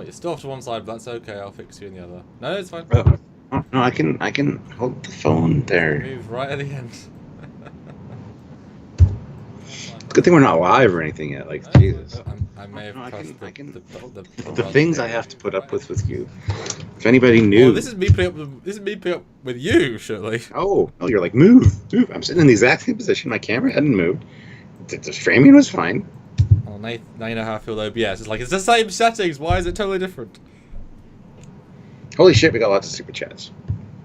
It's still off to one side, but that's okay. I'll fix you in the other. No, it's fine. Oh, no, I can hold the phone there. Move right at the end. It's a good thing we're not live or anything yet. Like, Jesus. I may have pressed the things I have to put up with you. If anybody knew. Well, this is me putting up with you, surely. Oh, you're like, move. I'm sitting in the exact same position. My camera hadn't moved. The framing was fine. Well, now you know how I feel with OBS. It's like, it's the same settings. Why is it totally different? Holy shit, we got lots of super chats.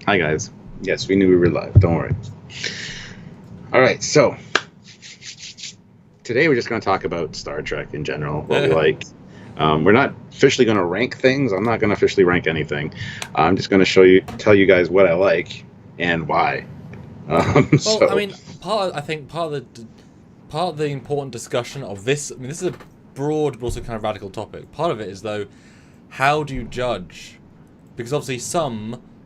Hi, guys. Yes, we knew we were live. Don't worry. All right, so today we're just going to talk about Star Trek in general, what we like. We're not officially going to rank things. I'm not going to officially rank anything. I'm just going to tell you guys what I like and why. Well, I mean, part of the important discussion of this. I mean, this is a broad but also kind of radical topic. Part of it is, though, how do you judge? Because obviously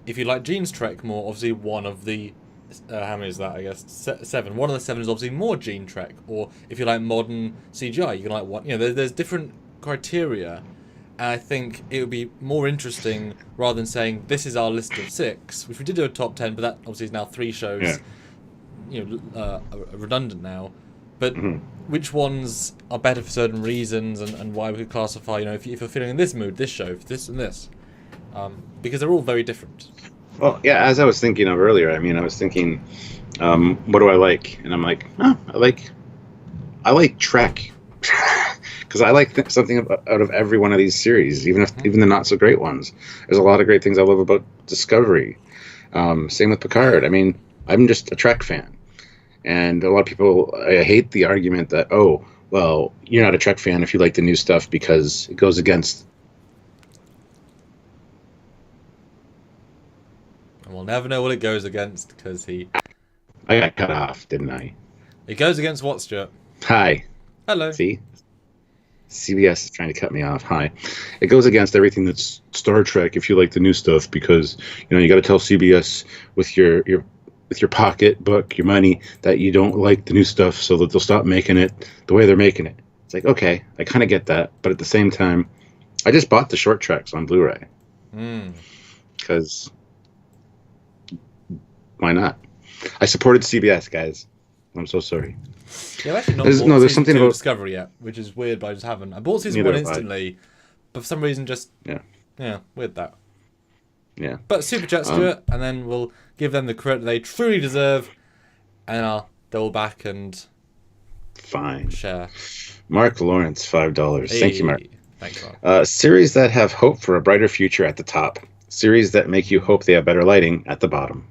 if you like Gene's Trek more, obviously one of the, how many is that, I guess, 7. One of the 7 is obviously more Gene Trek. Or if you like modern CGI, you can like one, there's different criteria. And I think it would be more interesting, rather than saying, this is our list of 6, which we did do a top 10, but that obviously is now 3 shows, redundant now. But which ones are better for certain reasons, and why we could classify, if you're feeling in this mood, this show, this and this. Because they're all very different. Well, yeah, as I was thinking of earlier, I was thinking, what do I like? And I'm like, I like Trek. Because I like something out of every one of these series, even the not so great ones. There's a lot of great things I love about Discovery. Same with Picard. I'm just a Trek fan. And a lot of people hate the argument that, oh, well, you're not a Trek fan if you like the new stuff because it goes against. And we'll never know what it goes against because I got cut off, didn't I? It goes against what, Stuart? Hi. Hello. See? CBS is trying to cut me off. Hi. It goes against everything that's Star Trek if you like the new stuff because, you got to tell CBS with your pocketbook, your money, that you don't like the new stuff so that they'll stop making it the way they're making it. It's like, okay, I kind of get that. But at the same time, I just bought the short treks on Blu-ray. Because why not? I supported CBS, guys. I'm so sorry. Yeah, I've actually not bought season 2 of Discovery yet, which is weird, but I just haven't. I bought season 1 instantly, but for some reason just... Yeah, weird that. Yeah. But Super Chat, Stuart, and then we'll give them the credit they truly deserve, and I'll double back and... Fine. Share. Mark Lawrence, $5. Hey. Thank you, Mark. Thanks, Mark. Series that have hope for a brighter future at the top. Series that make you hope they have better lighting at the bottom.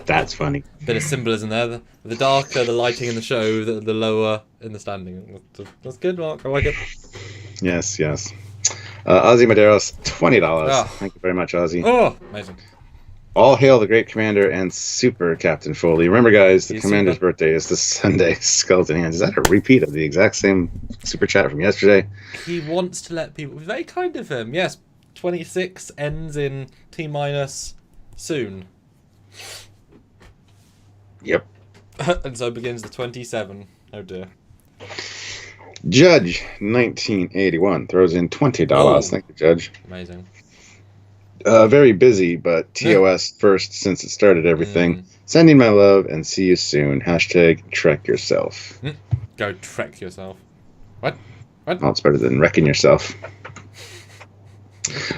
That's funny. Bit of symbolism there. The darker the lighting in the show, the lower in the standing. That's good, Mark. I like it. Yes. Ozzy Maderos, $20. Oh. Thank you very much, Ozzy. Oh, amazing. All hail the great commander and super Captain Foley. Remember, guys, the commander's birthday is this Sunday. Skeleton Hands. Is that a repeat of the exact same super chat from yesterday? He wants to let people... Very kind of him. Yes, 26 ends in T- soon. Yep. And so begins the 27. Oh dear. Judge 1981 throws in $20. Oh. Thank you, Judge. Amazing. Very busy, but TOS first since it started everything. Sending my love and see you soon. Hashtag Trek yourself. Go Trek yourself. What? Well, it's better than wrecking yourself.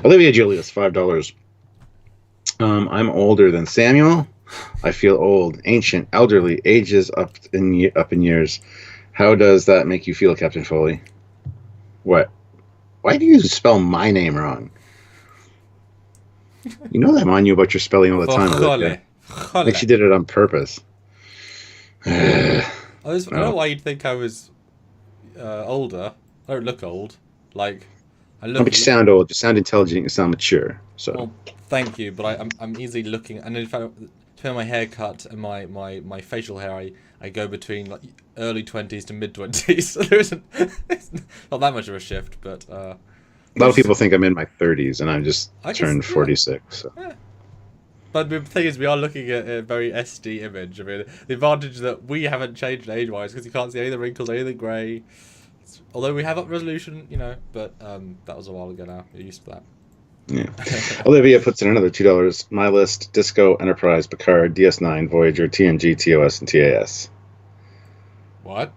Olivia Julius, $5. I'm older than Samuel. I feel old, ancient, elderly, ages up in years. How does that make you feel, Captain Foley? What? Why do you spell my name wrong? You know that I'm on you about your spelling all the time. Like she did it on purpose. I don't know why you'd think I was older. I don't look old. Like, I look. No, but you sound old. You sound intelligent. You sound mature. So. Well, thank you, but I'm easily looking. And in fact, depending on my haircut and my facial hair, I go between like early 20s to mid 20s. So it's not that much of a shift, but. A lot of people think I'm in my 30s, and I'm just turned 46. So. Yeah. But the thing is, we are looking at a very SD image. I mean, the advantage that we haven't changed age-wise because you can't see any of the wrinkles, any of the grey. Although we have up resolution, you know, but that was a while ago now. You're used to that. Yeah. Olivia puts in another $2. My list: Disco, Enterprise, Picard, DS9, Voyager, TNG, TOS, and TAS. What?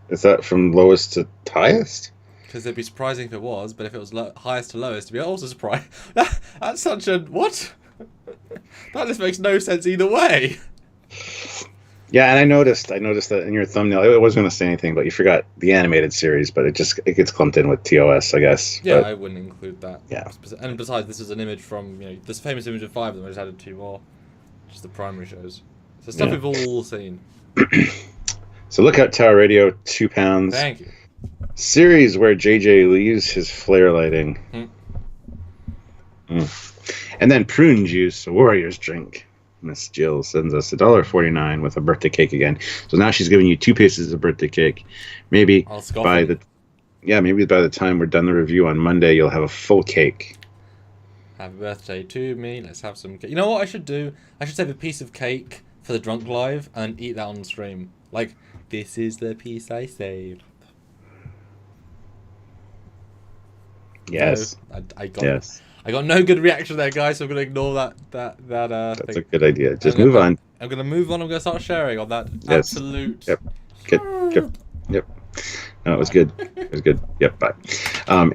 Is that from lowest to highest? Because it'd be surprising if it was, but if it was highest to lowest, it'd be also surprising. That's such a... What? That just makes no sense either way. Yeah, and I noticed that in your thumbnail. I wasn't going to say anything, but you forgot the animated series, but it gets clumped in with TOS, I guess. Yeah, but, I wouldn't include that. Yeah. And besides, this is an image from, you know, this famous image of 5 of them. I just added 2 more. Just the primary shows. So stuff we've all seen. So Lookout Tower Radio, £2. Thank you. Series where JJ leaves his flare lighting. And then Prune Juice, a warrior's drink. Miss Jill sends us $1.49 with a birthday cake again. So now she's giving you 2 pieces of birthday cake. Maybe by the time we're done the review on Monday, you'll have a full cake. Happy birthday to me. Let's have some cake. You know what I should do? I should save a piece of cake for the drunk live and eat that on stream. Like, this is the piece I saved. Yes. No, I got no good reaction there, guys, so I'm going to ignore that That's thing. a good idea. Just move on. I'm going to move on. I'm going to start sharing on that absolute... Yep. Good. Yep. No, it was good. It was good. Yep, bye.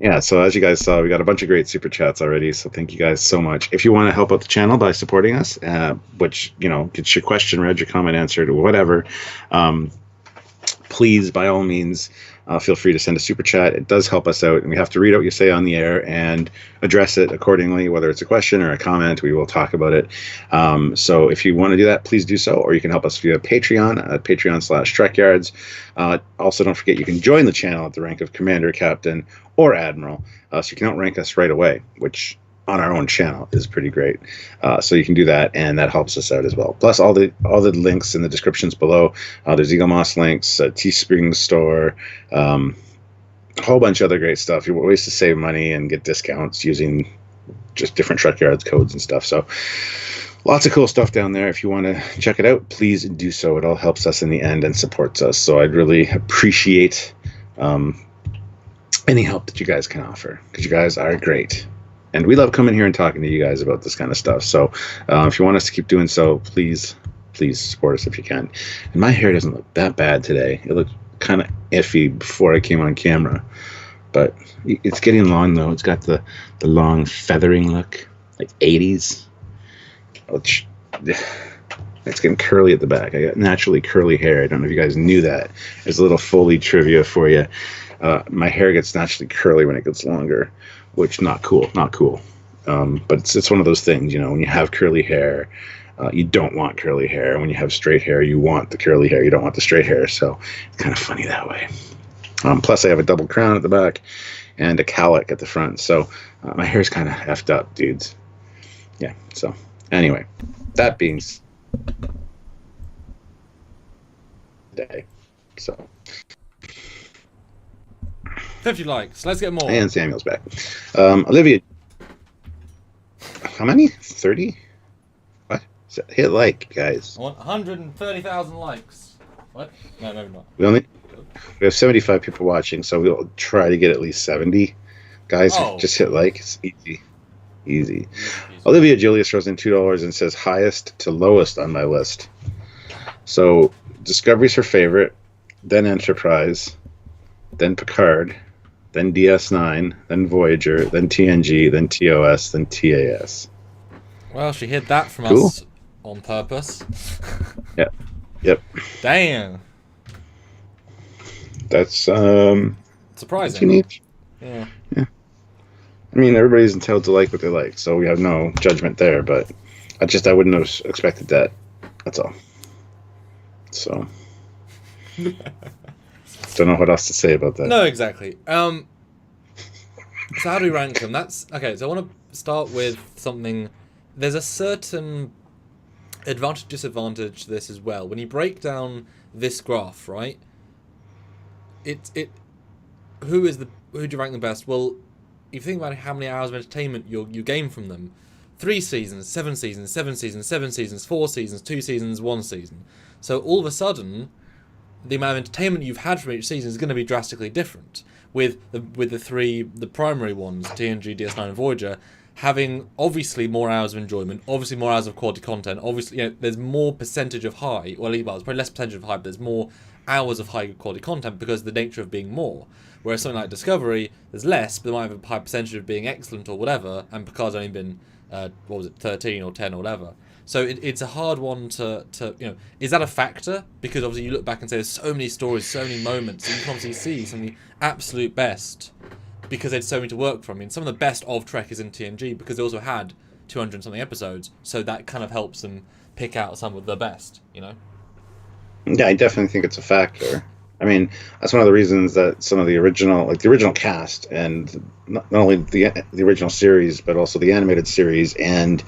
Yeah, so as you guys saw, we got a bunch of great super chats already, so thank you guys so much. If you want to help out the channel by supporting us, which, you know, gets your question read, your comment answered, or whatever, please, by all means, feel free to send a super chat. It does help us out, and we have to read out what you say on the air and address it accordingly, whether it's a question or a comment. We will talk about it. So if you want to do that, please do so, or you can help us via Patreon at patreon.com/Trekyards. Also, don't forget you can join the channel at the rank of Commander, Captain, or Admiral, so you can outrank us right away, which on our own channel is pretty great. So you can do that, and that helps us out as well. Plus all the links in the descriptions below. There's Eagle Moss links, Teespring store, a whole bunch of other great stuff. You're ways to save money and get discounts using just different Trekyards codes and stuff. So lots of cool stuff down there. If you want to check it out, please do so. It all helps us in the end and supports us. So I'd really appreciate any help that you guys can offer, because you guys are great. And we love coming here and talking to you guys about this kind of stuff. So if you want us to keep doing so, please support us if you can. And my hair doesn't look that bad today. It looked kind of iffy before I came on camera. But it's getting long, though. It's got the long feathering look, like 80s. Which, it's getting curly at the back. I got naturally curly hair. I don't know if you guys knew that. There's a little Foley trivia for you. My hair gets naturally curly when it gets longer, which not cool. But it's one of those things, you know, when you have curly hair, you don't want curly hair. When you have straight hair, you want the curly hair. You don't want the straight hair. So it's kind of funny that way. Plus, I have a double crown at the back and a cowlick at the front. So my hair's kind of effed up, dudes. Yeah. So anyway, that being day. So 50 likes. Let's get more. And Samuel's back. Olivia. How many? 30? What? Hit like, guys. I want 130,000 likes. What? No, maybe not. We have 75 people watching, so we'll try to get at least 70. Guys, just hit like. It's easy. Olivia Julius throws in $2 and says highest to lowest on my list. So Discovery's her favorite, then Enterprise, then Picard, then DS9, then Voyager, then TNG, then TOS, then TAS. Well, she hid that from us on purpose. Yep. Damn. That's surprising. Yeah. I mean, everybody's entitled to like what they like, so we have no judgment there. But I wouldn't have expected that. That's all. So. Don't know what else to say about that. No, exactly. So how do we rank them? That's okay. So I want to start with something. There's a certain advantage, disadvantage to this as well. When you break down this graph, right? Who do you rank the best? Well, if you think about how many hours of entertainment you gain from them, 3 seasons, 7 seasons, 7 seasons, 7 seasons, 4 seasons, 2 seasons, 1 season. So all of a sudden, the amount of entertainment you've had from each season is going to be drastically different. With the primary ones, TNG, DS9, and Voyager, having obviously more hours of enjoyment, obviously more hours of quality content, obviously there's more percentage of high, well, there's probably less percentage of high, but there's more hours of high quality content because of the nature of being more. Whereas something like Discovery, there's less, but they might have a high percentage of being excellent or whatever, and Picard's only been, 13 or 10 or whatever. So it's a hard one to is that a factor? Because obviously you look back and say there's so many stories, so many moments, and you can obviously see some of the absolute best because there's so many to work from. I mean, some of the best of Trek is in TNG because they also had 200 and something episodes, so that kind of helps them pick out some of the best, Yeah, I definitely think it's a factor. I mean, that's one of the reasons that some of the original cast, and not only the original series, but also the animated series and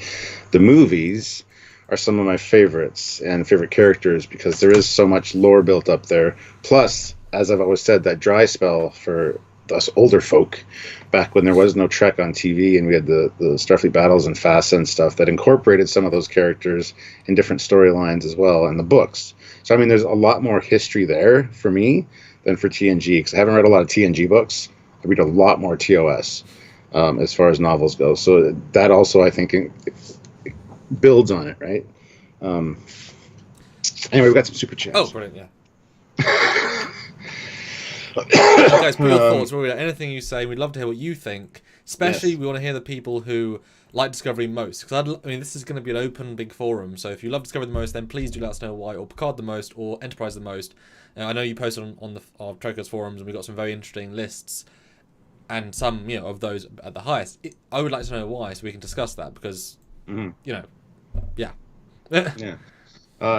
the movies are some of my favorites and favorite characters because there is so much lore built up there. Plus, as I've always said, that dry spell for us older folk back when there was no Trek on TV and we had the Starfleet battles and FASA and stuff that incorporated some of those characters in different storylines as well in the books. So, I mean, there's a lot more history there for me than for TNG because I haven't read a lot of TNG books. I read a lot more TOS as far as novels go. So that also, I think, it builds on it, right? Anyway, we've got some super chats. Oh, brilliant, yeah. Guys, put your thoughts. Anything you say, we'd love to hear what you think. Especially, we want to hear the people who like Discovery most. Because this is going to be an open, big forum. So if you love Discovery the most, then please do let us know why, or Picard the most, or Enterprise the most. I know you posted on our Trekyards forums, and we got some very interesting lists, and some of those at the highest. I would like to know why, so we can discuss that. Because yeah. Yeah.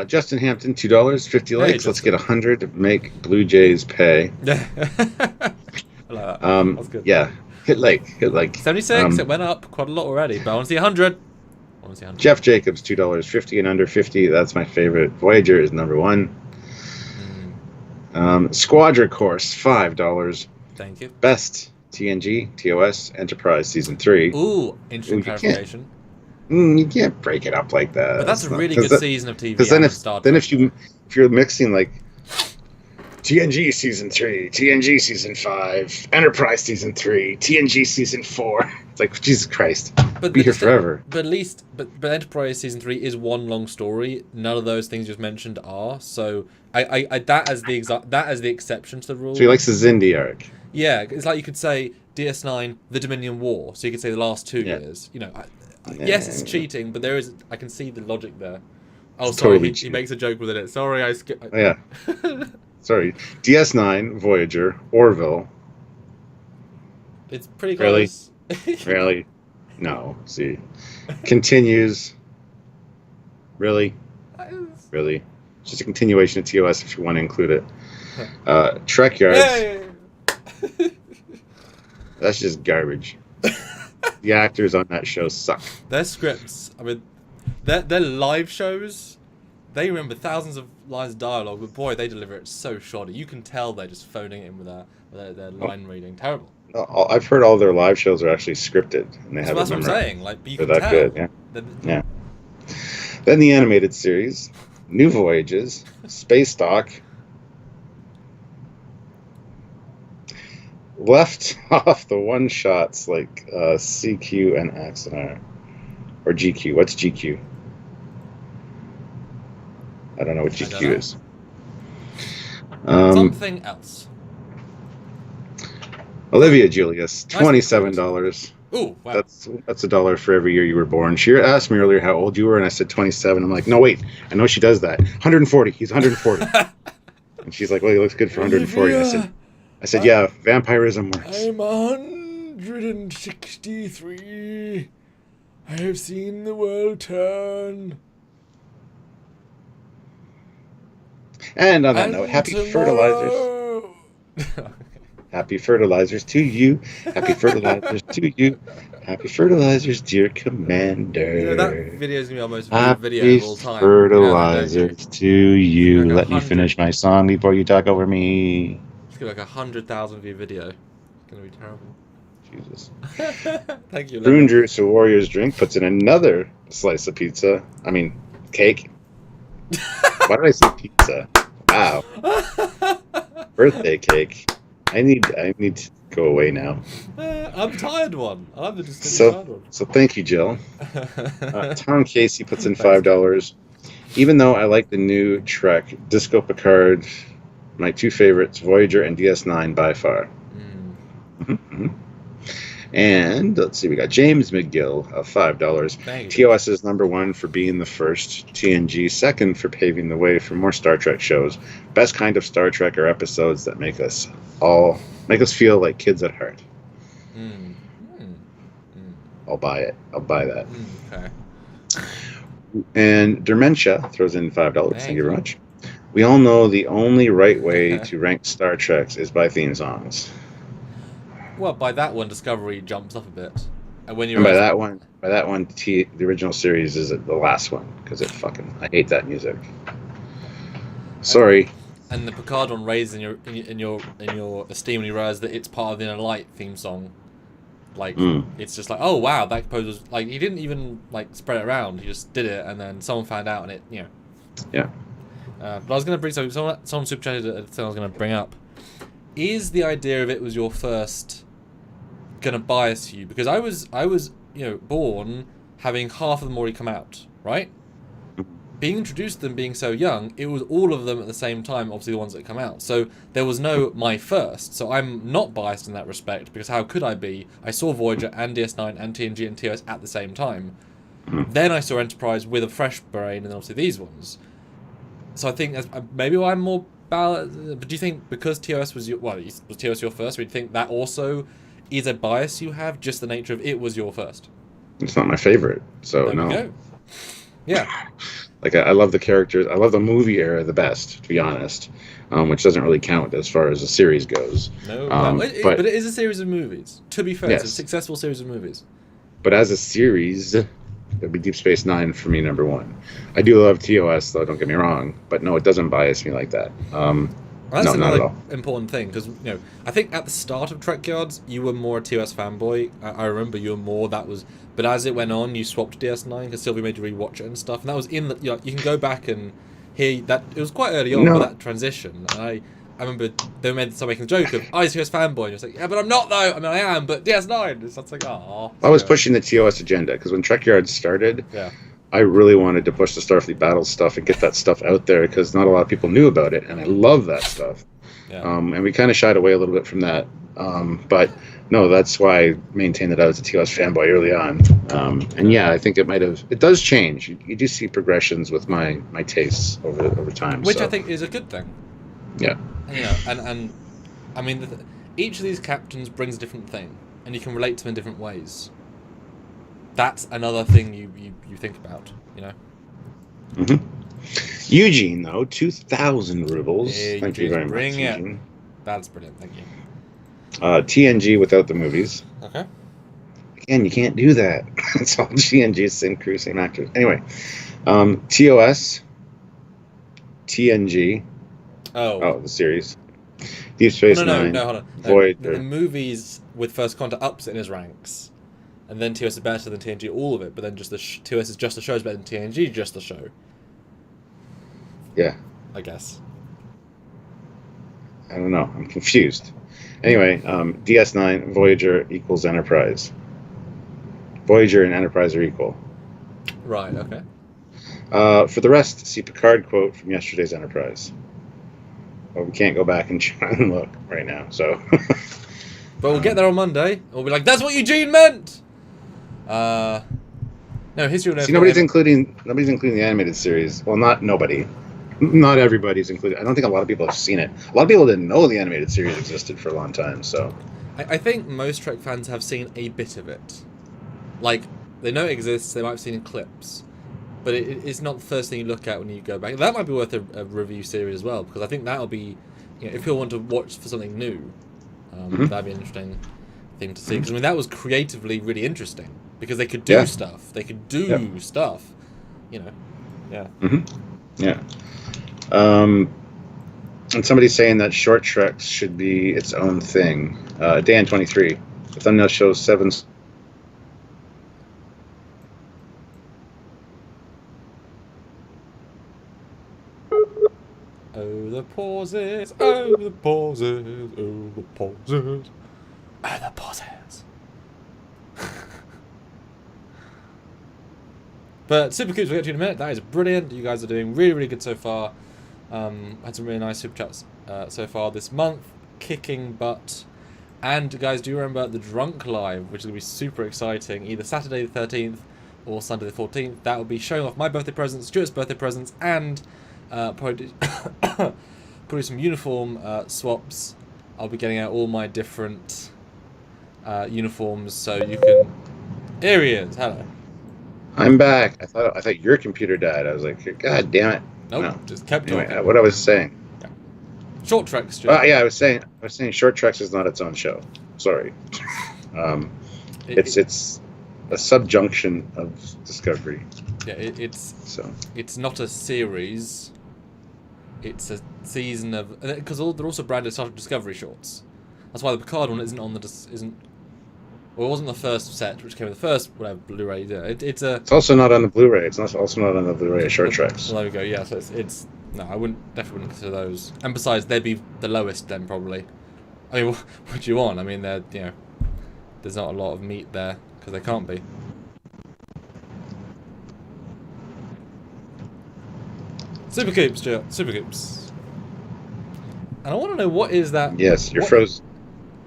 Justin Hampton, $2, 50 likes. Let's get 100 to make Blue Jays pay. I like that. That's good. Yeah. Hit like. 76. It went up quite a lot already, but I want to see 100. Jeff Jacobs, $2, 50 and under 50. That's my favorite. Voyager is number 1. Squadron Course, $5. Thank you. Best TNG, TOS, Enterprise Season 3. Ooh, interesting clarification. You can't break it up like that. But that's a really good season of TV. Because then if you're mixing like TNG Season 3, TNG Season 5, Enterprise Season 3, TNG Season 4, it's like, Jesus Christ, be here forever. But Enterprise Season 3 is one long story. None of those things you just mentioned are. So I that as the exception to the rule. So he likes the Xindi arc. Yeah, it's like you could say DS9, the Dominion War. So you could say the last 2 years. Yes, it's cheating, but I can see the logic there. Oh, sorry, totally he makes a joke with it. Sorry, I skipped. Yeah. Sorry. DS9, Voyager, Orville. It's pretty close. Really? No. See. Continues. Really? Really? It's just a continuation of TOS if you want to include it. Trekyards. That's just garbage. The actors on that show suck. Their scripts, I mean, their live shows, they remember thousands of lines of dialogue, but boy, they deliver it so shoddy. You can tell they're just phoning it in with their line reading. Terrible. I've heard all their live shows are actually scripted. And they that's what I'm saying. Like, but you can that tell. Good, yeah. Then the animated series, New Voyages, Space Dock. Left off the one-shots like CQ and XNR. Or GQ. What's GQ? I don't know what GQ is. Something else. Olivia Julius, $27. Ooh, wow. That's $1 for every year you were born. She asked me earlier how old you were, and I said 27. I'm like, no, wait. I know she does that. 140. He's 140. And she's like, well, he looks good for 140. I said, yeah, vampirism works. I'm 163. I have seen the world turn. And on that note, happy fertilizers. Happy fertilizers to you. Happy fertilizers to you. Happy fertilizers, dear Commander. That video is going to be our most viewed video of all time. Happy fertilizers to you. Let me finish my song before you talk over me. It's going to be like 100,000 view video. It's going to be terrible. Jesus. Thank you. Prune Juice, a Warrior's Drink, puts in another slice of pizza. I mean, cake. Why did I say pizza? Wow. Birthday cake. I need to go away now. I'm tired one. I'm just tired one. So thank you, Jill. Tom Casey puts in Thanks, $5. Even though I like the new Trek, Disco Picard, my two favorites, Voyager and DS9 by far. And let's see, we got James McGill of $5. TOS is #1 for being the first. TNG second for paving the way for more Star Trek shows. Best kind of Star Trek are episodes that make us feel like kids at heart. I'll buy it. I'll buy that. Okay. And Dementia throws in $5. Thank you very much. We all know the only right way to rank Star Treks is by theme songs. Well, by that one, Discovery jumps up a bit, and when by that one, the original series is the last one because I hate that music. Sorry. And the Picard one raised in your esteem when you realize that it's part of the Inner Light theme song. Like it's just like, oh wow, that composer was like, he didn't even like spread it around. He just did it, and then someone found out, and it Yeah. But I was gonna bring someone super chatted a thing I was gonna bring up. Is the idea of it was your first gonna bias you? Because I was born having half of them already come out, right? Being introduced to them being so young, it was all of them at the same time, obviously the ones that come out. So there was no my first. So I'm not biased in that respect, because how could I be? I saw Voyager and DS9 and TNG and TOS at the same time. Then I saw Enterprise with a fresh brain, and then obviously these ones. So I think maybe I'm more balanced. But do you think because TOS was was TOS your first, or do you think that also is a bias you have, just the nature of it was your first? It's not my favorite, so there no. We go. Yeah. Like, I love the characters. I love the movie era the best, to be honest, which doesn't really count as far as the series goes. No, but it is a series of movies. To be fair, yes. It's a successful series of movies. But as a series, it would be Deep Space Nine for me, #1. I do love TOS, though, don't get me wrong, but no, it doesn't bias me like that. That's no, not at another all. important thing, because I think at the start of Trekyards, you were more a TOS fanboy. I remember you were more. But as it went on, you swapped to DS9 because Sylvie made you rewatch it and stuff. And that was in the. You can go back and hear that it was quite early on, but that transition. And I remember they started making the joke of I was a TOS fanboy, and it's like, yeah, but I'm not though. I mean, I am, but DS9. It's like, oh. I was pushing the TOS agenda because when Trekyards started, yeah. I really wanted to push the Starfleet Battle stuff and get that stuff out there because not a lot of people knew about it, and I love that stuff. Yeah. And we kind of shied away a little bit from that. But no, that's why I maintained that I was a TOS fanboy early on. And yeah, I think it does change. You do see progressions with my tastes over time. Which I think is a good thing. Yeah. And I mean, each of these captains brings a different thing, and you can relate to them in different ways. That's another thing you think about, Mm-hmm. Eugene, though, 2,000 rubles. Yeah, thank you very much, Eugene. That's brilliant, thank you. TNG without the movies. Okay. Again, you can't do that. It's all TNG, same crew, same actors. Anyway, TOS, TNG. Oh, the series. Deep Space Nine. No, hold on. Voyager. The movies with First Contact ups it in his ranks. And then TOS is better than TNG, all of it. But then just TOS is just the show is better than TNG, just the show. Yeah. I guess. I don't know. I'm confused. Anyway, DS9, Voyager equals Enterprise. Voyager and Enterprise are equal. Right, okay. For the rest, see Picard quote from yesterday's Enterprise. Well, we can't go back and try and look right now, so... But we'll get there on Monday. We'll be like, that's what Eugene meant! No, history will see, nobody's including the animated series. Well, not nobody. Not everybody's included. I don't think a lot of people have seen it. A lot of people didn't know the animated series existed for a long time, so... I think most Trek fans have seen a bit of it. Like, they know it exists, they might have seen in clips. But it's not the first thing you look at when you go back. That might be worth a review series as well, because I think that'll be... if people want to watch for something new, that'd be an interesting thing to see. Because, I mean, that was creatively really interesting. Because they could do stuff. They could do stuff. Yeah. Yeah. And somebody's saying that short treks should be its own thing. Dan 23. The thumbnail shows 7. Oh, the pauses. Oh, the pauses. Oh, the pauses. Oh, the pauses. But Super Coops, we'll get to you in a minute. That is brilliant. You guys are doing really, really good so far. Had some really nice Super Chats so far this month. Kicking butt. And guys, do you remember the Drunk Live, which is going to be super exciting, either Saturday the 13th or Sunday the 14th. That will be showing off my birthday presents, Stuart's birthday presents, and probably some uniform swaps. I'll be getting out all my different uniforms, so you can... Here he is, hello. I'm back. I thought your computer died. I was like, God damn it. Nope, no. Just kept talking. Anyway, what I was saying. Yeah. Short Trek, Stuart. Yeah, I was saying Short Treks is not its own show. Sorry. It's a subjunction of Discovery. Yeah, it's not a series. It's a season of, because they're also branded Star Trek Discovery shorts. That's why the Picard one isn't on the Well, it wasn't the first set, which came with the first Blu-ray. Yeah, it's also not on the Blu-ray. It's also not on the Blu-ray of Short Treks. Well, there we go. Yeah, so it's no, I definitely wouldn't consider those. And besides, they'd be the lowest then probably. I mean, what do you want? I mean, there's not a lot of meat there because they can't be. Super Coops, Stuart. Super Coops. And I want to know what is that? Yes, you're frozen.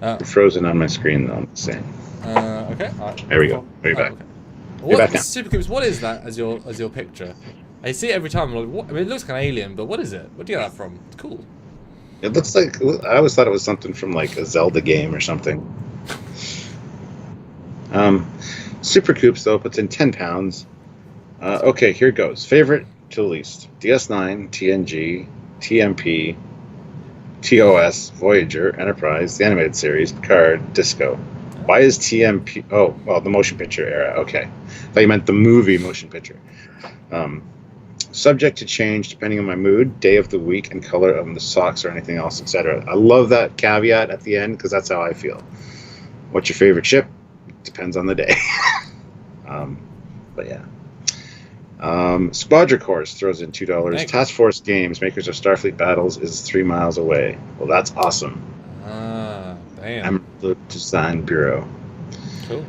You're frozen on my screen, though. I'm saying. Okay. Right. There we go. You're back. Okay. You're back now. Super Coops, what is that as your picture? I see it every time. I'm like, what? I mean, it looks kind of alien, but what is it? Where do you get that from? It's cool. It looks like, I always thought it was something from like a Zelda game or something. Super Coops, though, puts in £10. Okay, here goes. Favorite to least: DS9, TNG, TMP, TOS, Voyager, Enterprise, the animated series, Picard, Disco. Why is TMP... Oh, well, the motion picture era. Okay. I thought you meant the movie motion picture. Subject to change depending on my mood, day of the week, and color of the socks or anything else, etc. I love that caveat at the end because that's how I feel. What's your favorite ship? Depends on the day. But yeah. Squadra Course throws in $2. Thanks. Task Force Games, makers of Starfleet Battles, is 3 miles away. Well, that's awesome. Damn. I'm Design Bureau. Cool.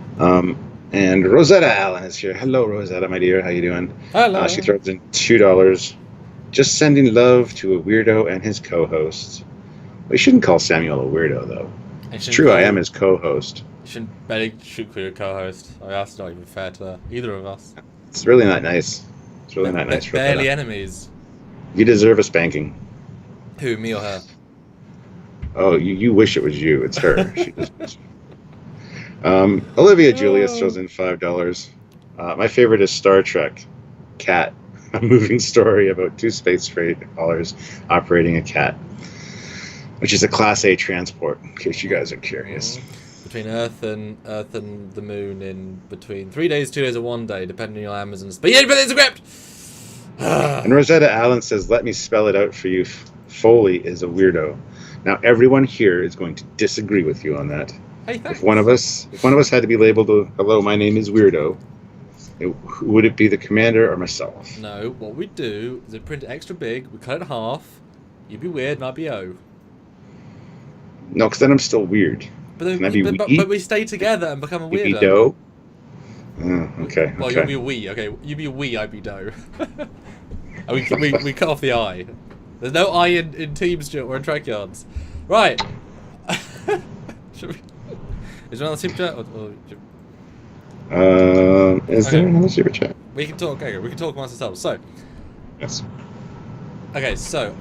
And Rosetta Allen is here. Hello, Rosetta, my dear. How you doing? Hello. She throws in $2. Just sending love to a weirdo and his co-host. We shouldn't call Samuel a weirdo, though. It's true, I am his co-host. You shouldn't barely shoot for your co-host. I mean, that's not even fair to either of us. It's really not nice. It's really not nice for barely enemies. You deserve a spanking. Who, me or her? Oh, you wish it was you. It's her. She just... Olivia Julius throws in $5. My favorite is Star Trek. Cat. A moving story about 2 space freighters operating a cat, which is a Class A transport, in case you guys are curious. Between Earth and the Moon in between 3 days, 2 days, or 1 day, depending on Amazon's. But yeah, but it's a script! And Rosetta Allen says, let me spell it out for you. Foley is a weirdo. Now, everyone here is going to disagree with you on that. Hey, thanks. If one of us had to be labeled, hello, my name is Weirdo, would it be the commander or myself? No, what we do is we print it extra big, we cut it in half, you'd be weird and I'd be O. No, because then I'm still weird. But then, but we stay together and become a weirdo. You be dough? Okay. Well, okay. you'll be a we. Okay, you be a we, I'd be dough. we cut off the I. There's no I in Team Stuart or in Trekyards. Right. Is there another super chat? Is there another super chat? We can talk. Okay, we can talk amongst ourselves. So. Yes. Okay, so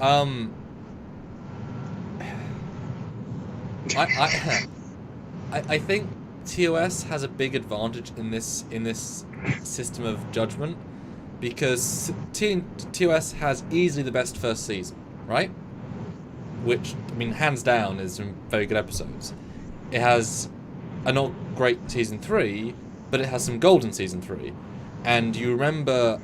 I think TOS has a big advantage in this system of judgment because TOS has easily the best first season, right? Which, I mean, hands down is some very good episodes. It has a not great season 3, but it has some golden season 3. And you remember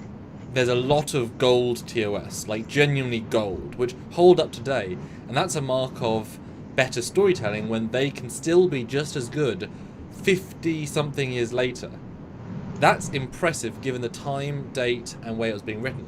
there's a lot of gold TOS, like genuinely gold, which hold up today. And that's a mark of better storytelling when they can still be just as good 50-something years later. That's impressive given the time, date, and way it was being written.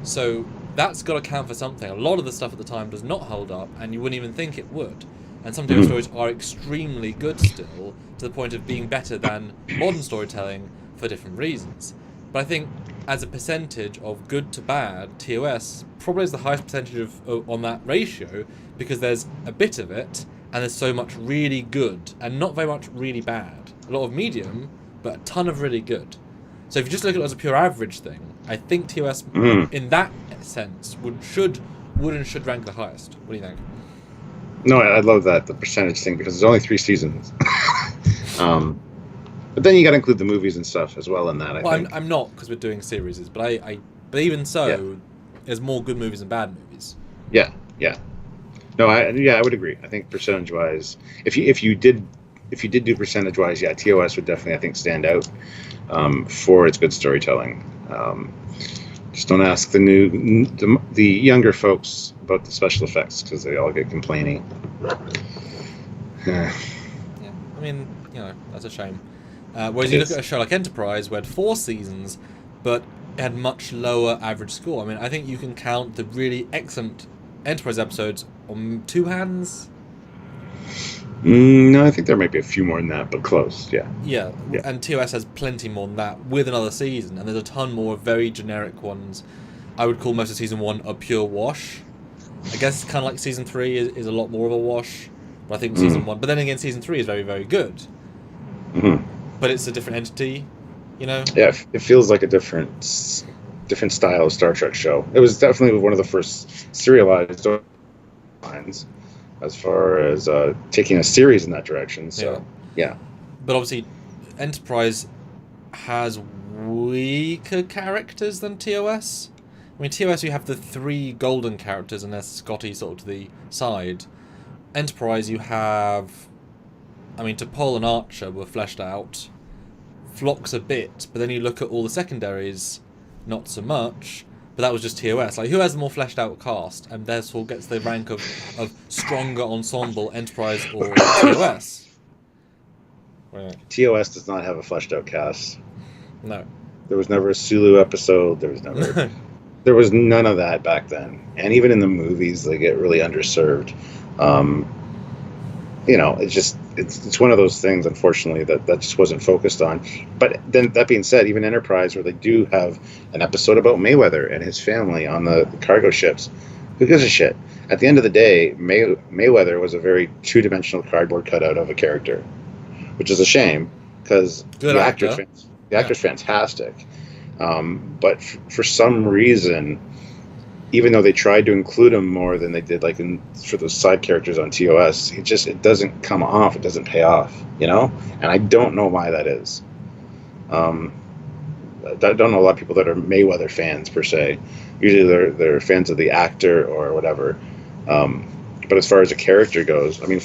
So that's got to count for something. A lot of the stuff at the time does not hold up, and you wouldn't even think it would. And some TV stories are extremely good still, to the point of being better than modern storytelling for different reasons. But I think, as a percentage of good to bad, TOS probably has the highest percentage on that ratio, because there's a bit of it, and there's so much really good, and not very much really bad. A lot of medium, but a ton of really good. So if you just look at it as a pure average thing, I think TOS, in that sense, would and should rank the highest. What do you think? No, I love that, the percentage thing, because there's only 3 seasons. But then you got to include the movies and stuff as well in that, I think. I'm not, because we're doing series, but but even so, there's more good movies than bad movies. Yeah. No, I would agree. I think percentage-wise, if you did do percentage-wise, TOS would definitely, I think, stand out for its good storytelling. Just don't ask the younger folks about the special effects, because they all get complaining. Yeah, I mean, that's a shame. Whereas you look at a show like Enterprise, where it had 4 seasons, but it had much lower average score. I mean, I think you can count the really excellent Enterprise episodes on 2 hands. No, I think there might be a few more than that, but close, yeah. Yeah, and TOS has plenty more than that with another season, and there's a ton more very generic ones. I would call most of Season 1 a pure wash. I guess kind of like Season 3 is a lot more of a wash, but I think Season 1... But then again, Season 3 is very, very good. But it's a different entity, Yeah, it feels like a different style of Star Trek show. It was definitely one of the first serialized lines as far as taking a series in that direction. So, yeah. But obviously, Enterprise has weaker characters than TOS. I mean, TOS, you have the 3 golden characters, and there's Scotty sort of to the side. Enterprise, you have... I mean, T'Pol and Archer were fleshed out. Phlox a bit, but then you look at all the secondaries, not so much. But that was just TOS. Like, who has the more fleshed out cast, and therefore gets the rank of stronger ensemble, Enterprise or TOS? Right. TOS does not have a fleshed out cast. No. There was never a Sulu episode. There was never... There was none of that back then. And even in the movies, they get really underserved. It's one of those things, unfortunately, that just wasn't focused on. But then, that being said, even Enterprise, where they do have an episode about Mayweather and his family on the cargo ships, who gives a shit? At the end of the day, Mayweather was a very 2-dimensional cardboard cutout of a character, which is a shame, because the actor's fantastic. But for some reason, even though they tried to include him more than they did for those side characters on TOS, it doesn't come off, it doesn't pay off, And I don't know why that is. I don't know a lot of people that are Mayweather fans per se. Usually they're fans of the actor or whatever. But as far as a character goes, I mean,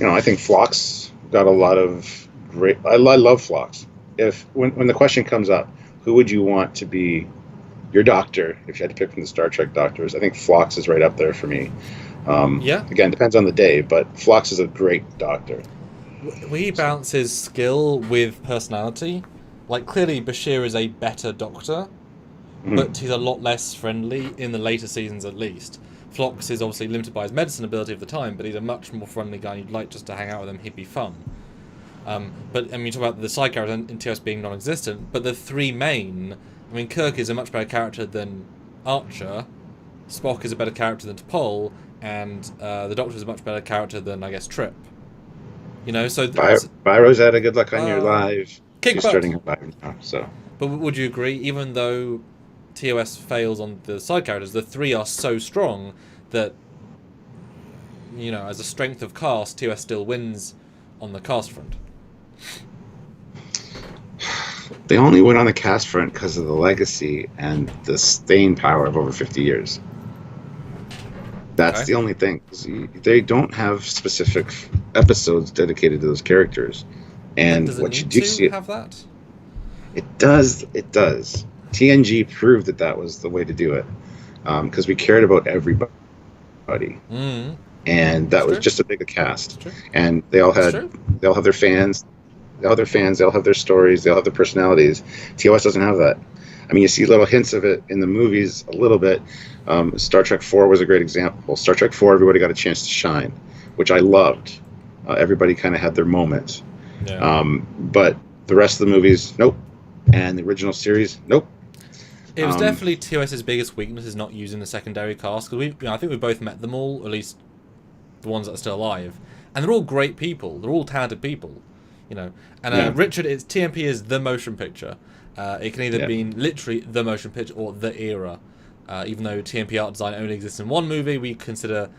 I think Phlox got a lot of great. I love Phlox. When the question comes up, who would you want to be your doctor, if you had to pick from the Star Trek doctors, I think Phlox is right up there for me. Again, depends on the day, but Phlox is a great doctor. He balances skill with personality. Like, clearly Bashir is a better doctor, but he's a lot less friendly in the later seasons at least. Phlox is obviously limited by his medicine ability of the time, but he's a much more friendly guy, and you'd like just to hang out with him, he'd be fun. But, I mean, you talk about the side characters in TOS being non-existent, but the 3 main... I mean, Kirk is a much better character than Archer, Spock is a better character than T'Pol, and the Doctor is a much better character than, I guess, Trip. So... Byro's had a good luck on your live. She's starting her live now, so... But would you agree, even though TOS fails on the side characters, the 3 are so strong that, as a strength of cast, TOS still wins on the cast front? They only went on the cast front because of the legacy and the staying power of over 50 years. That's the only thing. They don't have specific episodes dedicated to those characters. And does it what need you do to see have that? It does. TNG proved that was the way to do it. Because we cared about everybody. And that was just a big cast. And they all have their fans. They all have their stories. They all have their personalities. TOS doesn't have that. I mean, you see little hints of it in the movies a little bit. Star Trek 4 was a great example. Star Trek 4, everybody got a chance to shine, which I loved. Everybody kind of had their moment. Yeah. But the rest of the movies, nope. And the original series, nope. It was definitely TOS's biggest weakness is not using the secondary cast, because I think we both met them all, at least the ones that are still alive, and they're all great people. They're all talented people, And Richard, TMP is the motion picture. It can either be literally the motion picture or the era. Even though TMP art design only exists in one movie, we consider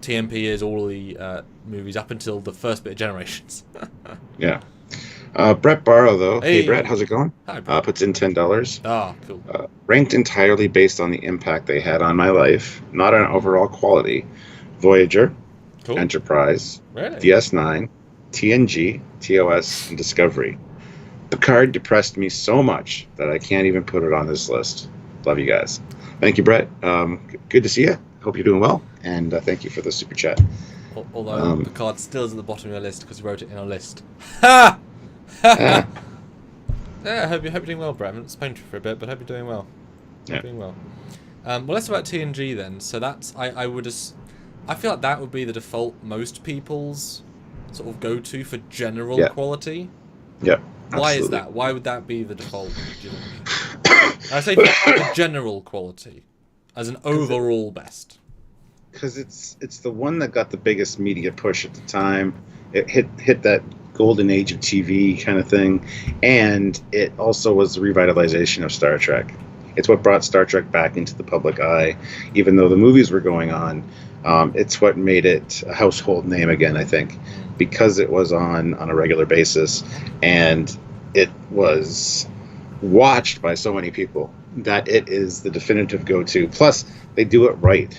TMP as all the movies up until the first bit of Generations. Yeah. Brett Barrow, though. Hey, Brett, how's it going? Hi, Brett. Puts in $10. Ah, cool. Ranked entirely based on the impact they had on my life, not on overall quality. Voyager, Cool. Enterprise, Really? DS9, TNG, TOS, and Discovery. Picard depressed me so much that I can't even put it on this list. Love you guys. Thank you, Brett. Good to see you. Hope you're doing well. And thank you for the super chat. Although Picard still is at the bottom of your list because you wrote it in a list. Ha! Yeah, I hope you're doing well, Brett. I haven't spoken to you for a bit, but I hope you're doing well. Yeah. Doing well. Well, let's talk about TNG then. So that's I feel like that would be the default most people's sort of go-to for general quality. Yeah. Why is that? Why would that be the default? Do you think? I say for general quality, as an overall best. Because it's the one that got the biggest media push at the time. It hit that golden age of TV kind of thing, and it also was the revitalization of Star Trek. It's what brought Star Trek back into the public eye, even though the movies were going on. It's what made it a household name again, I think, because it was on a regular basis, and it was watched by so many people that it is the definitive go-to. Plus, they do it right.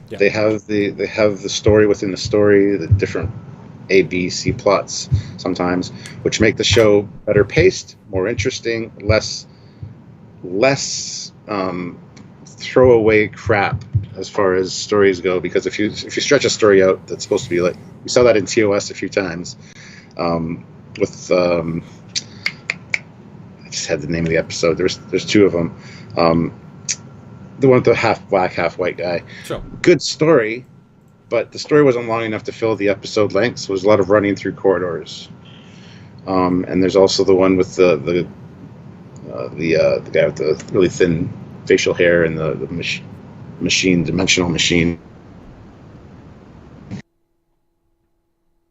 Yeah. They have the story within the story, the different A, B, C plots sometimes, which make the show better paced, more interesting, less throwaway crap as far as stories go. Because if you stretch a story out, that's supposed to be like, we saw that in TOS a few times. With I just had the name of the episode. There's two of them. The one with the half black, half white guy. Sure. Good story, but the story wasn't long enough to fill the episode length, so there's a lot of running through corridors. And there's also the one with the guy with the really thin facial hair and the dimensional machine.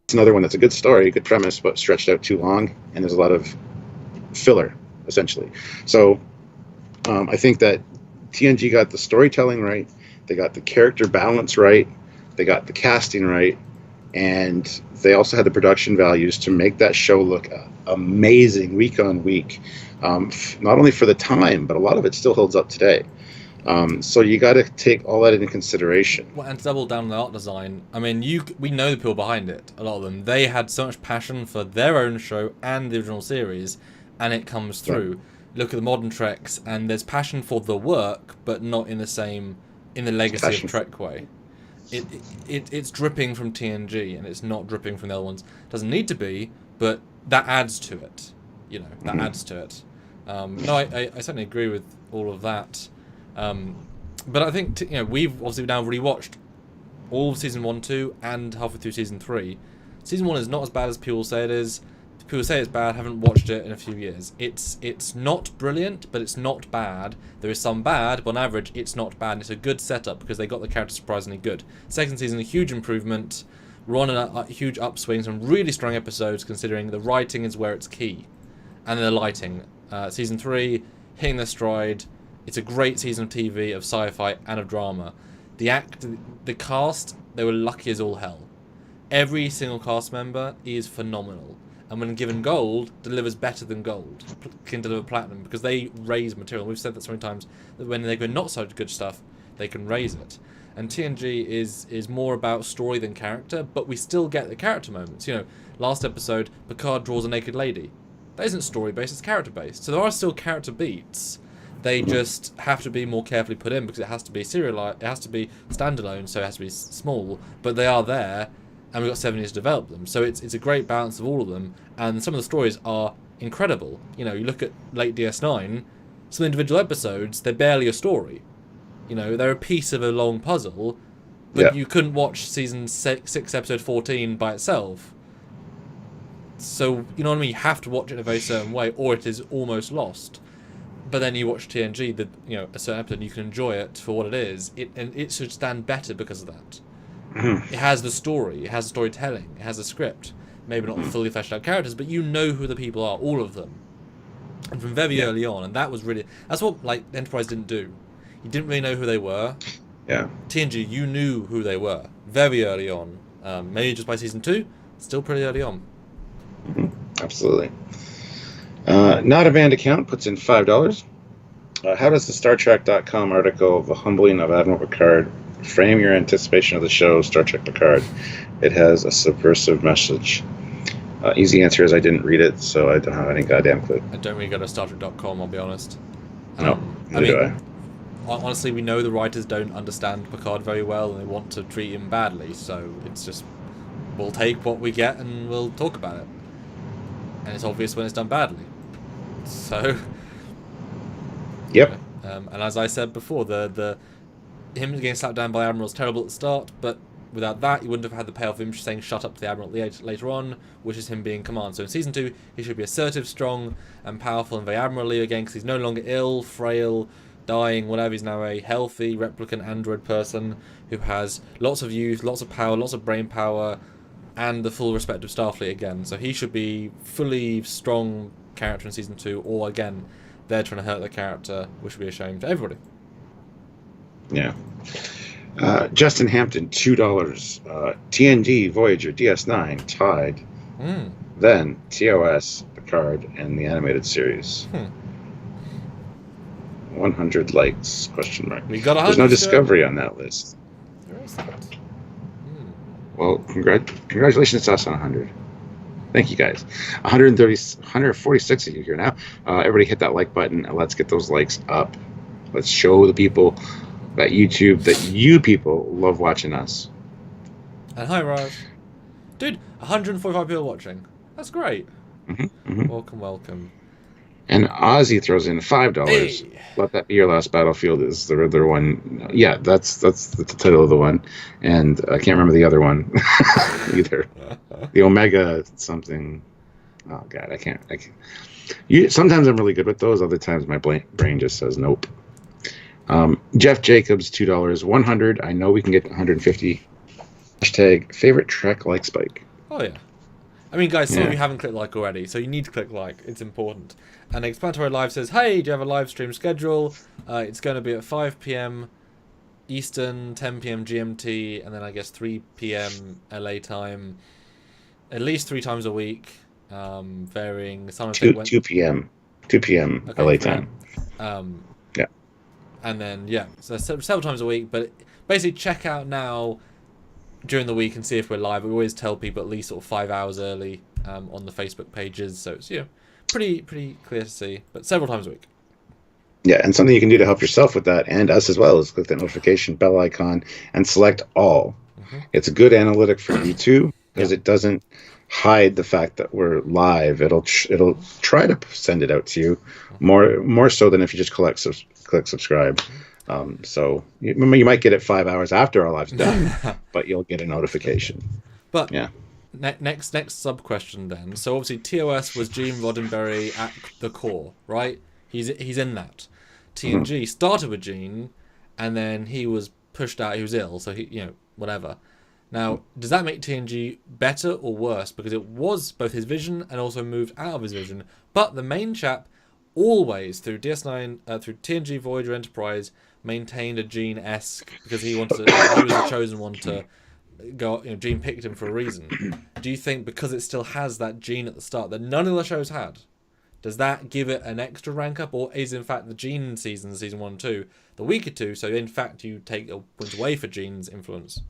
It's another one that's a good story, good premise, but stretched out too long, and there's a lot of filler, essentially. So I think that TNG got the storytelling right, they got the character balance right, they got the casting right, and they also had the production values to make that show look amazing week on week. Not only for the time, but a lot of it still holds up today. So you got to take all that into consideration. Well, and to double down on the art design, I mean, we know the people behind it. A lot of them, they had so much passion for their own show and the original series, and it comes through. Yeah. Look at the modern Treks, and there's passion for the work, but not in the legacy of Trek way. It's dripping from TNG, and it's not dripping from the other ones. Doesn't need to be, but that adds to it. That adds to it. No, I certainly agree with all of that. But I think we've obviously now rewatched all of season 1, 2, and halfway through season 3. Season 1 is not as bad as people say it is. People say it's bad, haven't watched it in a few years. It's not brilliant, but it's not bad. There is some bad, but on average, it's not bad. And it's a good setup because they got the characters surprisingly good. Second season, a huge improvement. We're on a huge upswing. Some really strong episodes, considering the writing is where it's key, and the lighting. Season 3, hitting their stride. It's a great season of TV, of sci-fi, and of drama. The cast, they were lucky as all hell. Every single cast member is phenomenal. And when given gold, delivers better than gold. Can deliver platinum, because they raise material. We've said that so many times, that when they go not so good stuff, they can raise it. And TNG is more about story than character, but we still get the character moments. Last episode, Picard draws a naked lady. That isn't story-based, it's character-based. So there are still character beats. They just have to be more carefully put in, because it has to be serialized, it has to be standalone, so it has to be small. But they are there, and we've got 7 years to develop them. So it's a great balance of all of them, and some of the stories are incredible. You look at late DS9, some individual episodes, they're barely a story. You know, they're a piece of a long puzzle, but you couldn't watch season 6, episode 14 by itself. So, you know what I mean? You have to watch it in a very certain way, or it is almost lost. But then you watch TNG, a certain episode, and you can enjoy it for what it is. And it should stand better because of that. It has the story, it has the storytelling, it has the script. Maybe not fully fleshed out characters, but you know who the people are, all of them. And from very early on, and that's what like Enterprise didn't do. You didn't really know who they were. Yeah. TNG, you knew who they were very early on. Maybe just by season 2, still pretty early on. Absolutely. Not a band account puts in $5. How does the StarTrek.com article of the humbling of Admiral Picard frame your anticipation of the show Star Trek Picard? It has a subversive message. Easy answer is I didn't read it, so I don't have any goddamn clue. I don't really go to StarTrek.com, I'll be honest. No, neither do I. Honestly, we know the writers don't understand Picard very well, and they want to treat him badly, so it's just, we'll take what we get and we'll talk about it. And it's obvious when it's done badly. So... Yep. And as I said before, him getting slapped down by Admiral is terrible at the start, but without that, you wouldn't have had the payoff of him saying shut up to the Admiral later on, which is him being in command. So in Season 2, he should be assertive, strong, and powerful and very admirably again, because he's no longer ill, frail, dying, whatever. He's now a healthy, replicant android person who has lots of youth, lots of power, lots of brain power, and the full respect of Starfleet again. So he should be fully strong character in Season 2, or again, they're trying to hurt the character, which would be a shame to everybody. Yeah. Justin Hampton, $2. TNG, Voyager, DS9, tied. Then TOS, Picard, and the animated series. 100 likes, question mark. We got 100. There's no Discovery on that list. There is that. Well, congratulations to us on 100. Thank you, guys. 146 of you here now. Everybody hit that like button, and let's get those likes up. Let's show the people that you people love watching us. And hi, Raj. Dude, 145 people watching. That's great. Welcome. And Ozzy throws in $5. Hey. Let that be your last battlefield is the other one. Yeah, that's the title of the one. And I can't remember the other one either. The Omega something. Oh God, I can't. Sometimes I'm really good with those. Other times my brain just says nope. Jeff Jacobs, $2. 100. I know we can get 150. Hashtag favorite Trek like Spike. Oh yeah. I mean, guys, some of you haven't clicked like already, so you need to click like. It's important. And Explanatory Live says, hey, do you have a live stream schedule? It's going to be at 5 p.m. Eastern, 10 p.m. GMT, and then I guess 3 p.m. LA time. At least 3 times a week, varying. 2 p.m. 2 p.m. Okay, LA time. Yeah. And then, so several times a week, but basically check out now during the week and see if we're live. We always tell people at least sort of 5 hours early on the Facebook pages, so it's pretty clear to see, but several times a week. Yeah, and something you can do to help yourself with that, and us as well, is click that notification bell icon and select all. It's a good analytic for you too, because it doesn't hide the fact that we're live. It'll try to send it out to you more so than if you just click subscribe. So you might get it 5 hours after our live's done, but you'll get a notification. But yeah. Next sub question then. So obviously TOS was Gene Roddenberry at the core, right? He's in that. TNG started with Gene, and then he was pushed out. He was ill, so he whatever. Now, does that make TNG better or worse? Because it was both his vision and also moved out of his vision. But the main chap always through DS9, through TNG, Voyager, Enterprise, maintained a Gene-esque because he wanted to. He was the chosen one to go. Gene picked him for a reason. Do you think because it still has that Gene at the start that none of the shows had, does that give it an extra rank up, or is in fact the Gene season 1 and 2 the weaker two? So in fact you take a point away for Gene's influence.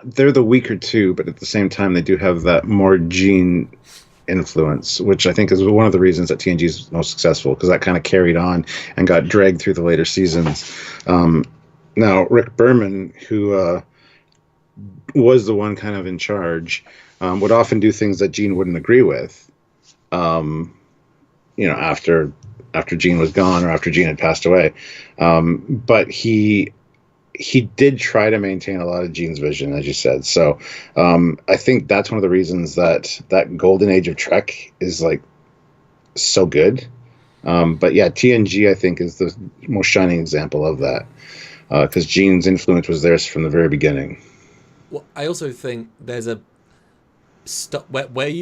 They're the weaker two, but at the same time they do have that more Gene influence, which I think is one of the reasons that TNG is most successful, because that kind of carried on and got dragged through the later seasons. Now Rick Berman, who was the one kind of in charge, would often do things that Gene wouldn't agree with. After after Gene was gone or after Gene had passed away. But he did try to maintain a lot of Gene's vision, as you said. So I think that's one of the reasons that golden age of Trek is like so good. But yeah, TNG I think is the most shining example of that, because Gene's influence was there from the very beginning. Well, I also think there's a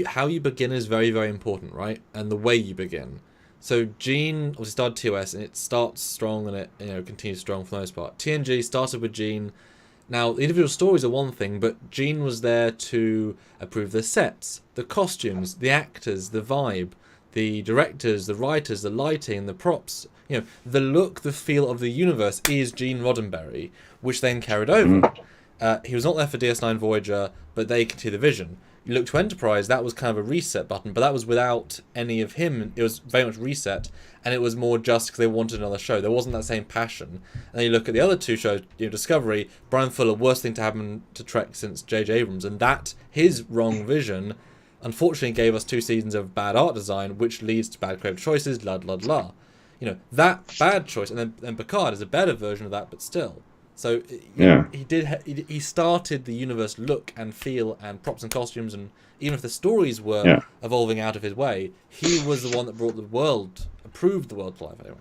how you begin is very, very important, right? And the way you begin. So Gene obviously started TOS, and it starts strong, and it continues strong for the most part. TNG started with Gene. Now the individual stories are one thing, but Gene was there to approve the sets, the costumes, the actors, the vibe, the directors, the writers, the lighting, the props. The look, the feel of the universe is Gene Roddenberry, which then carried over. He was not there for DS9 Voyager, but they continued the vision. You look to Enterprise, that was kind of a reset button, but that was without any of him. It was very much reset, and it was more just because they wanted another show. There wasn't that same passion. And then you look at the other two shows, Discovery, Brian Fuller, worst thing to happen to Trek since J.J. Abrams, and that, his wrong vision, unfortunately gave us 2 seasons of bad art design, which leads to bad creative choices, la. That bad choice, and then Picard is a better version of that, but still. So he started the universe look and feel and props and costumes, and even if the stories were evolving out of his way, he was the one that approved the world to life anyway.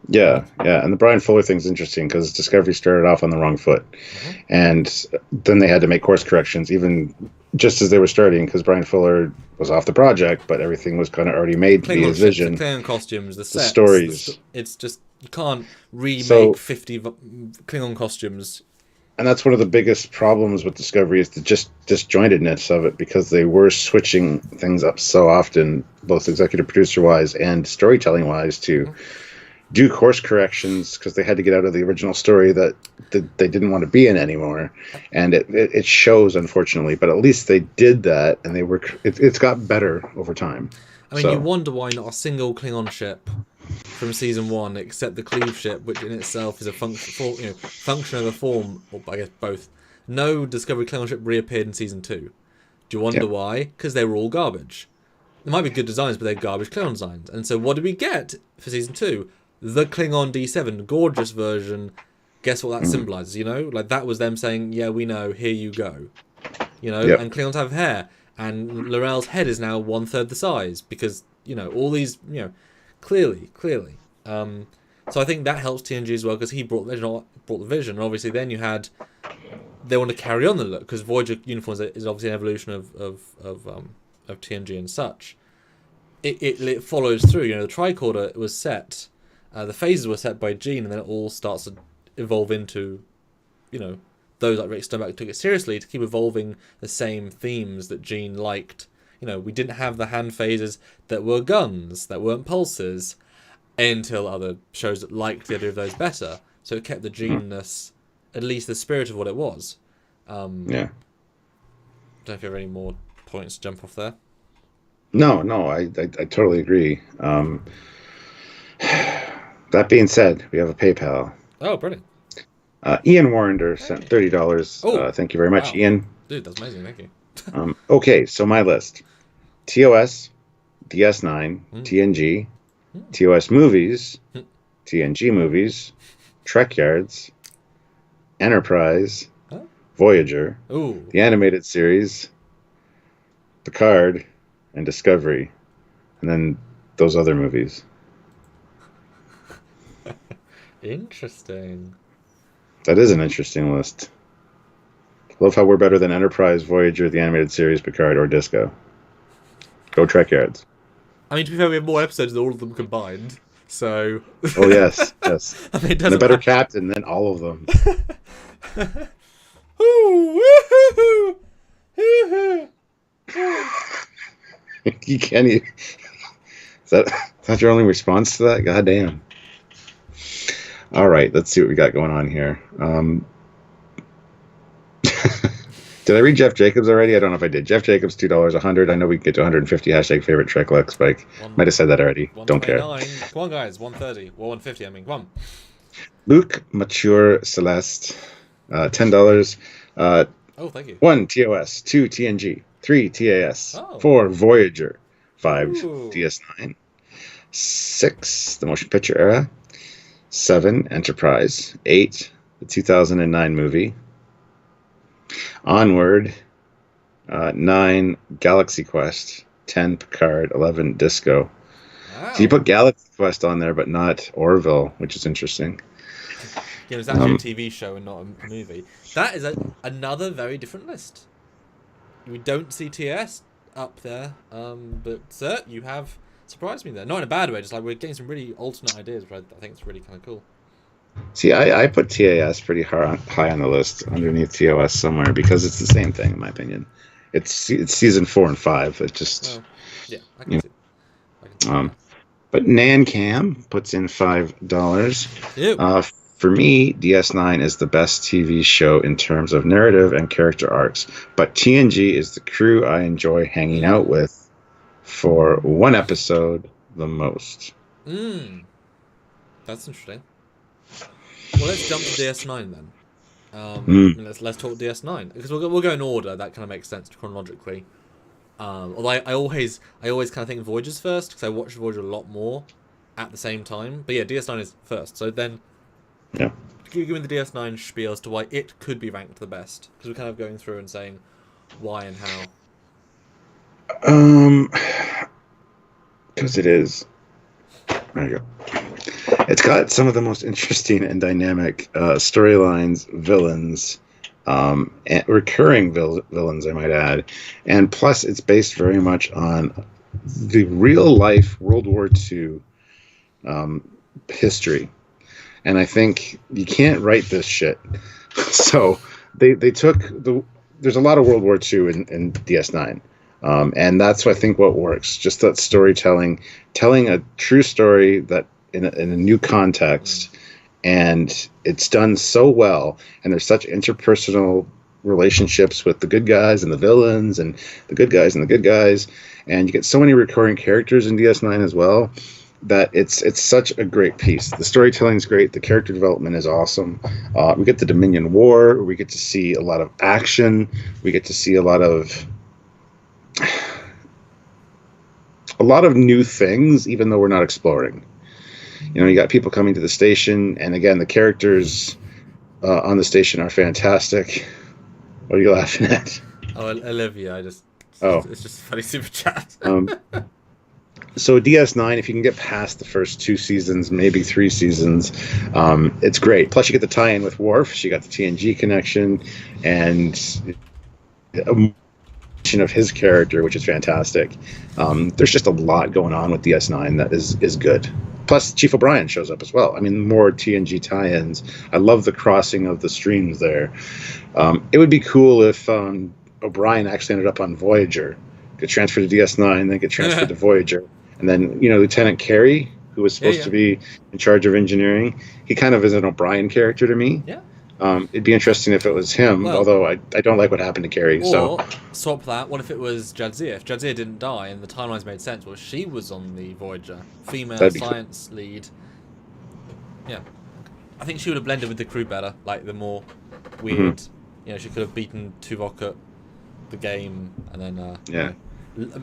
Yeah, and the Brian Fuller thing's interesting because Discovery started off on the wrong foot, and then they had to make course corrections even just as they were starting, because Brian Fuller was off the project, but everything was kind of already made to be his vision. The Klingon costumes, the sets, the stories. It's just, you can't remake 50 Klingon costumes. And that's one of the biggest problems with Discovery, is the just disjointedness of it, because they were switching things up so often, both executive producer-wise and storytelling-wise, to do course corrections because they had to get out of the original story that they didn't want to be in anymore, and it shows, unfortunately. But at least they did that, and it's got better over time. I mean, you wonder why not a single Klingon ship from season 1, except the Cleave ship, which in itself is a function of a form, or I guess both. No Discovery Klingon ship reappeared in season 2. Do you wonder why? Because they were all garbage. There might be good designs, but they're garbage Klingon designs. And so what did we get for season 2? The Klingon D7, gorgeous version. Guess what that symbolizes, Like, that was them saying, yeah, we know, here you go. And Klingons have hair. And L'Rell's head is now 1/3 the size because, all these, clearly. So I think that helps TNG as well, because he brought the vision. And obviously then they want to carry on the look, because Voyager uniforms is obviously an evolution of TNG and such. It follows through, the tricorder was set. The phases were set by Gene, and then it all starts to evolve into, those like Rick Sternbach took it seriously to keep evolving the same themes that Gene liked. We didn't have the hand phases that were guns, that weren't pulses, until other shows that liked the idea of those better. So it kept the Gene-ness, at least the spirit of what it was. Don't know if you have any more points to jump off there. No, I totally agree. That being said, we have a PayPal. Oh, brilliant. Ian Warrender sent $30. Thank you very much, Ian. Dude, that's amazing. Thank you. Okay, so my list. TOS, DS9, TNG, TOS movies, TNG movies, Trekyards, Enterprise, Voyager, the animated series, Picard, and Discovery. And then those other movies. Interesting. That is an interesting list. Love how we're better than Enterprise, Voyager, the animated series, Picard, or Disco. Go Trekyards. I mean, to be fair, we have more episodes than all of them combined, so... Oh, yes. I mean, and a better captain than all of them. You can't even... Is that your only response to that? God damn. All right, let's see what we got going on here. Did I read Jeff Jacobs already? I don't know if I did. Jeff Jacobs, $2, 100. I know we can get to 150. # favorite Trek Lux Spike. Might have said that already. Don't care. Come on, guys. 130. Well, 150, I mean. Come on. Luke Mature Celeste, $10. Thank you. 1 TOS, 2 TNG, 3 TAS, 4 Voyager, 5 DS9, 6, the motion picture era. 7, Enterprise. 8, the 2009 movie. Onward. 9, Galaxy Quest. 10, Picard. 11, Disco. Wow. So you put Galaxy Quest on there, but not Orville, which is interesting. Yeah, it was actually a TV show and not a movie. That is another very different list. We don't see TS up there, but sir, you have surprised me there. Not in a bad way, just like we're getting some really alternate ideas, which I think is really kind of cool. See, I put TAS pretty high on the list, underneath TOS somewhere, because it's the same thing, in my opinion. It's season 4 and 5. It just... yeah, I can see that. But NanCam puts in $5. Ew. For me, DS9 is the best TV show in terms of narrative and character arcs, but TNG is the crew I enjoy hanging out with for one episode the most. That's interesting. Well, let's jump to DS9 then. Let's talk DS9 because we'll go in order. That kind of makes sense chronologically. Although I always kind of think Voyager's first because I watched Voyager a lot more at the same time. But yeah, DS9 is first. So then, yeah, give me the DS9 spiel as to why it could be ranked the best because we're kind of going through and saying why and how. Because it is. There you go. It's got some of the most interesting and dynamic storylines, villains, and recurring villains, I might add. And plus, it's based very much on the real-life World War II history. And I think you can't write this shit. So they took the... There's a lot of World War II in DS9. And that's, I think, what works. Just that storytelling, telling a true story that in a new context, and it's done so well. And there's such interpersonal relationships with the good guys and the villains, and the good guys and the good guys, and you get so many recurring characters in DS9 as well. That it's such a great piece. The storytelling is great. The character development is awesome. We get the Dominion War. We get to see a lot of action. We get to see a lot of new things, even though we're not exploring. You know, you got people coming to the station, and again, the characters on the station are fantastic. What are you laughing at? Oh, Olivia, it's just funny super chat. So DS9, if you can get past the first 2 seasons, maybe 3 seasons, it's great. Plus, you get the tie-in with Worf. You got the TNG connection, and of his character, which is fantastic. There's just a lot going on with DS9 that is good. Plus, Chief O'Brien shows up as well. I mean, more TNG tie-ins. I love the crossing of the streams there. It would be cool if O'Brien actually ended up on Voyager, get transferred to DS9, then get transferred to Voyager, and then Lieutenant Carey, who was supposed to be in charge of engineering, he kind of is an O'Brien character to me. Yeah. It'd be interesting if it was him, although I don't like what happened to Carrie. Or swap that. What if it was Jadzia? If Jadzia didn't die and the timelines made sense, well, she was on the Voyager. Female science lead. Yeah. I think she would have blended with the crew better. Like, the more weird... she could have beaten Tuvok at the game and then...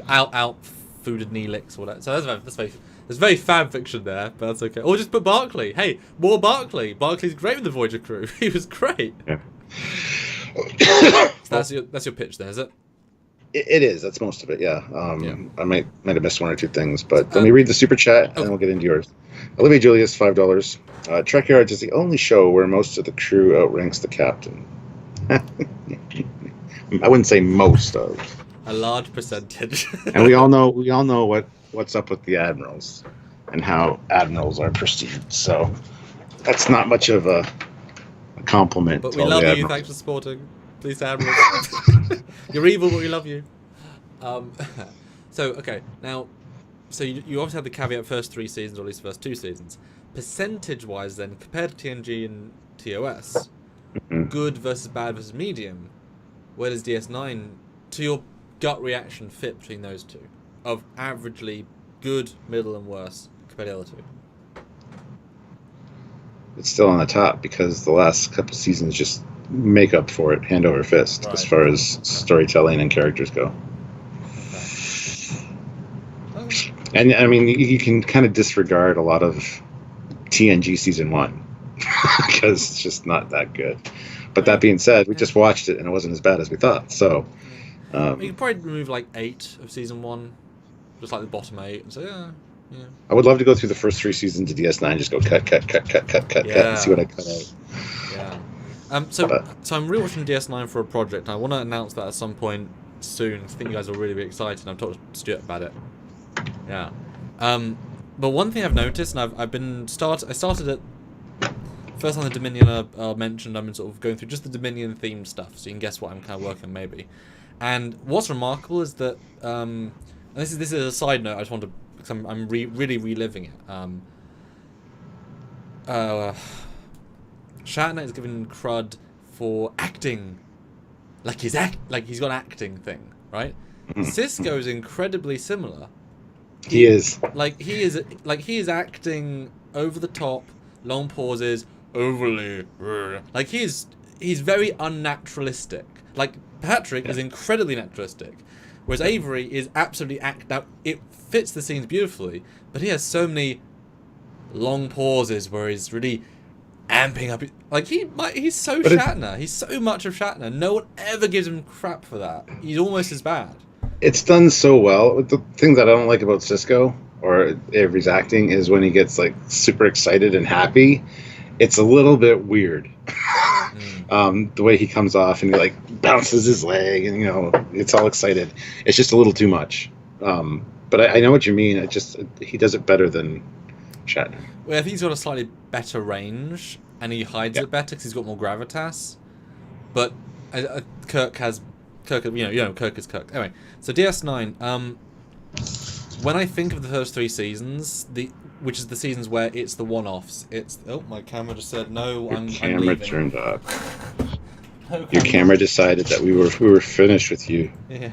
out-fooded Neelix or whatever. So there's very fan fiction there, but that's okay. Or just put Barclay. Hey, more Barclay. Barclay's great with the Voyager crew. He was great. Yeah. So that's your pitch there, is it? It is. That's most of it, yeah. I might have missed 1 or 2 things, but let me read the super chat, and then we'll get into yours. Olivia Julius, $5. Trekyards is the only show where most of the crew outranks the captain. I wouldn't say most of. A large percentage. And we all know what's up with the admirals and how admirals are perceived. So that's not much of a compliment. But we love you. Thanks for supporting. Please, admirals. You're evil, but we love you. So okay, now, so you obviously have the caveat first 3 seasons, or at least first 2 seasons. Percentage-wise, then, compared to TNG and TOS, good versus bad versus medium, where does DS9, to your gut reaction, fit between those two? Of averagely good, middle, and worse compared to the other 2? It's still on the top because the last couple seasons just make up for it hand over fist as far as storytelling and characters go. Okay. And I mean, you can kind of disregard a lot of TNG season 1 because it's just not that good. But that being said, we just watched it and it wasn't as bad as we thought. So you could probably remove like 8 of season 1, just like the bottom 8, and say, yeah. I would love to go through the first 3 seasons of DS9, just go cut, and see what I cut out. Yeah. So I'm rewatching DS9 for a project. I want to announce that at some point soon. I think you guys will really be excited. I've talked to Stuart about it. Yeah. But one thing I've noticed, and I started at first on the Dominion I mentioned. I'm sort of going through just the Dominion themed stuff, so you can guess what I'm kind of working on maybe. And what's remarkable is that, and this is a side note. I just want to, because I'm really reliving it. Shatner is given crud for acting, like he's got an acting thing, right? Sisko is incredibly similar. He is acting over the top, long pauses, overly, like he's very unnaturalistic. Like Patrick is incredibly naturalistic, whereas Avery is absolutely now it fits the scenes beautifully, but he has so many long pauses where he's really amping up. Like he's so Shatner. He's so much of Shatner. No one ever gives him crap for that. He's almost as bad. It's done so well. The thing that I don't like about Sisko or Avery's acting is when he gets like super excited and happy. It's a little bit weird. The way he comes off and he like bounces his leg and it's all excited. It's just a little too much. But I know what you mean. He does it better than Shatner. Well, I think he's got a slightly better range and he hides it better because he's got more gravitas. But Kirk is Kirk. Anyway, so DS9. When I think of the first 3 seasons, which is the seasons where it's the one-offs, my camera just said no. I'm leaving. Turned off. Your camera decided that we were finished with you. Yeah.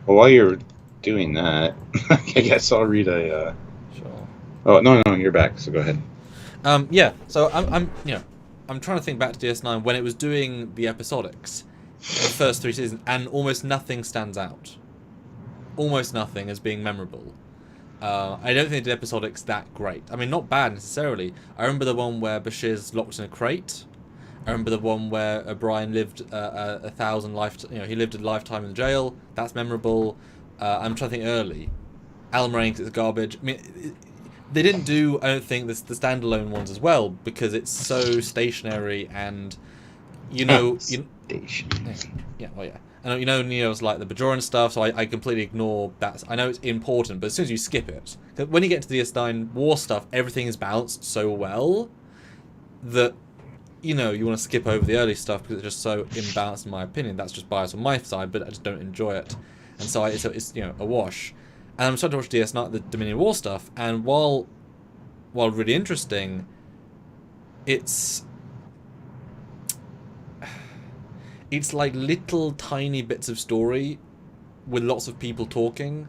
Well, while you're doing that, I guess I'll read a. Sure. Oh no, you're back. So go ahead. Yeah. So I'm trying to think back to DS9 when it was doing the episodics, the first 3 seasons, and almost nothing stands out. Almost nothing as being memorable. I don't think they did episodics that great. I mean, not bad necessarily. I remember the one where Bashir's locked in a crate. I remember the one where O'Brien lived he lived a lifetime in jail. That's memorable. I'm trying to think early. Alan Moraine, it's garbage. I mean, they didn't do, I don't think, the standalone ones as well because it's so stationary and, Stationary. Yeah, well, yeah. And Neo's like the Bajoran stuff, so I completely ignore that. I know it's important, but as soon as you skip it, when you get to the DS9 war stuff, everything is balanced so well that you want to skip over the early stuff because it's just so imbalanced in my opinion. That's just bias on my side, but I just don't enjoy it, and so it's a wash. And I'm starting to watch DS9, the Dominion War stuff, and while really interesting, it's like little tiny bits of story with lots of people talking,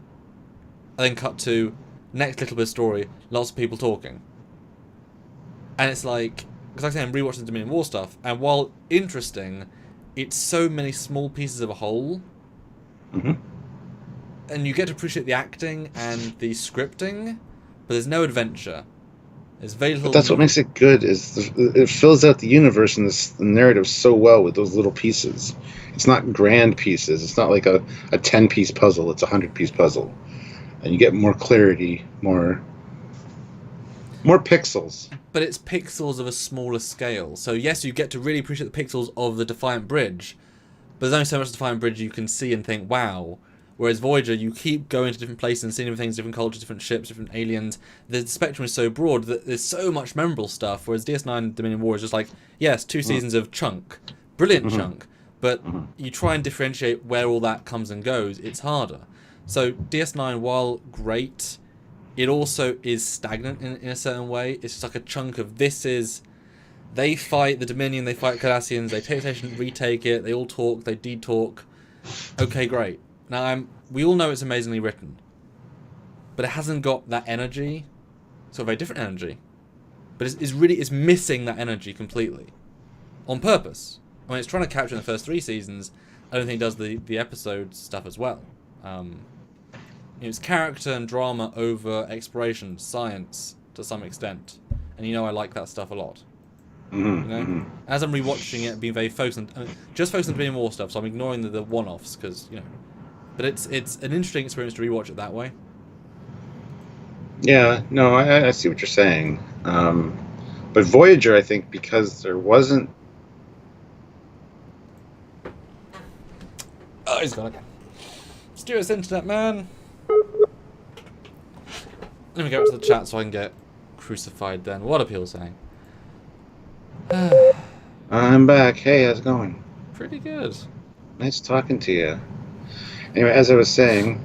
and then cut to next little bit of story, lots of people talking. And it's like, because like I say, I'm rewatching the Dominion War stuff, and while interesting, it's so many small pieces of a whole. Mm-hmm. And you get to appreciate the acting and the scripting, but there's no adventure. There's very little. But that's what makes it good. It fills out the universe and the narrative so well with those little pieces. It's not grand pieces. It's not like a 10-piece puzzle. It's a 100-piece puzzle, and you get more clarity, more pixels. But it's pixels of a smaller scale. So yes, you get to really appreciate the pixels of the Defiant Bridge, but there's only so much Defiant Bridge you can see and think, wow. Whereas Voyager, you keep going to different places and seeing different things, different cultures, different ships, different aliens. The spectrum is so broad that there's so much memorable stuff. Whereas DS9 Dominion War is just like, yes, 2 seasons of chunk. Brilliant chunk. But you try and differentiate where all that comes and goes, it's harder. So DS9, while great, it also is stagnant in a certain way. It's just like a chunk of they fight the Dominion, they fight Cardassians, they take the station, retake it, they all talk, they de-talk. Okay, great. Now, we all know it's amazingly written, but it hasn't got that energy. It's got a very different energy, but it's missing that energy completely, on purpose. I mean, it's trying to capture in the first 3 seasons. I don't think it does the episode stuff as well. it's character and drama over exploration, science to some extent, and I like that stuff a lot. As I'm rewatching it, being very focused on just focused on doing more stuff, so I'm ignoring the one-offs because but it's an interesting experience to rewatch it that way. Yeah, no, I see what you're saying. But Voyager, I think, because there wasn't. Oh, he's gone again. Steer us internet, man. Let me go to the chat so I can get crucified then. What are people saying? I'm back. Hey, how's it going? Pretty good. Nice talking to you. Anyway, as I was saying,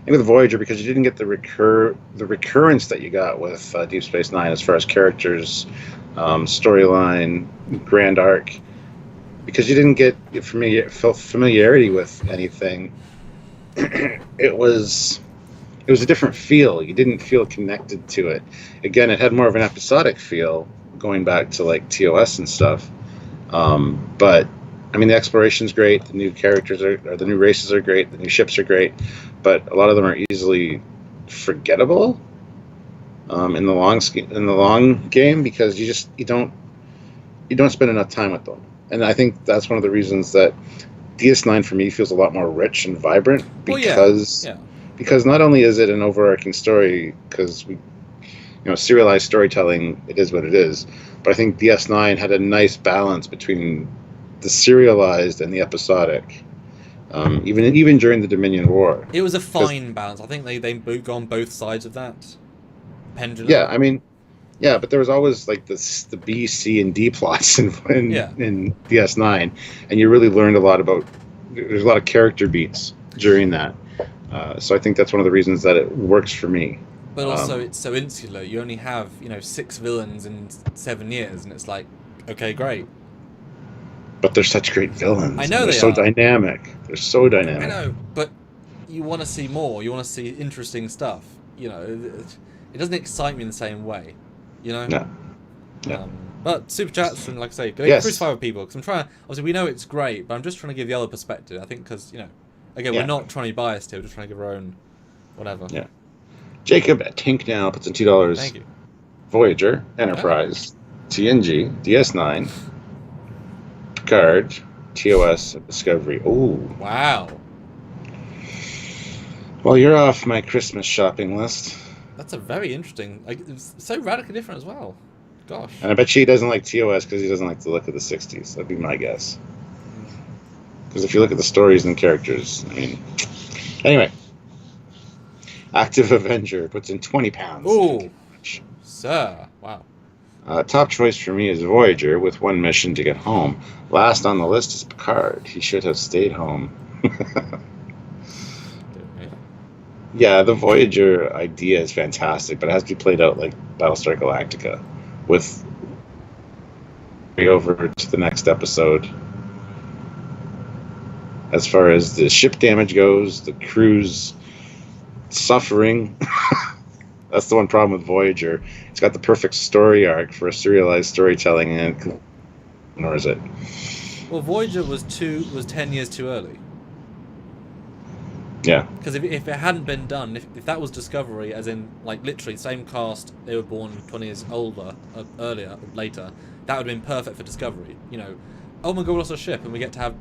with Voyager, because you didn't get the recurrence that you got with Deep Space Nine as far as characters, storyline, grand arc, because you didn't get familiarity with anything. It was a different feel. You didn't feel connected to it. Again, it had more of an episodic feel, going back to like TOS and stuff. But I mean, the exploration's great. The new characters the new races are great. The new ships are great, but a lot of them are easily forgettable in the long game because you don't spend enough time with them. And I think that's one of the reasons that DS9 for me feels a lot more rich and vibrant because not only is it an overarching story, because serialized storytelling, it is what it is, but I think DS9 had a nice balance between the serialized and the episodic, even during the Dominion War. It was a fine balance. I think they gone both sides of that pendulum. Yeah, I mean, yeah, but there was always like the B, C, and D plots in DS9, and you really learned a lot about. There's a lot of character beats during that, so I think that's one of the reasons that it works for me. But also, it's so insular. You only have 6 villains in 7 years, and it's like, okay, great. But they're such great villains. I know they're so dynamic. They're so dynamic. I know, but you want to see more. You want to see interesting stuff. It doesn't excite me in the same way. No. But super chats and, like I say, go crucify with people, because I'm trying. Obviously, we know it's great, but I'm just trying to give the other perspective. I think because again, we're not trying to be biased here. We're just trying to give our own whatever. Yeah. Jacob at Tink now puts in $2. Thank you. Voyager, Enterprise, TNG, DS9, Picard, TOS, and Discovery. Ooh. Wow. Well, you're off my Christmas shopping list. That's a very interesting. It's so radically different as well. Gosh. And I bet he doesn't like TOS because he doesn't like the look of the 60s. That'd be my guess. Because if you look at the stories and characters, I mean... Anyway. Active Avenger puts in £20. Ooh. Sir. Wow. Top choice for me is Voyager with one mission to get home. Last on the list is Picard. He should have stayed home. Yeah, the Voyager idea is fantastic, but it has to be played out like Battlestar Galactica, with over to the next episode. As far as the ship damage goes, the crew's suffering. That's the one problem with Voyager. It's got the perfect story arc for a serialized storytelling, and ignores it. Well, Voyager was 10 years too early. Yeah. Because if it hadn't been done, if that was Discovery, as in, like, literally same cast, they were born 20 years later, that would have been perfect for Discovery. Oh my god, we lost a ship, and we get to have,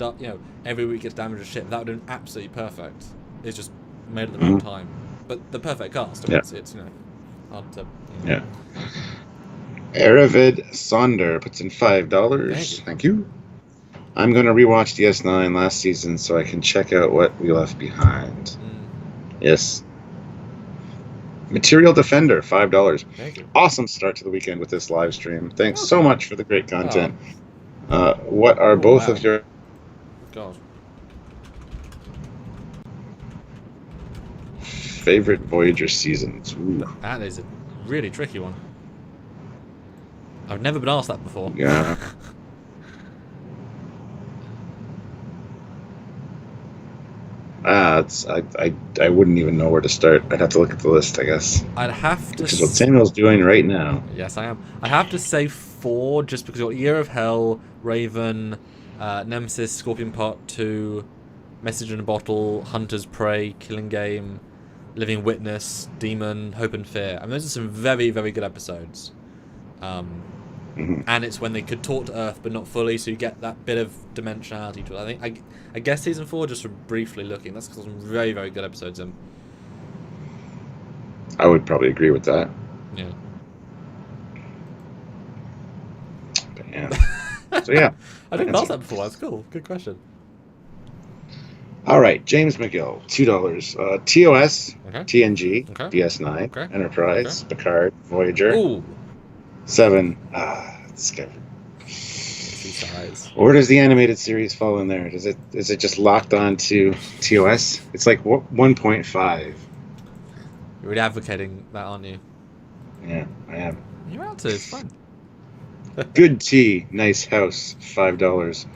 every week gets damaged a ship. That would have been absolutely perfect. It's just made at the wrong time. But the perfect cast, it's hard to... Yeah. Aravid Sonder puts in $5. Thank you. I'm going to rewatch DS9 last season so I can check out what we left behind. Yes. Material Defender, $5. Thank you. Awesome start to the weekend with this live stream. Thanks so much for the great content. What are both of your... God. favorite Voyager seasons? Ooh. That is a really tricky one. I've never been asked that before. Yeah. I wouldn't even know where to start. I'd have to look at the list, I guess. I'd have to... Which is what Samuel's doing right now. Yes, I am. I'd have to say 4, just because you've got Year of Hell, Raven, Nemesis, Scorpion Part 2, Message in a Bottle, Hunter's Prey, Killing Game, Living Witness, Demon, Hope and Fear. I mean, those are some very, very good episodes. And it's when they could talk to Earth, but not fully, so you get that bit of dimensionality to it. I guess season 4, just from briefly looking, that's got some very, very good episodes in. I would probably agree with that. Yeah. But yeah. So yeah. I didn't ask that before. That's cool. Good question. All right, James McGill, $2. TOS, Okay. TNG, Okay. DS9, Okay. Enterprise, Picard, Voyager. Ooh. 7. Discovery. Size. Where does the animated series fall in there? Is it just locked on to TOS? It's like 1.5. You're really advocating that, aren't you? Yeah, I am. You're out to. It's fun. Good tea, nice house, $5.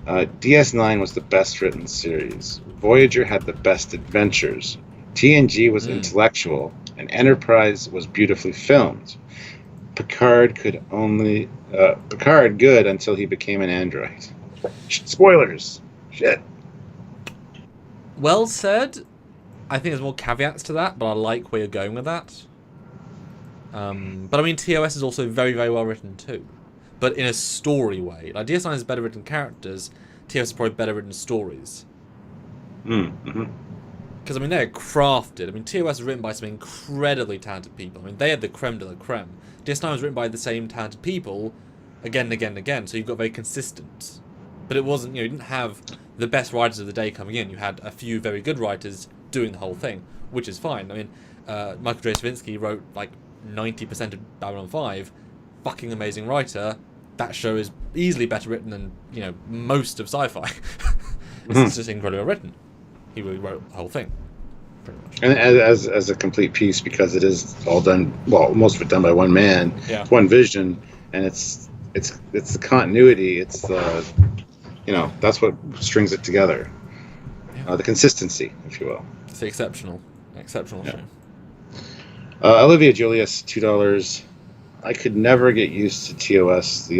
DS9 was the best written series. Voyager had the best adventures. TNG was intellectual, and Enterprise was beautifully filmed. Picard good until he became an android. Spoilers. Shit. Well said. I think there's more caveats to that, but I like where you're going with that. But I mean, TOS is also very, very well written too, but in a story way. Like DS9 is better written characters, TOS is probably better written stories. Because I mean, they're crafted. I mean, TOS is written by some incredibly talented people. I mean, they had the creme de la creme. DS9 was written by the same talented people, again and again and again. So you've got very consistent. But it wasn't, you didn't have the best writers of the day coming in. You had a few very good writers doing the whole thing, which is fine. I mean, Michael J. Straczynski wrote like 90% of Babylon 5. Fucking amazing writer. That show is easily better written than, most of sci-fi. It's just incredibly well written. He really wrote the whole thing, pretty much. And as a complete piece, because it is all done, well, most of it done by one man, one vision, and it's the continuity. It's the, that's what strings it together. Yeah. The consistency, if you will. It's the exceptional show. Olivia Julius, $2. I could never get used to TOS.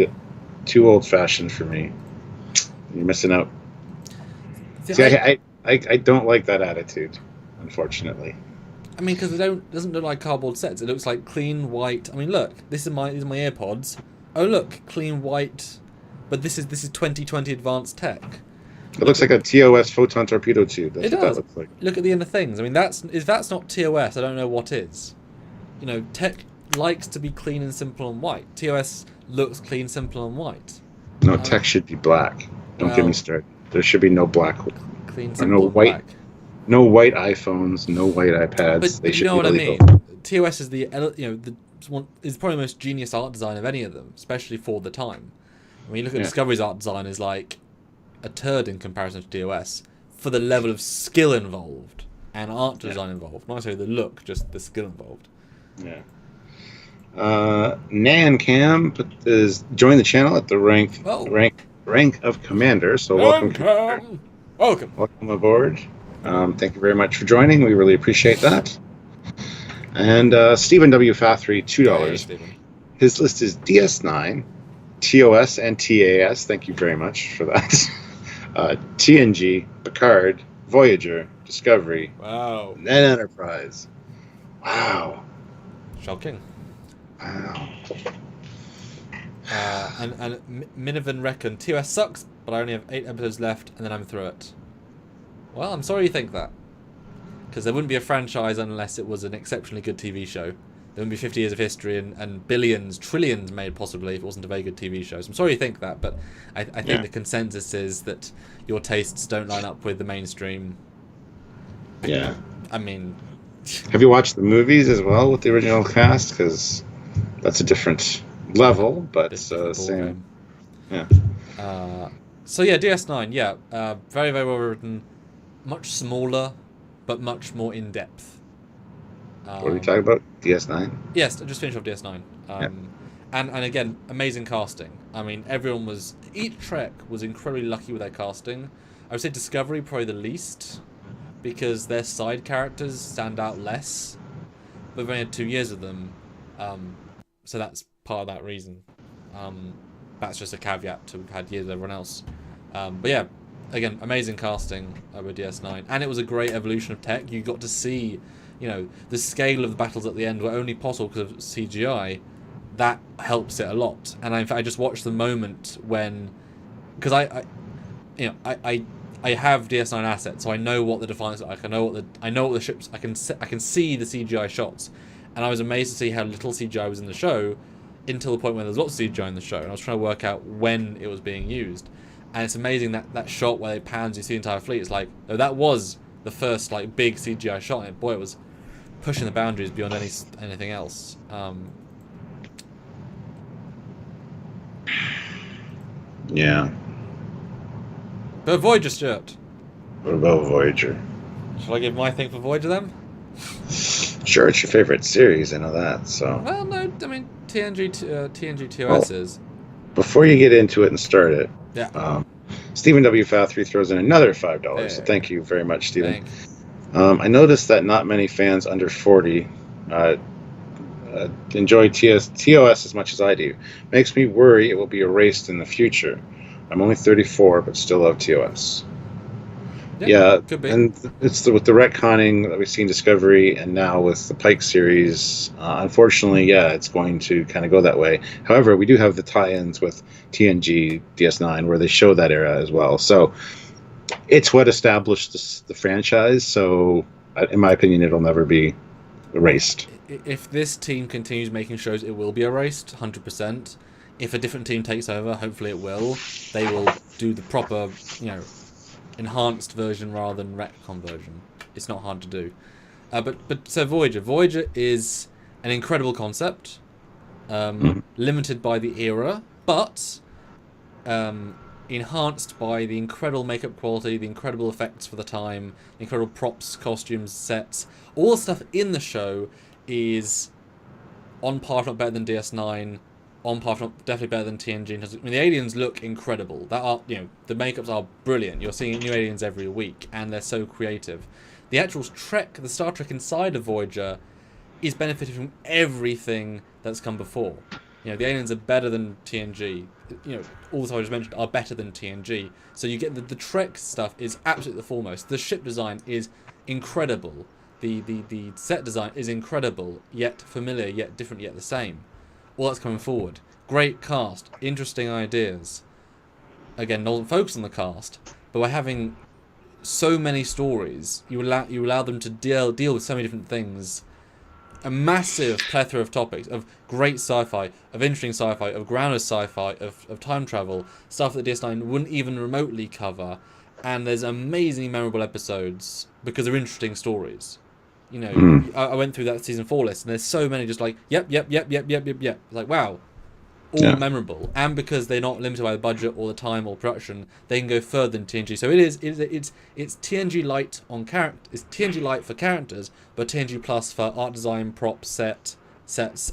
Too old-fashioned for me. You're missing out. See, I don't like that attitude, unfortunately. I mean, because it doesn't look like cardboard sets. It looks like clean white. I mean, look, these are my AirPods. Oh, look, clean white. But this is 2020 advanced tech. It looks like a TOS photon torpedo tube. That's what that looks like. Look at the inner things. I mean, if that's not TOS, I don't know what is. Tech likes to be clean and simple and white. TOS looks clean, simple, and white. No, tech should be black. Don't get me started. There should be no black. Clean, simple, no white. Black. No white iPhones. No white iPads. But they you should know what illegal. I mean. TOS is is probably the most genius art design of any of them, especially for the time. When you look at Discovery's art design, is like a turd in comparison to TOS for the level of skill involved and art design involved. Not necessarily the look, just the skill involved. Yeah. Nan Cam is joined the channel at the rank of commander. So welcome. Welcome aboard. Thank you very much for joining. We really appreciate that. And Stephen W. Fathry, $2. Hey, his list is DS9, TOS, and TAS. Thank you very much for that. TNG, Picard, Voyager, Discovery, wow, and Enterprise. Wow. Shocking. Wow. And Minivan reckon TOS sucks, but I only have 8 episodes left, and then I'm through it. Well, I'm sorry you think that, because there wouldn't be a franchise unless it was an exceptionally good TV show. There wouldn't be 50 years of history and billions, trillions made possibly if it wasn't a very good TV show. So I'm sorry you think that, but I think the consensus is that your tastes don't line up with the mainstream. Yeah. I mean... Have you watched the movies as well with the original cast? Because that's a different level, but same. Yeah. So yeah, DS9, very, very well written, much smaller, but much more in depth. What are we talking about? DS9? Yes, I just finished off DS9. And again, amazing casting. I mean, each Trek was incredibly lucky with their casting. I would say Discovery probably the least, because their side characters stand out less. But we've only had 2 years of them, so that's part of that reason. That's just a caveat to we've had years of everyone else. But yeah, again, amazing casting with DS9, and it was a great evolution of tech. You got to see, the scale of the battles at the end were only possible because of CGI. That helps it a lot. And in fact, I just watched the moment when, because I have DS9 assets, so I know what the Defiance are like. I know what the ships. I can see the CGI shots, and I was amazed to see how little CGI was in the show, until the point where there's lots of CGI in the show, and I was trying to work out when it was being used. And it's amazing that shot where they pans, you see the entire fleet. It's like, oh, that was the first like big CGI shot, and boy, it was pushing the boundaries beyond anything else. Yeah. But Voyager, Stuart. What about Voyager? Shall I give my thing for Voyager then? Sure, it's your favorite series, I know that. So. Well, no, I mean TNG TOS is. Before you get into it and start it, yeah. Stephen W. Fathry throws in another $5. Hey. So thank you very much, Stephen. I noticed that not many fans under 40 enjoy TOS as much as I do. Makes me worry it will be erased in the future. I'm only 34, but still love TOS. Yeah, could be. And it's with the retconning that we've seen Discovery, and now with the Pike series, unfortunately, yeah, it's going to kind of go that way. However, we do have the tie-ins with TNG, DS9, where they show that era as well. So it's what established the franchise, so in my opinion, it'll never be erased. If this team continues making shows, it will be erased, 100%. If a different team takes over, hopefully it will. They will do the proper, enhanced version rather than retcon version. It's not hard to do. So Voyager is an incredible concept, limited by the era, but enhanced by the incredible makeup quality, the incredible effects for the time, the incredible props, costumes, sets. All the stuff in the show is on par, if not better than DS9. On par, definitely better than TNG. I mean, the aliens look incredible. The makeups are brilliant. You're seeing new aliens every week, and they're so creative. The actual the Star Trek inside of Voyager, is benefiting from everything that's come before. The aliens are better than TNG. All the stuff I just mentioned are better than TNG. So you get the Trek stuff is absolutely the foremost. The ship design is incredible. The set design is incredible, yet familiar, yet different, yet the same. All that's coming forward. Great cast, interesting ideas. Again, not focus on the cast, but by having so many stories, you allow them to deal with so many different things. A massive plethora of topics, of great sci-fi, of interesting sci-fi, of grounded sci-fi, of time travel, stuff that DS9 wouldn't even remotely cover. And there's amazingly memorable episodes because they're interesting stories. I went through that season 4 list, and there's so many just like, yep. Like, wow. All memorable. And because they're not limited by the budget or the time or production, they can go further than TNG. So it's TNG light on character. It's TNG light for characters, but TNG plus for art design, props, sets,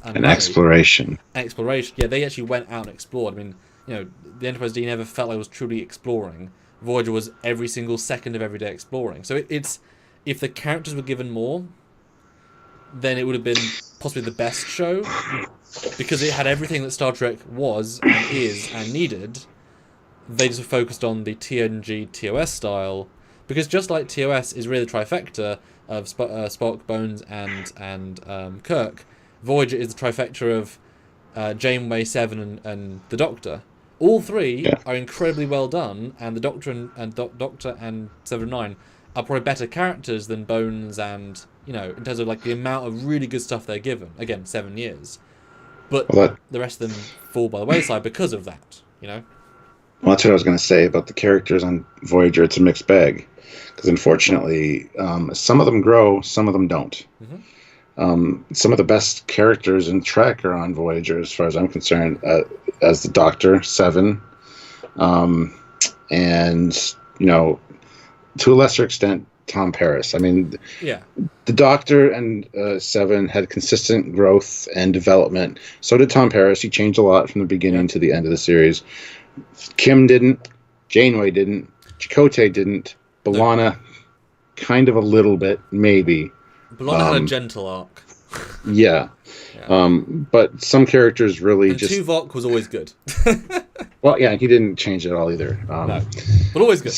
and exploration. Exploration. Yeah, they actually went out and explored. I mean, the Enterprise D never felt like it was truly exploring. Voyager was every single second of every day exploring. So it's if the characters were given more, then it would have been possibly the best show, because it had everything that Star Trek was and is and needed. They just focused on the TNG TOS style, because just like TOS is really the trifecta of Spock, Bones, and Kirk, Voyager is the trifecta of Janeway, Seven, and the Doctor. All three are incredibly well done, and the Doctor and Doctor and 7 and 9 are probably better characters than Bones and, in terms of like the amount of really good stuff they're given. Again, 7 years. But the rest of them fall by the wayside because of that, Well, that's what I was going to say about the characters on Voyager. It's a mixed bag. Because unfortunately, some of them grow, some of them don't. Mm-hmm. Some of the best characters in Trek are on Voyager, as far as I'm concerned, as the Doctor, 7. And, to a lesser extent, Tom Paris. I mean, the Doctor and 7 had consistent growth and development. So did Tom Paris. He changed a lot from the beginning to the end of the series. Kim didn't. Janeway didn't. Chakotay didn't. B'Elanna, kind of a little bit, maybe. B'Elanna had a gentle arc. Yeah. But some characters really and just... Tuvok was always good. Well, yeah, he didn't change it at all either. No, but always good.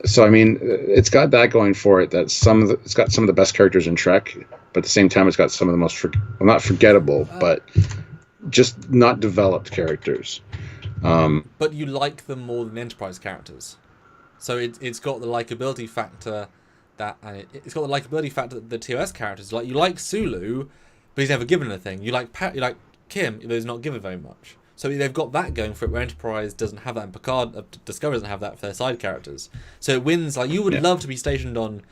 So I mean, it's got that going for it. That it's got some of the best characters in Trek, but at the same time, it's got some of the most not forgettable, but just not developed characters. But you like them more than the Enterprise characters. So it's got the likability factor that the TOS characters like. You like Sulu, but he's never given anything. You like Kim, but he's not given very much. So they've got that going for it, where Enterprise doesn't have that, and Picard, Discovery doesn't have that for their side characters. So it wins. Like, you would love to be stationed on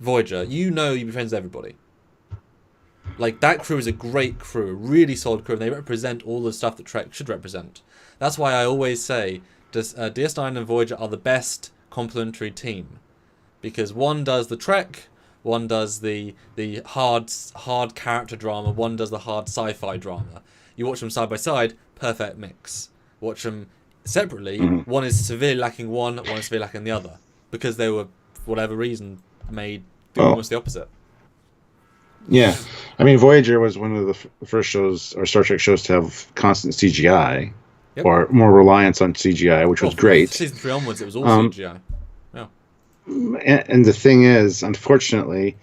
Voyager. You know you'd be friends with everybody. Like, that crew is a great crew, a really solid crew, and they represent all the stuff that Trek should represent. That's why I always say DS9 and Voyager are the best complementary team. Because one does the Trek, one does the hard character drama, one does the hard sci-fi drama. You watch them side by side, perfect mix. Watch them separately, one is severely lacking one is severely lacking the other. Because they were, for whatever reason, made almost the opposite. Yeah. I mean, Voyager was one of the first shows, or Star Trek shows, to have constant CGI. Yep. Or more reliance on CGI, which was great. Season 3 onwards, it was all CGI. Yeah. And the thing is, unfortunately,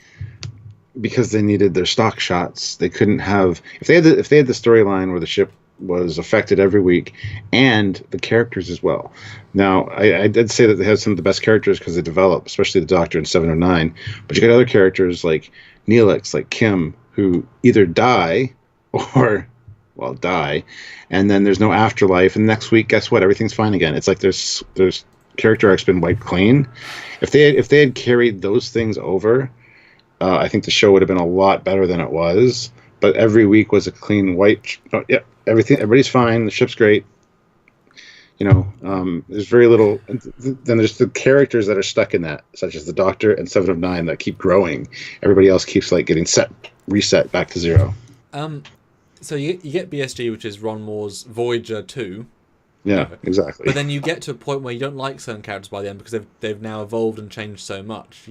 because they needed their stock shots, they couldn't have. If they had the storyline where the ship was affected every week, and the characters as well. Now, I did say that they had some of the best characters because they develop, especially the Doctor in 709. But you got other characters like Neelix, like Kim, who either die or. Well, die, and then there's no afterlife. And next week, guess what? Everything's fine again. It's like there's character arc's been wiped clean. If they had carried those things over, I think the show would have been a lot better than it was. But every week was a clean wipe. Oh, yeah, everybody's fine. The ship's great. There's very little. Then there's the characters that are stuck in that, such as the Doctor and 7 of 9, that keep growing. Everybody else keeps getting reset back to zero. So you get BSG, which is Ron Moore's Voyager 2. Yeah, exactly. But then you get to a point where you don't like certain characters by the end because they've now evolved and changed so much.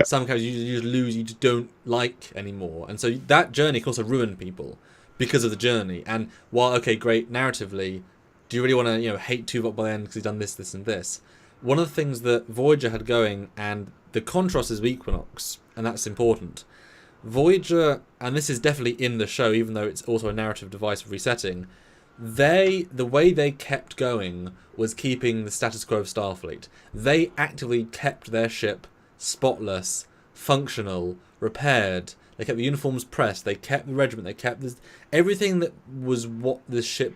Some characters you just lose, you just don't like anymore. And so that journey can also ruin people because of the journey. And while, okay, great, narratively, do you really want to hate Tuvok by the end because he's done this, this, and this? One of the things that Voyager had going, and the contrast is Equinox, and that's important. Voyager, and this is definitely in the show, even though it's also a narrative device of resetting, the way they kept going was keeping the status quo of Starfleet. They actively kept their ship spotless, functional, repaired. They kept the uniforms pressed. They kept the regiment. They kept everything that was what the ship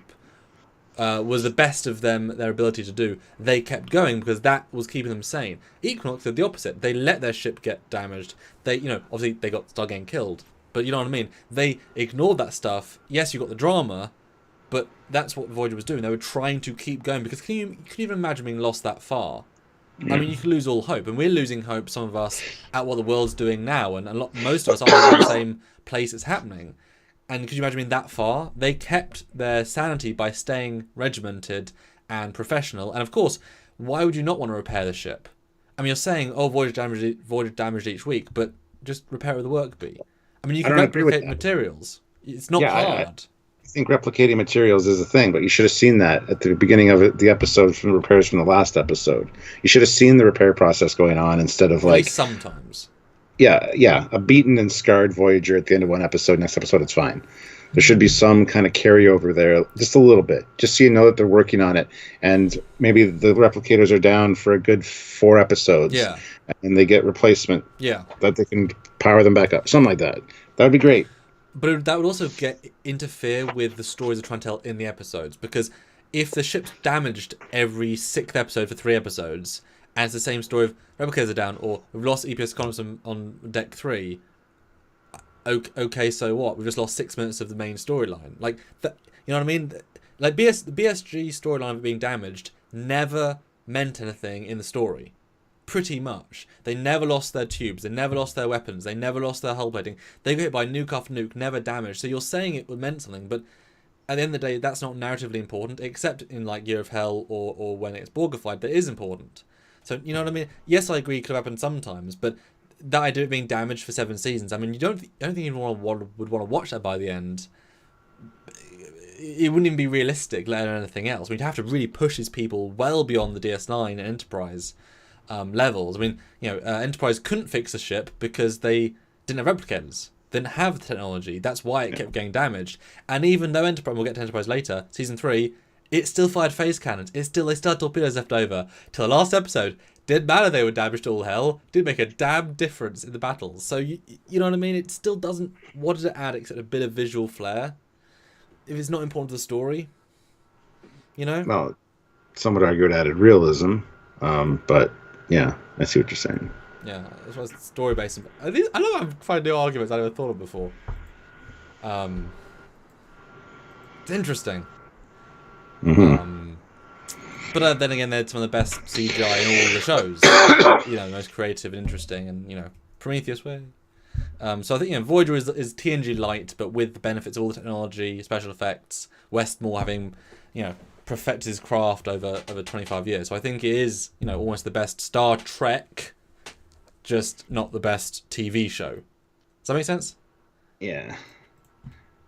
was the best of their ability to do. They kept going because that was keeping them sane. Equinox did the opposite. They let their ship get damaged. They, obviously they started getting killed, but you know what I mean. They ignored that stuff. Yes, you got the drama, but that's what Voyager was doing. They were trying to keep going because can you even imagine being lost that far? I mean, you could lose all hope, and we're losing hope. Some of us at what the world's doing now, and most of us are in the same place it's happening. And could you imagine being that far? They kept their sanity by staying regimented and professional. And of course, why would you not want to repair the ship? I mean, you're saying, oh, Voyager damaged each week, but just repair it with a work bee. I mean, you can replicate materials. It's not hard. I think replicating materials is a thing, but you should have seen that at the beginning of the episode from the repairs from the last episode. You should have seen the repair process going on instead of at least sometimes. Yeah, a beaten and scarred Voyager at the end of one episode. Next episode, it's fine. There should be some kind of carryover there, just a little bit, just so you know that they're working on it. And maybe the replicators are down for a good 4 episodes. Yeah. And they get replacement. Yeah. That they can power them back up. Something like that. That would be great. But that would also interfere with the stories they're trying to tell in the episodes. Because if the ship's damaged every 6th episode for 3 episodes, and it's the same story of replicators are down, or we've lost EPS columns on deck 3, okay, so what? We've just lost 6 minutes of the main storyline. Like, that, you know what I mean? Like, the BSG storyline of being damaged never meant anything in the story. Pretty much. They never lost their tubes, they never lost their weapons, they never lost their hull plating. They got hit by nuke after nuke, never damaged. So you're saying it meant something, but at the end of the day, that's not narratively important, except in, like, Year of Hell or when it's Borgified, that is important. So, you know what I mean? Yes, I agree, it could have happened sometimes, but that idea of being damaged for 7 seasons, I mean, I don't think anyone would want to watch that by the end. it wouldn't even be realistic, let alone anything else. We'd have to really push these people well beyond the DS9 and Enterprise levels. I mean, Enterprise couldn't fix the ship because they didn't have replicators, didn't have the technology. That's why it kept getting damaged. And even though Enterprise, we'll get to Enterprise later, season 3, it still fired phase cannons. They still had torpedoes left over. Till the last episode, didn't matter they were damaged to all hell. Didn't make a damn difference in the battles. So you know what I mean? It still doesn't. What does it add except a bit of visual flair? If it's not important to the story, Well, some would argue it added realism, but yeah, I see what you're saying. Yeah, as well as story based. I know I'm finding new arguments I never thought of before. It's interesting. Mm-hmm. But then again, they're some of the best CGI in all the shows. The most creative and interesting, and Prometheus way. So I think Voyager is TNG light, but with the benefits of all the technology, special effects. Westmore having perfected his craft over 25 years. So I think it is almost the best Star Trek, just not the best TV show. Does that make sense? Yeah.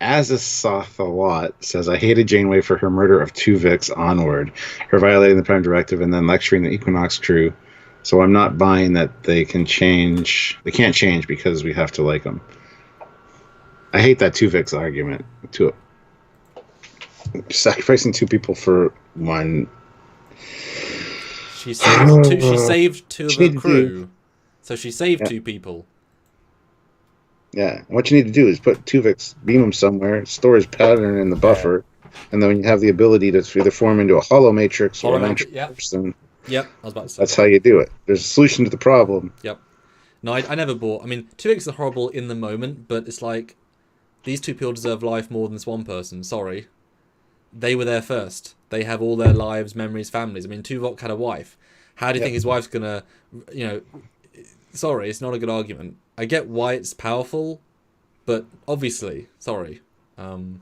As a Sothalot says, I hated Janeway for her murder of Tuvix onward, her violating the Prime Directive, and then lecturing the Equinox crew. So I'm not buying that they can change. They can't change because we have to like them. I hate that Tuvix argument. Sacrificing 2 people for 1. She saved two of her crew. So she saved 2 people. Yeah, what you need to do is put Tuvix, beam him somewhere, store his pattern in the buffer, and then you have the ability to either form into a hollow matrix or an actual person. Yep, I was about to say. That's how you do it. There's a solution to the problem. Yep. No, I never bought. I mean, Tuvix are horrible in the moment, but it's like these 2 people deserve life more than this one person. Sorry, they were there first. They have all their lives, memories, families. I mean, Tuvok had a wife. How do you think his wife's gonna, Sorry, it's not a good argument. I get why it's powerful, but obviously, sorry. And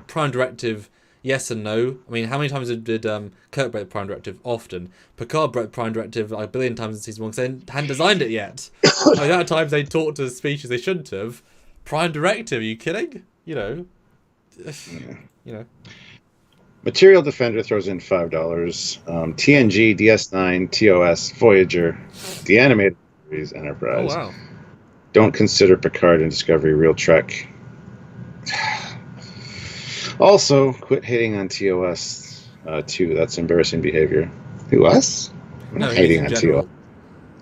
Prime Directive, yes and no. I mean, how many times did Kirk break the Prime Directive? Often. Picard broke the Prime Directive like a billion times in season 1 because they hadn't designed it yet. The amount of times they talked to species they shouldn't have. Prime Directive, are you kidding? Material Defender throws in $5. TNG, DS9, TOS, Voyager, the animated series, Enterprise. Oh, wow. Don't consider Picard and Discovery real Trek. Also, quit hating on TOS too. That's embarrassing behavior. Who, us? We're not hating on TOS.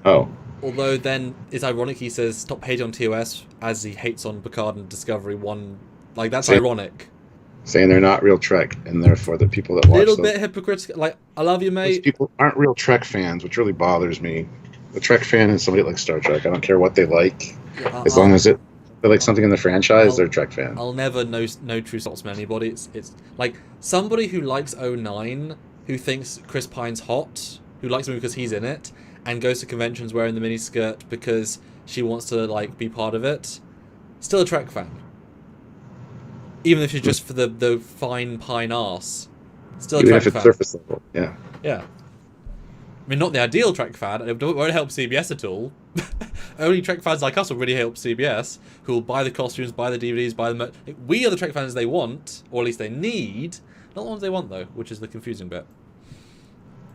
Oh. Although then it's ironic he says stop hating on TOS as he hates on Picard and Discovery 1. Like, that's ironic. Saying they're not real Trek, and therefore the people that watch little bit hypocritical. Like, I love you, mate. Those people aren't real Trek fans, which really bothers me. The Trek fan is somebody that likes Star Trek. I don't care what they like, as long as they like something in the franchise. They're a Trek fan. I'll never know true thoughts from anybody. It's like somebody who likes 09, who thinks Chris Pine's hot, who likes him because he's in it, and goes to conventions wearing the miniskirt because she wants to be part of it. Still a Trek fan. Even if she's just for the fine pine arse. Still a Trek fan. Even if it's surface level, yeah. Yeah. I mean, not the ideal Trek fan. It won't help CBS at all. Only Trek fans like us will really help CBS, who will buy the costumes, buy the DVDs, buy the... We are the Trek fans they want, or at least they need. Not the ones they want, though, which is the confusing bit.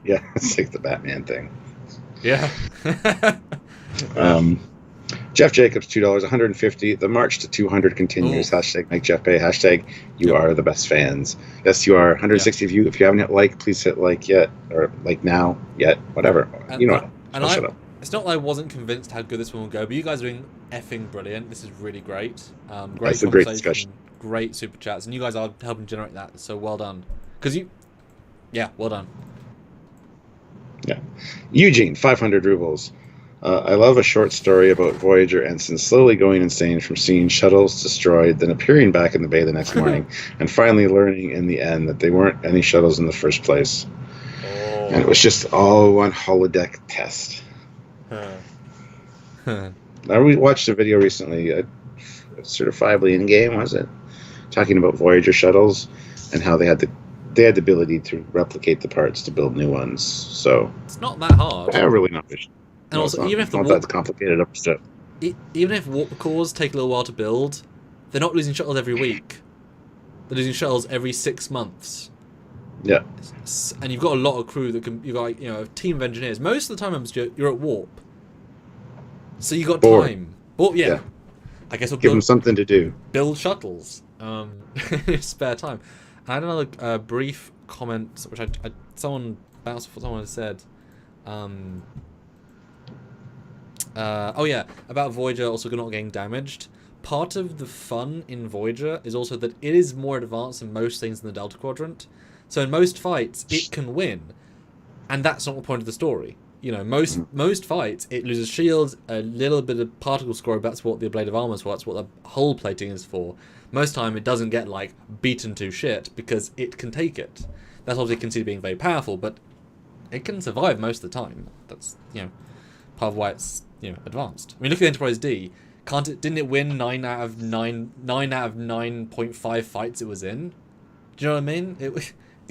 Yeah, it's like the Batman thing. Yeah. Jeff Jacobs, $2, 150. The march to 200 continues. Ooh. Hashtag make Jeff pay. Hashtag you are the best fans. Yes, you are. 160 of you. If you haven't hit like, please hit like yet, or like now, yet, whatever. You know what? Shut up. It's not that I wasn't convinced how good this one will go, but you guys are doing effing brilliant. This is really great. Great conversation, great discussion. Great super chats, and you guys are helping generate that. So well done. Well done. Yeah, Eugene, 500 rubles. I love a short story about Voyager ensign slowly going insane from seeing shuttles destroyed, then appearing back in the bay the next morning, and finally learning in the end that they weren't any shuttles in the first place. And it was just all one holodeck test. Now, we watched a video recently, certifiably in game, was it? Talking about Voyager shuttles and how they had the ability to replicate the parts to build new ones. So it's not that hard. Really not. And no, also, even if that's complicated up stuff. Even if warp cores take a little while to build, they're not losing shuttles every week. They're losing shuttles every 6 months. Yeah. And you've got a lot of crew that can. You've got a team of engineers. Most of the time, you're at warp. So you got time. Well, yeah. I guess we'll give them something to do. Build shuttles. Spare time. I had another brief comment, which someone bounced off what someone had said. About Voyager also not getting damaged. Part of the fun in Voyager is also that it is more advanced than most things in the Delta Quadrant. So in most fights, it can win, and that's not the point of the story. Most fights, it loses shields, a little bit of particle score. That's what the ablative armor is for. That's what the hull plating is for. Most time, it doesn't get beaten to shit because it can take it. That's obviously considered being very powerful, but it can survive most of the time. That's part of why it's advanced. I mean, look at Enterprise D. Didn't it win 9 out of 9.5 fights it was in? Do you know what I mean? It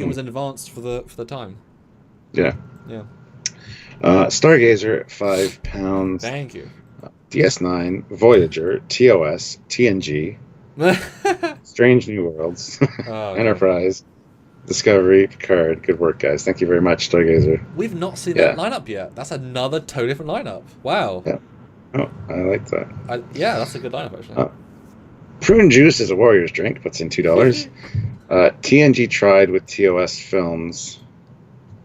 was advanced for the time. Yeah. Yeah. Stargazer, £5. Thank you. DS9, Voyager, TOS, TNG, Strange New Worlds, Enterprise, Discovery, Picard. Good work, guys. Thank you very much, Stargazer. We've not seen that lineup yet. That's another totally different lineup. Wow. Yeah. Oh, I like that. That's a good lineup, actually. Prune Juice is a Warrior's drink. Puts in $2. TNG tried with TOS films.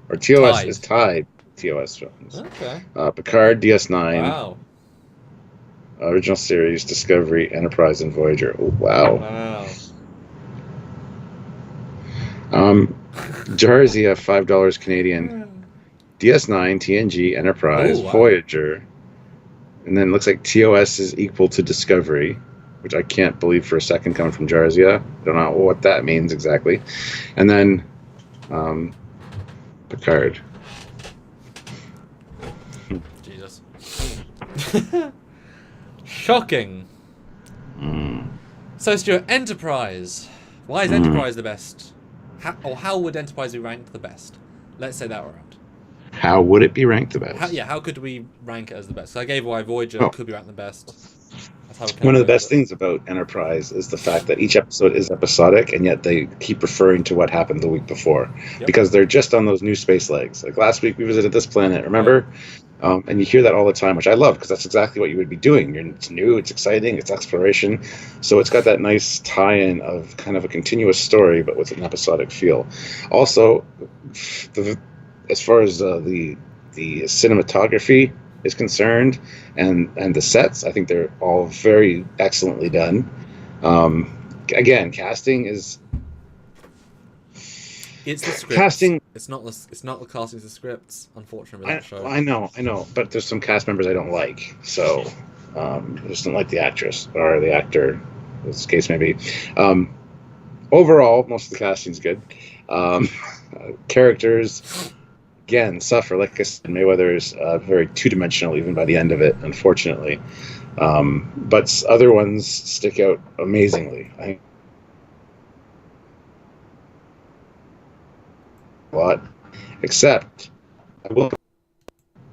Or TOS is tied with TOS films. Okay. Picard, DS9. Wow. Original series, Discovery, Enterprise, and Voyager. Oh, wow. Jarzia, $5 Canadian. DS9, TNG, Enterprise, Voyager. And then it looks like TOS is equal to Discovery, which I can't believe for a second coming from Jarzia. Don't know what that means exactly. And then Picard. Jesus. Shocking. So, Stuart, Enterprise. Why is Enterprise the best? How would Enterprise be ranked the best? Let's say that around. How would it be ranked the best? How could we rank it as the best? So I gave why Voyager could be ranked the best. One of the best things about Enterprise is the fact that each episode is episodic, and yet they keep referring to what happened the week before. Yep. Because they're just on those new space legs. Like last week we visited this planet, remember? Yep. And you hear that all the time, which I love, because that's exactly what you would be doing. It's new, it's exciting, it's exploration. So it's got that nice tie-in of kind of a continuous story, but with an episodic feel. Also, as far as the cinematography is concerned and the sets, I think they're all very excellently done. Again, casting is it's the script. Casting. It's not the casting, it's the scripts. Unfortunately, that show. I know, but there's some cast members I don't like. So I just don't like the actress or the actor, as the case may be. Overall, most of the casting's good. Characters, again, suffer. Like I said, Mayweather is very two-dimensional even by the end of it, unfortunately. But other ones stick out amazingly. I think a lot, except there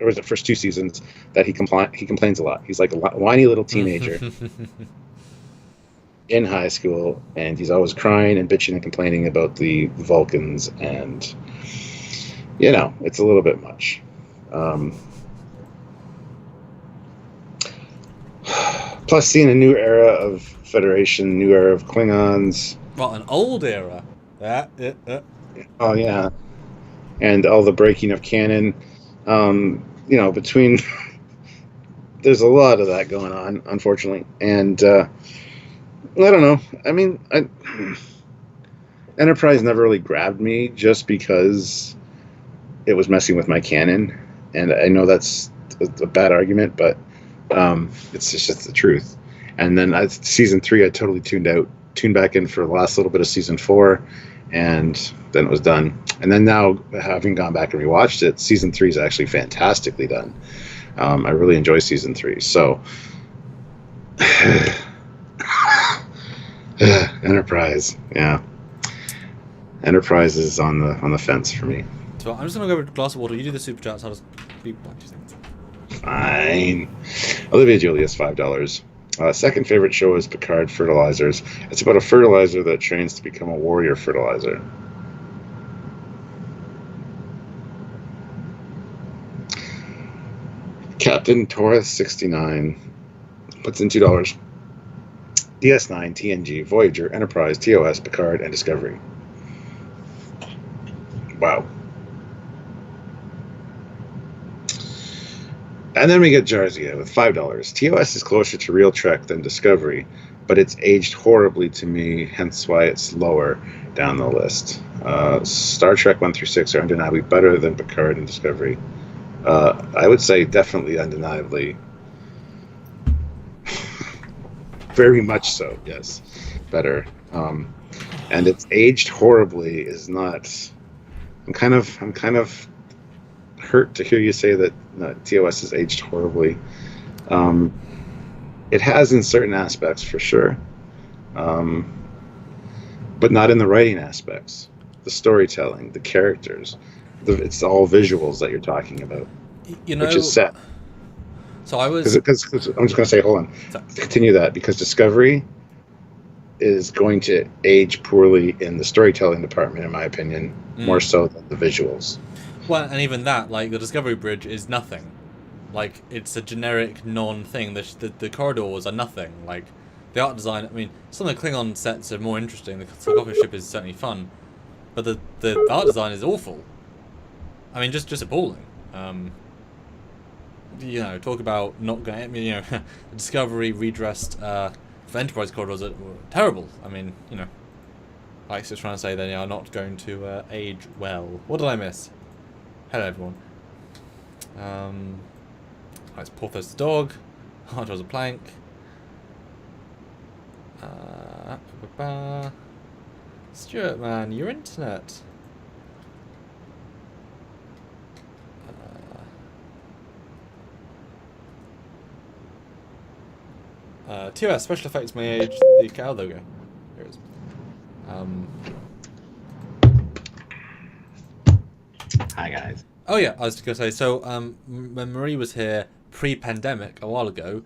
was the first 2 seasons that he complains a lot. He's like a whiny little teenager in high school, and he's always crying and bitching and complaining about the Vulcans, and it's a little bit much. Plus, seeing a new era of Federation, new era of Klingons. Well, an old era. Oh yeah, and all the breaking of canon. Between there's a lot of that going on, unfortunately, and I don't know. I mean, Enterprise never really grabbed me just because it was messing with my canon, and I know that's a bad argument, but it's just the truth. And then season 3, I totally tuned back in for the last little bit of season 4, and then it was done. And then now, having gone back and rewatched it, season 3 is actually fantastically done. I really enjoy season 3. So, Enterprise, yeah. Enterprise is on the fence for me. So I'm just gonna go with a glass of water. You do the super chats. I'll just be 2 seconds. Fine. Olivia Julius, $5. Second favorite show is Picard Fertilizers. It's about a fertilizer that trains to become a warrior fertilizer. Captain TOS 69 puts in $2. DS9, TNG, Voyager, Enterprise, TOS, Picard, and Discovery. Wow. And then we get Jarzia with $5. TOS is closer to real Trek than Discovery, but it's aged horribly to me, hence why it's lower down the list. Star Trek 1 through 6 are undeniably better than Picard and Discovery. I would say definitely undeniably. Very much so, yes. Better. And it's aged horribly is not... I'm kind of hurt to hear you say that TOS has aged horribly. It has in certain aspects, for sure. But not in the writing aspects. The storytelling, the characters. It's all visuals that you're talking about. You know, which is set. So I was... Because I'm just going to say, hold on. Continue that, because Discovery is going to age poorly in the storytelling department, in my opinion, more so than the visuals. Well, and even that, like, the Discovery Bridge is nothing. Like, it's a generic non-thing. The corridors are nothing. Like, the art design, I mean, some of the Klingon sets are more interesting. The sarcophagus ship is certainly fun. But the art design is awful. I mean, just appalling. You know, talk about not going... You know, the Discovery redressed for Enterprise corridors that were terrible. I mean, you know, Alex is trying to say they are not going to age well. What did I miss? Hello, everyone. It's Porthos the dog. Hard was a plank. Stuart, man, your internet. TOS special effects may age the cow. There we go. Here it is. Hi guys. Oh yeah, I was going to say. So when Marie was here pre-pandemic a while ago,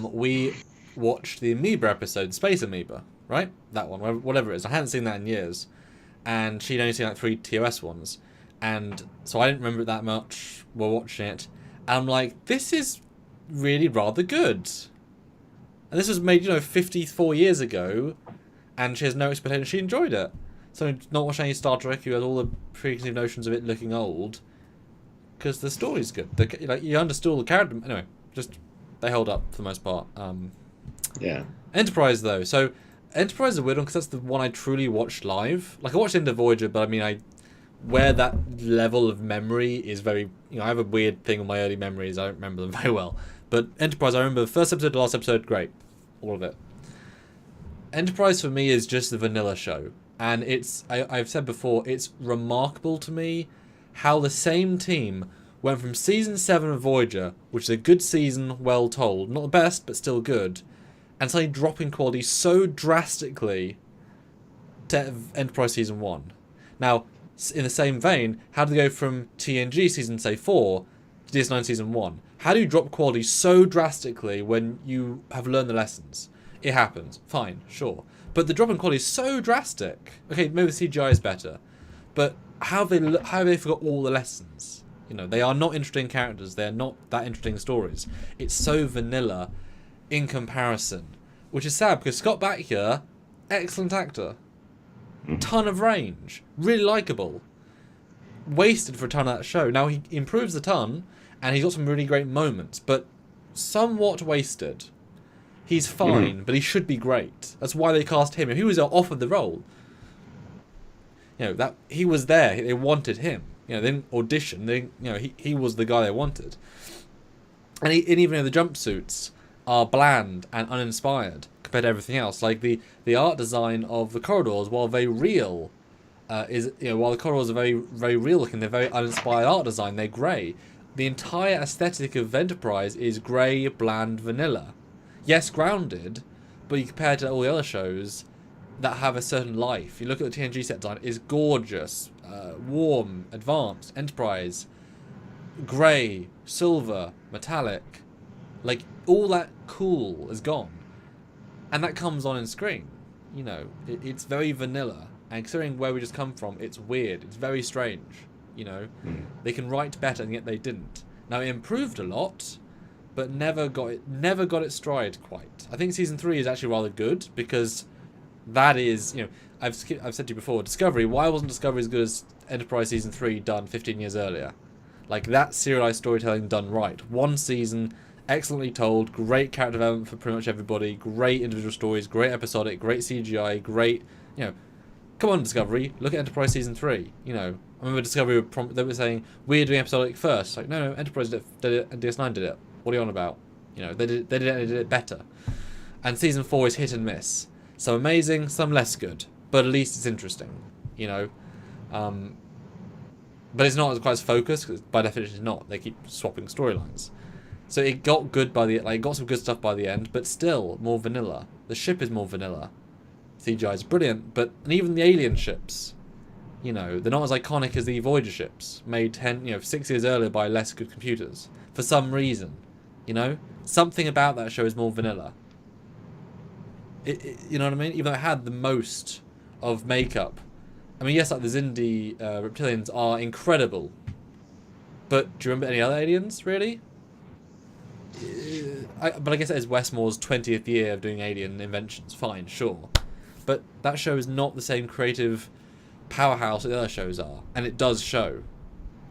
we watched the Amoeba episode, Space Amoeba, right? That one, whatever it is. I hadn't seen that in years, and she'd only seen like 3 TOS ones, and so I didn't remember it that much while watching it. And I'm like, this is really rather good. And this was made, you know, 54 years ago, and she has no expectation. She enjoyed it. So not watching any Star Trek, who has all the preconceived notions of it looking old, because the story's good. Like, you understood all the character. Anyway, just they hold up for the most part. Yeah. Enterprise though, so Enterprise is a weird one because that's the one I truly watched live. Like I watched into Voyager, but I mean where that level of memory is very, you know, I have a weird thing with my early memories. I don't remember them very well. But Enterprise, I remember the first episode, the last episode, great, all of it. Enterprise for me is just the vanilla show. And I've said before, it's remarkable to me how the same team went from Season 7 of Voyager, which is a good season, well told, not the best, but still good, and suddenly dropping quality so drastically to Enterprise Season 1. Now, in the same vein, how do they go from TNG Season, say, 4 to DS9 Season 1? How do you drop quality so drastically when you have learned the lessons? It happens. Fine, sure. But the drop in quality is so drastic. Okay, maybe the CGI is better, but how have they forgot all the lessons? You know, they are not interesting characters. They are not that interesting stories. It's so vanilla in comparison, which is sad because Scott Bakula, excellent actor, ton of range, really likable, wasted for a ton of that show. Now he improves a ton, and he's got some really great moments, but somewhat wasted. He's fine, but he should be great. That's why they cast him. If he was offered the role, you know, that he was there. They wanted him. You know, they didn't audition. He was the guy they wanted. And even though the jumpsuits are bland and uninspired compared to everything else, like the art design of the corridors, while very real, while the corridors are very very real looking, they're very uninspired art design. They're grey. The entire aesthetic of Enterprise is grey, bland, vanilla. Yes, grounded, but you compare it to all the other shows that have a certain life. You look at the TNG set design, it's gorgeous, warm, advanced, Enterprise, grey, silver, metallic. Like, all that cool is gone. And that comes on screen. You know, it's very vanilla. And considering where we just come from, it's weird. It's very strange. You know, they can write better, and yet they didn't. Now, it improved a lot, but never got its stride quite. I think season 3 is actually rather good, because that is, you know, I've said to you before, Discovery. Why wasn't Discovery as good as Enterprise season 3 done 15 years earlier? Like, that serialized storytelling done right. One season, excellently told, great character development for pretty much everybody, great individual stories, great episodic, great CGI, great, you know. Come on, Discovery, look at Enterprise season 3. You know, I remember Discovery they were saying, we're doing episodic first. Like, no, Enterprise did it, and DS9 did it. What are you on about? You know, they did it better. And season 4 is hit and miss. Some amazing, some less good. But at least it's interesting, you know. But it's not quite as focused, because by definition it's not. They keep swapping storylines. So it got good it got some good stuff by the end, but still more vanilla. The ship is more vanilla. CGI is brilliant, and even the alien ships, you know, they're not as iconic as the Voyager ships, made 6 years earlier by less good computers. For some reason, you know? Something about that show is more vanilla. You know what I mean? Even though it had the most of makeup. I mean, yes, like the Xindi reptilians are incredible. But do you remember any other aliens, really? But I guess it is Westmore's 20th year of doing alien inventions. Fine, sure. But that show is not the same creative powerhouse that the other shows are. And it does show,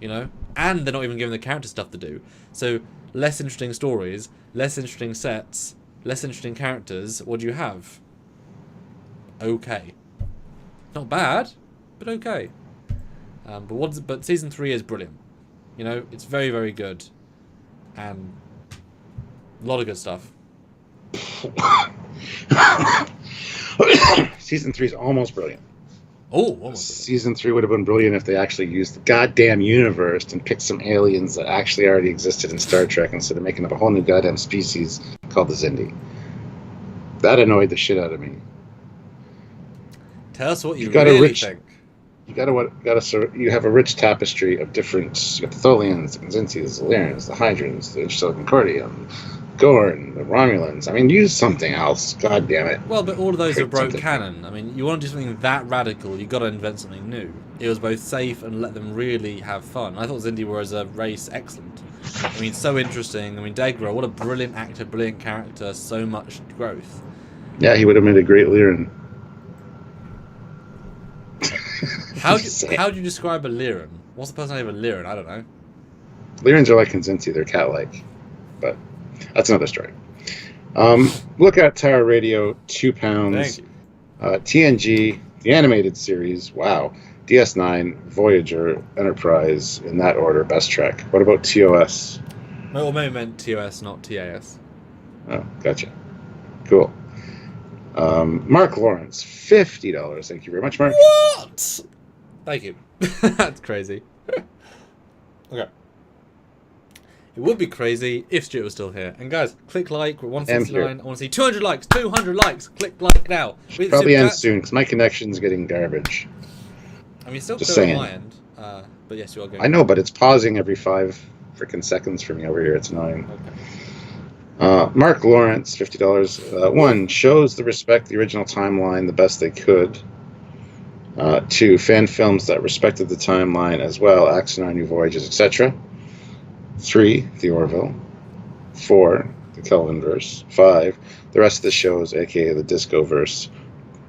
you know? And they're not even giving the character stuff to do. So, less interesting stories, less interesting sets, less interesting characters. What do you have? Okay. Not bad, but okay. But season 3 is brilliant. You know, it's very, very good. And a lot of good stuff. Season 3 is almost brilliant. Oh, almost. Season 3 would have been brilliant if they actually used the goddamn universe and picked some aliens that actually already existed in Star Trek instead of making up a whole new goddamn species called the Xindi. That annoyed the shit out of me. Tell us what you really think. You have a rich tapestry of different. You got the Tholians, the Xintis, the Lyrans, the Hydrons, the Concordium, Gorn, the Romulans. I mean, use something else. God damn it. Well, but all of those are broke canon. I mean, you want to do something that radical, you got to invent something new. It was both safe and let them really have fun. I thought Xindi were as a race excellent. I mean, so interesting. I mean, Degra, what a brilliant actor, brilliant character, so much growth. Yeah, he would have made a great Lyran. How do you describe a Lyran? What's the personality of a Lyran? I don't know. Lyrans are like Xindi, they're cat-like. But that's another story. Look at Tower Radio, £2. Thank you. TNG, the animated series, wow. DS9, Voyager, Enterprise, in that order, best Trek. What about TOS? Well, maybe meant TOS, not TAS. Oh, gotcha. Cool. Mark Lawrence, $50. Thank you very much, Mark. What? Thank you. That's crazy. Okay. It would be crazy if Stuart was still here. And guys, click like. We're 169. I want to see 200 likes. 200 likes. Click like now. Probably end soon because my connection's getting garbage. I mean, still just clear saying. On my end. But yes, you are going. I know, but it's pausing every 5 freaking seconds for me over here. It's annoying. Okay. Mark Lawrence, $50. 1, shows the respect the original timeline the best they could. 2, fan films that respected the timeline as well, Axonar, New Voyages, etc. 3, the Orville. 4, the Kelvinverse. 5, the rest of the shows, aka the Discoverse,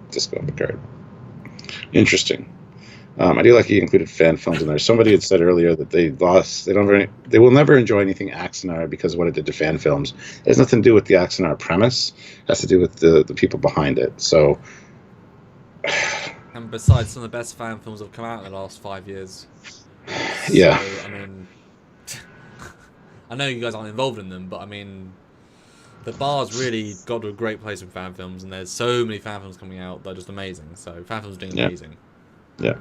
Disco and Picard. Interesting. I do like he included fan films in there. Somebody had said earlier that they will never enjoy anything Axonar because of what it did to fan films. It has nothing to do with the Axonar premise. It has to do with the people behind it. So, and besides, some of the best fan films have come out in the last 5 years. Yeah. So, I mean, I know you guys aren't involved in them, but I mean, the bar's really got to a great place with fan films, and there's so many fan films coming out that are just amazing. So, fan films are doing amazing. Yeah.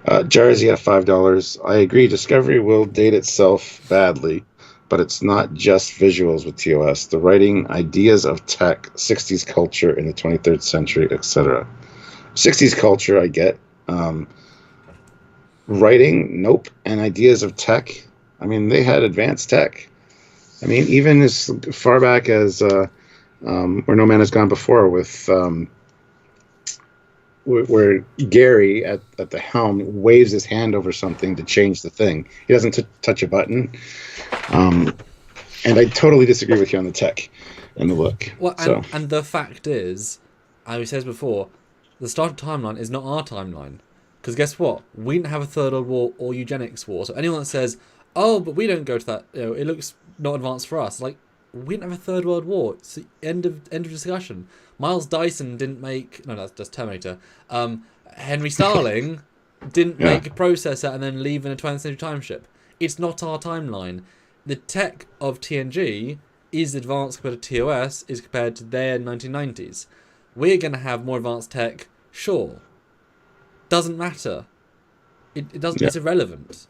Jarzy at $5. I agree. Discovery will date itself badly, but it's not just visuals with TOS. The writing, ideas of tech, 60s culture in the 23rd century, etc. 60s culture, I get. Writing, nope. And ideas of tech. I mean, they had advanced tech. I mean, even as far back as Where No Man Has Gone Before, with where Gary at the helm waves his hand over something to change the thing. He doesn't touch a button. And I totally disagree with you on the tech and the look. Well, and the fact is, as we said before, the start of timeline is not our timeline. Because guess what? We didn't have a Third World War or eugenics war. So anyone that says, oh, but we don't go to that, it looks not advanced for us. Like, we didn't have a Third World War. It's the end of discussion. Miles Dyson didn't make... No, that's Terminator. Henry Starling didn't make a processor and then leave in a 20th century time ship. It's not our timeline. The tech of TNG is advanced compared to TOS, is compared to their 1990s. We're going to have more advanced tech, sure. Doesn't matter. It doesn't. It's irrelevant.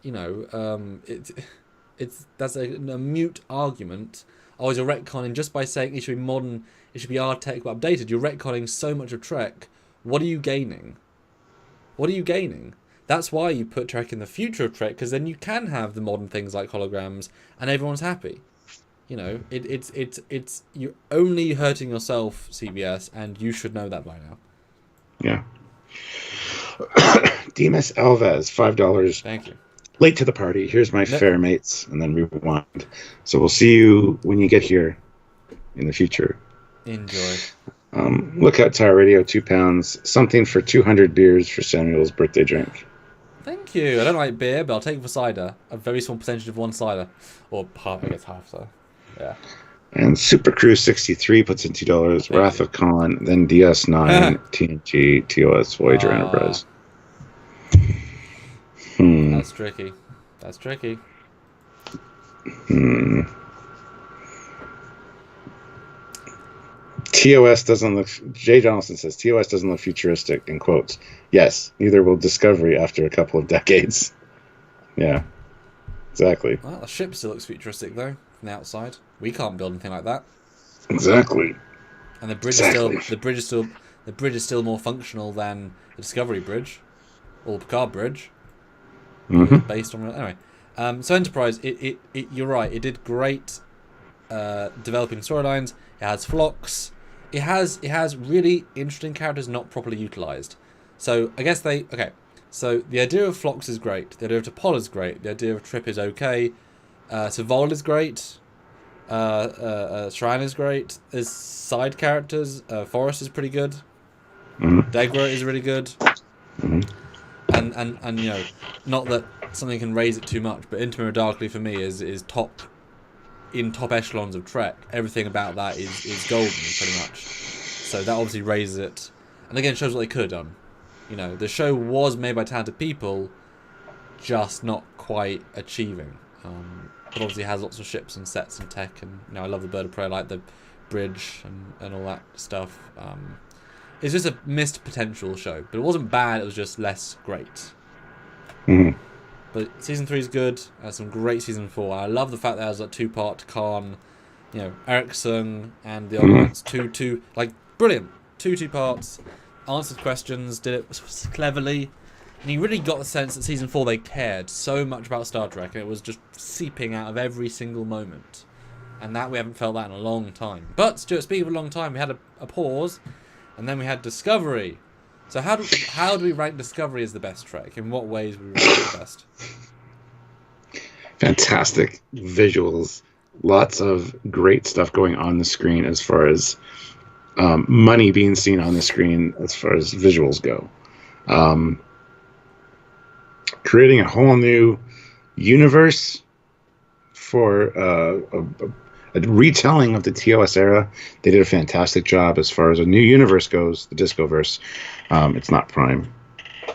That's a mute argument. Oh, you're retconning just by saying it should be modern. It should be our tech but updated. You're retconning so much of Trek. What are you gaining? What are you gaining? That's why you put Trek in the future of Trek, because then you can have the modern things like holograms, and everyone's happy. It's you're only hurting yourself, CBS, and you should know that by now. Yeah. Demas Alves, $5. Thank you. Late to the party. Here's my fair mates, and then rewind. So we'll see you when you get here in the future. Enjoy. Lookout Tower Radio, £2. Something for 200 beers for Samuel's birthday drink. Thank you. I don't like beer, but I'll take it for cider. A very small percentage of one cider. Or half, I guess half, so yeah. And Super Cruise 63 puts in $2. Wrath of Khan, then DS9, TNG, TOS, Voyager, Enterprise. That's tricky. TOS doesn't look... Jay Donaldson says, TOS doesn't look futuristic, in quotes. Yes, neither will Discovery after a couple of decades. Yeah, exactly. Well, the ship still looks futuristic, though, from the outside. We can't build anything like that. Exactly. And the bridge is still more functional than the Discovery bridge, or the Picard bridge. Based on... Anyway, so Enterprise, you're right, it did great developing storylines. It has flocks. It has really interesting characters not properly utilized. So I guess so the idea of Phlox is great. The idea of T'Pol is great. The idea of Trip is okay. Savol is great. Shran is great. There's side characters. Forrest is pretty good. Degra is really good. And not that something can raise it too much, but Intima Darkly for me is top echelons of Trek. Everything about that is golden, pretty much. So that obviously raises it, and again shows what they could have done. The show was made by talented people, just not quite achieving. But obviously has lots of ships and sets and tech, and I love the Bird of Prey, I like the bridge and all that stuff. It's just a missed potential show, but it wasn't bad. It was just less great. But season 3 is good. Some great season 4. I love the fact that there's a 2-part Khan, Erickson and the Oddmans. Two brilliant. Two parts. Answered questions. Did it cleverly. And you really got the sense that season 4 they cared so much about Star Trek, and it was just seeping out of every single moment. And that we haven't felt that in a long time. But Stuart, speaking of a long time, we had a pause, and then we had Discovery. So how do we rank Discovery as the best Trek? In what ways would we rank it the best? Fantastic visuals. Lots of great stuff going on the screen as far as money being seen on the screen as far as visuals go. Creating a whole new universe for a retelling of the TOS era. They did a fantastic job as far as a new universe goes, the Discoverse. It's not Prime.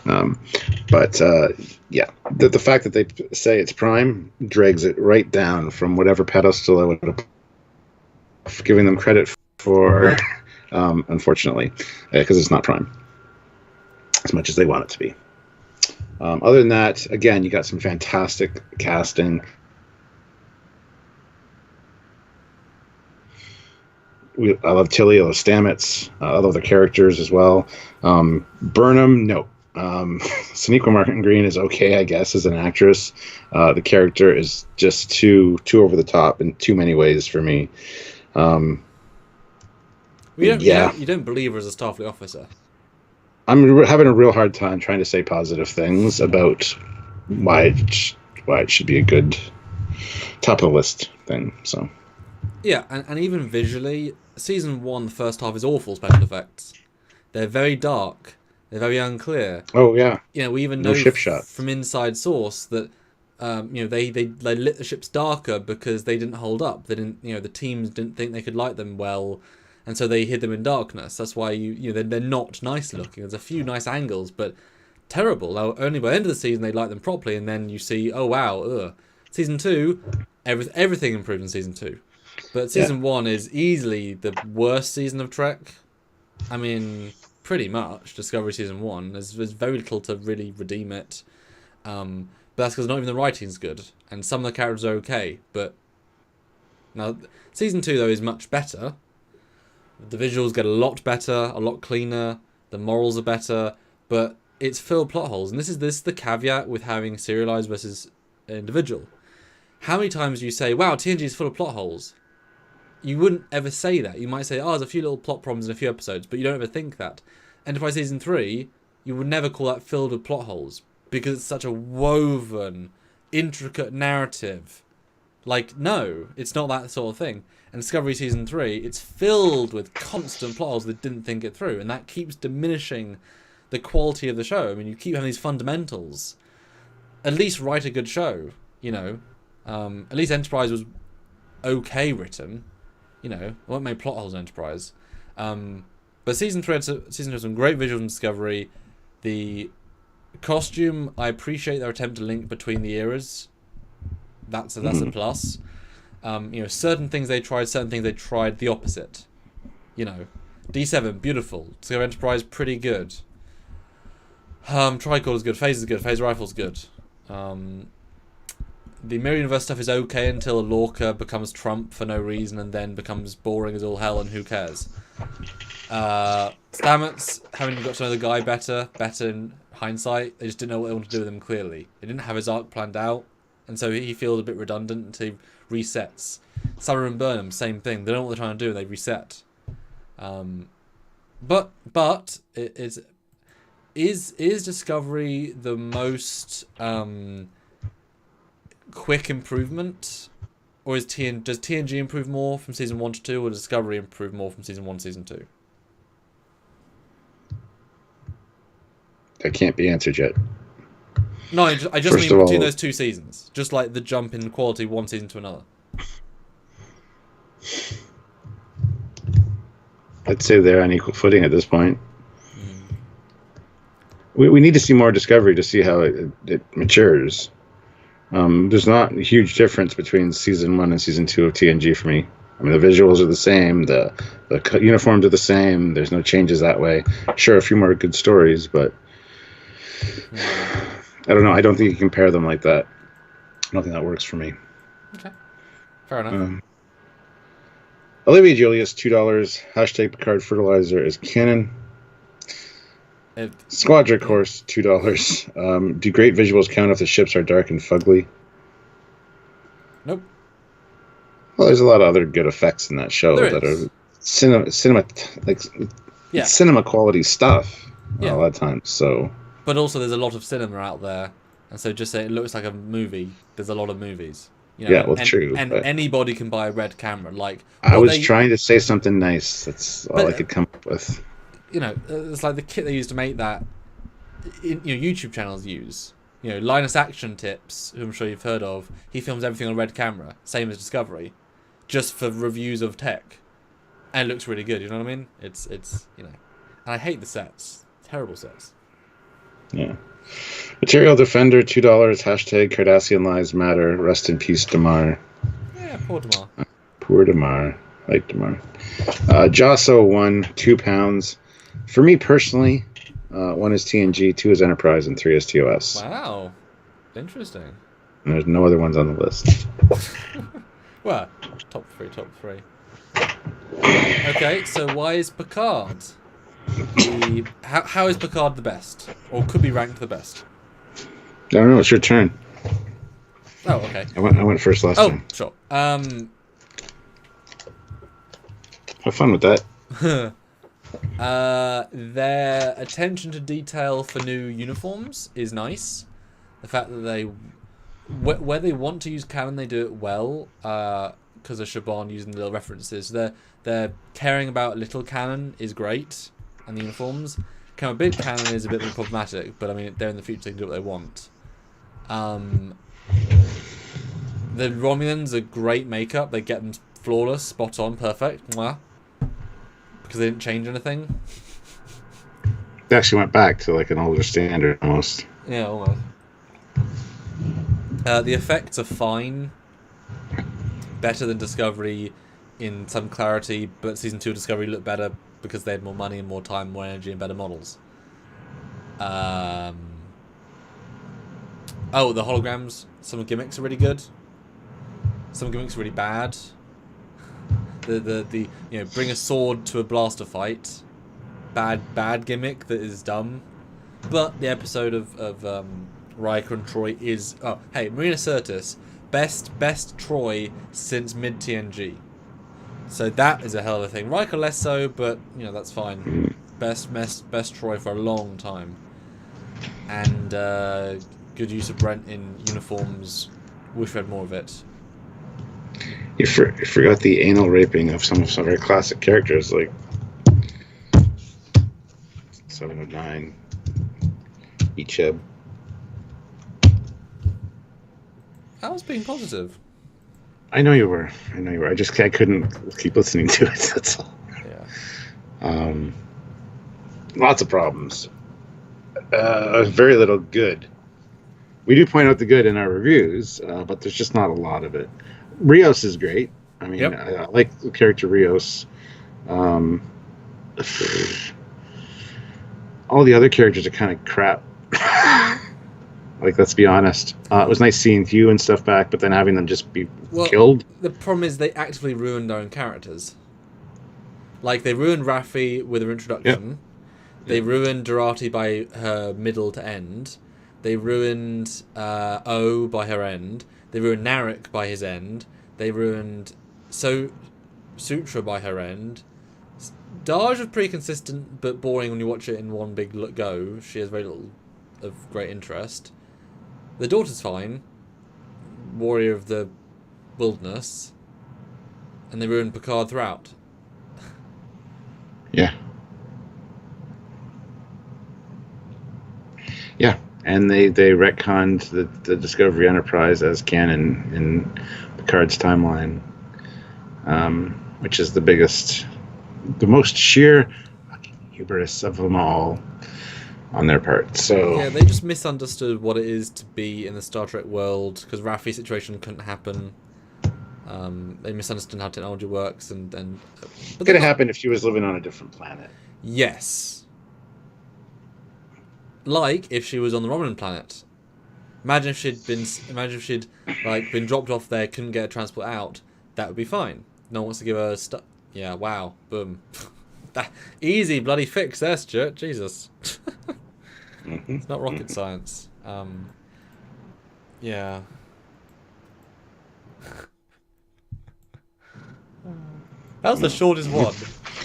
But the fact that they say it's Prime drags it right down from whatever pedestal I would have given them credit for, unfortunately, because it's not Prime as much as they want it to be. Other than that, again, you got some fantastic casting. I love Tilly, I love Stamets, I love the characters as well. Burnham, no. Sonequa Martin Green is okay, I guess, as an actress. The character is just too over the top in too many ways for me. You don't believe her as a Starfleet officer. I'm having a real hard time trying to say positive things about why it should be a good top of the list thing. So yeah, and even visually, season 1, the first half is awful special effects. They're very dark. They're very unclear. Oh yeah. We even know from inside source that they lit the ships darker because they didn't hold up. They didn't. The teams didn't think they could light them well. And so they hid them in darkness. That's why they're not nice looking. There's a few nice angles, but terrible. Now, only by the end of the season they light them properly, and then you see, oh wow, ugh. Season 2, everything improved in season 2, but season 1 is easily the worst season of Trek. I mean, pretty much Discovery season 1. There's very little to really redeem it. But that's because not even the writing's good, and some of the characters are okay. But now season 2 though is much better. The visuals get a lot better, a lot cleaner. The morals are better, but it's filled plot holes. And this is the caveat with having serialized versus individual. How many times do you say, "Wow, TNG is full of plot holes"? You wouldn't ever say that. You might say, "Oh, there's a few little plot problems in a few episodes," but you don't ever think that. Enterprise season 3, you would never call that filled with plot holes because it's such a woven, intricate narrative. Like, no, it's not that sort of thing. And Discovery season 3, it's filled with constant plot holes that didn't think it through, and that keeps diminishing the quality of the show. I mean, you keep having these fundamentals. At least write a good show, At least Enterprise was okay written, I won't make plot holes in Enterprise. But season 3 had some great visuals in Discovery. The costume, I appreciate their attempt to link between the eras. That's a plus. Certain things they tried the opposite. D7, beautiful. Discovery Enterprise, pretty good. Tricorder's good, Phaser's good, Phaser Rifle's good. The Mirror Universe stuff is okay until Lorca becomes Trump for no reason and then becomes boring as all hell, and who cares? Stamets, having got to know the guy better in hindsight, they just didn't know what they wanted to do with him clearly. They didn't have his arc planned out, and so he feels a bit redundant until he resets. Summer and Burnham, same thing. They don't know what they're trying to do, and they reset. But is Discovery the most quick improvement, or does TNG improve more from season 1 to 2, or does Discovery improve more from season 1 to season 2? That can't be answered yet. No, I just mean between those two seasons, just like the jump in quality one season to another. I'd say they're on equal footing at this point. We need to see more Discovery to see how it matures. There's not a huge difference between season 1 and season 2 of TNG for me. I mean, the visuals are the same, the uniforms are the same. There's no changes that way. Sure, a few more good stories, but I don't know. I don't think you compare them like that. I don't think that works for me. Okay, fair enough. Olivia Julius, $2. Hashtag Picard Fertilizer is canon. Squadra Course, $2. Do great visuals count if the ships are dark and fugly? Nope. Well, there's a lot of other good effects in that show that are cinema quality stuff a lot of times. So, but also there's a lot of cinema out there, and so just say it looks like a movie. There's a lot of movies. True. And anybody can buy a red camera. Like I was trying to say something nice. That's all I could come up with. It's like the kit they used to make that YouTube channels use. Linus Action Tips, who I'm sure you've heard of, he films everything on red camera, same as Discovery, just for reviews of tech. And it looks really good, you know what I mean? It's and I hate the sets. Terrible sets. Yeah. Material Defender, $2. Hashtag Cardassian Lives Matter. Rest in peace, Damar. Yeah, poor Damar. Poor Damar. Like Damar. Josso, £2. For me personally, 1 is TNG, 2 is Enterprise, and 3 is TOS. Wow. Interesting. And there's no other ones on the list. Well, top three. Okay, so why is Picard? How is Picard the best, or could be ranked the best? I don't know. It's your turn. Oh, okay. I went first last time. Oh, sure. Have fun with that. Their attention to detail for new uniforms is nice. The fact that they, where they want to use canon, they do it well. Because of Shaban using the little references, they're caring about little canon is great, and the uniforms. Kind of big canon is a bit more problematic, but I mean they're in the future, they can do what they want. The Romulans are great makeup. They get them flawless, spot on, perfect. Mwah. Because they didn't change anything. They actually went back to like an older standard almost. Yeah, almost. The effects are fine. Better than Discovery in some clarity, but Season 2 of Discovery looked better because they had more money and more time, more energy, and better models. Oh, the holograms. Some gimmicks are really good. Some gimmicks are really bad. The bring a sword to a blaster fight. Bad gimmick that is dumb. But the episode of Riker and Troy is Marina Sirtis, best Troy since mid TNG. So that is a hell of a thing. Riker less so, but that's fine. Best Troy for a long time. And good use of Brent in uniforms. Wish we had more of it. You forgot the anal raping of some very classic characters like 709, Icheb. I was being positive. I know you were. I couldn't keep listening to it. That's all. Yeah. Lots of problems. Very little good. We do point out the good in our reviews, but there's just not a lot of it. Rios is great. I mean, yep. I like the character Rios. All the other characters are kind of crap. Like, let's be honest. It was nice seeing Hugh and stuff back, but then having them just be killed. The problem is they actively ruined their own characters. Like, they ruined Raffi with her introduction. Yep. They ruined Dorati by her middle to end. They ruined O by her end. They ruined Narek by his end. They ruined Sutra by her end. Daj was pretty consistent, but boring when you watch it in one big go. She has very little of great interest. The daughter's fine. Warrior of the Wilderness. And they ruined Picard throughout. Yeah. Yeah. And they retconned the Discovery Enterprise as canon in Picard's timeline, which is the most sheer fucking hubris of them all on their part. So yeah, they just misunderstood what it is to be in the Star Trek world because Raffi's situation couldn't happen. They misunderstood how technology works, and it could have happened if she was living on a different planet. Yes. Like if she was on the Romulan planet. Imagine if she'd been dropped off there, couldn't get a transport out. That would be fine. No one wants to give her stuff. Yeah, wow, boom. That easy bloody fix there, Stuart. Jesus. Mm-hmm. It's not rocket science. Yeah. That was the shortest one.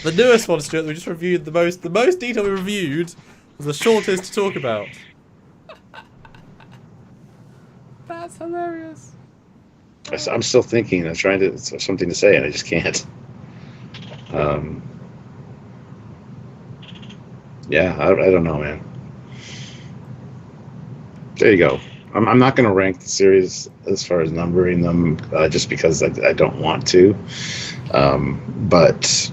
The newest one, Stuart, that we just reviewed the most detail we reviewed was the shortest to talk about. That's hilarious. I'm still thinking. I'm trying to something to say, and I just can't. Yeah, I don't know, man. There you go. I'm not going to rank the series as far as numbering them, just because I don't want to. But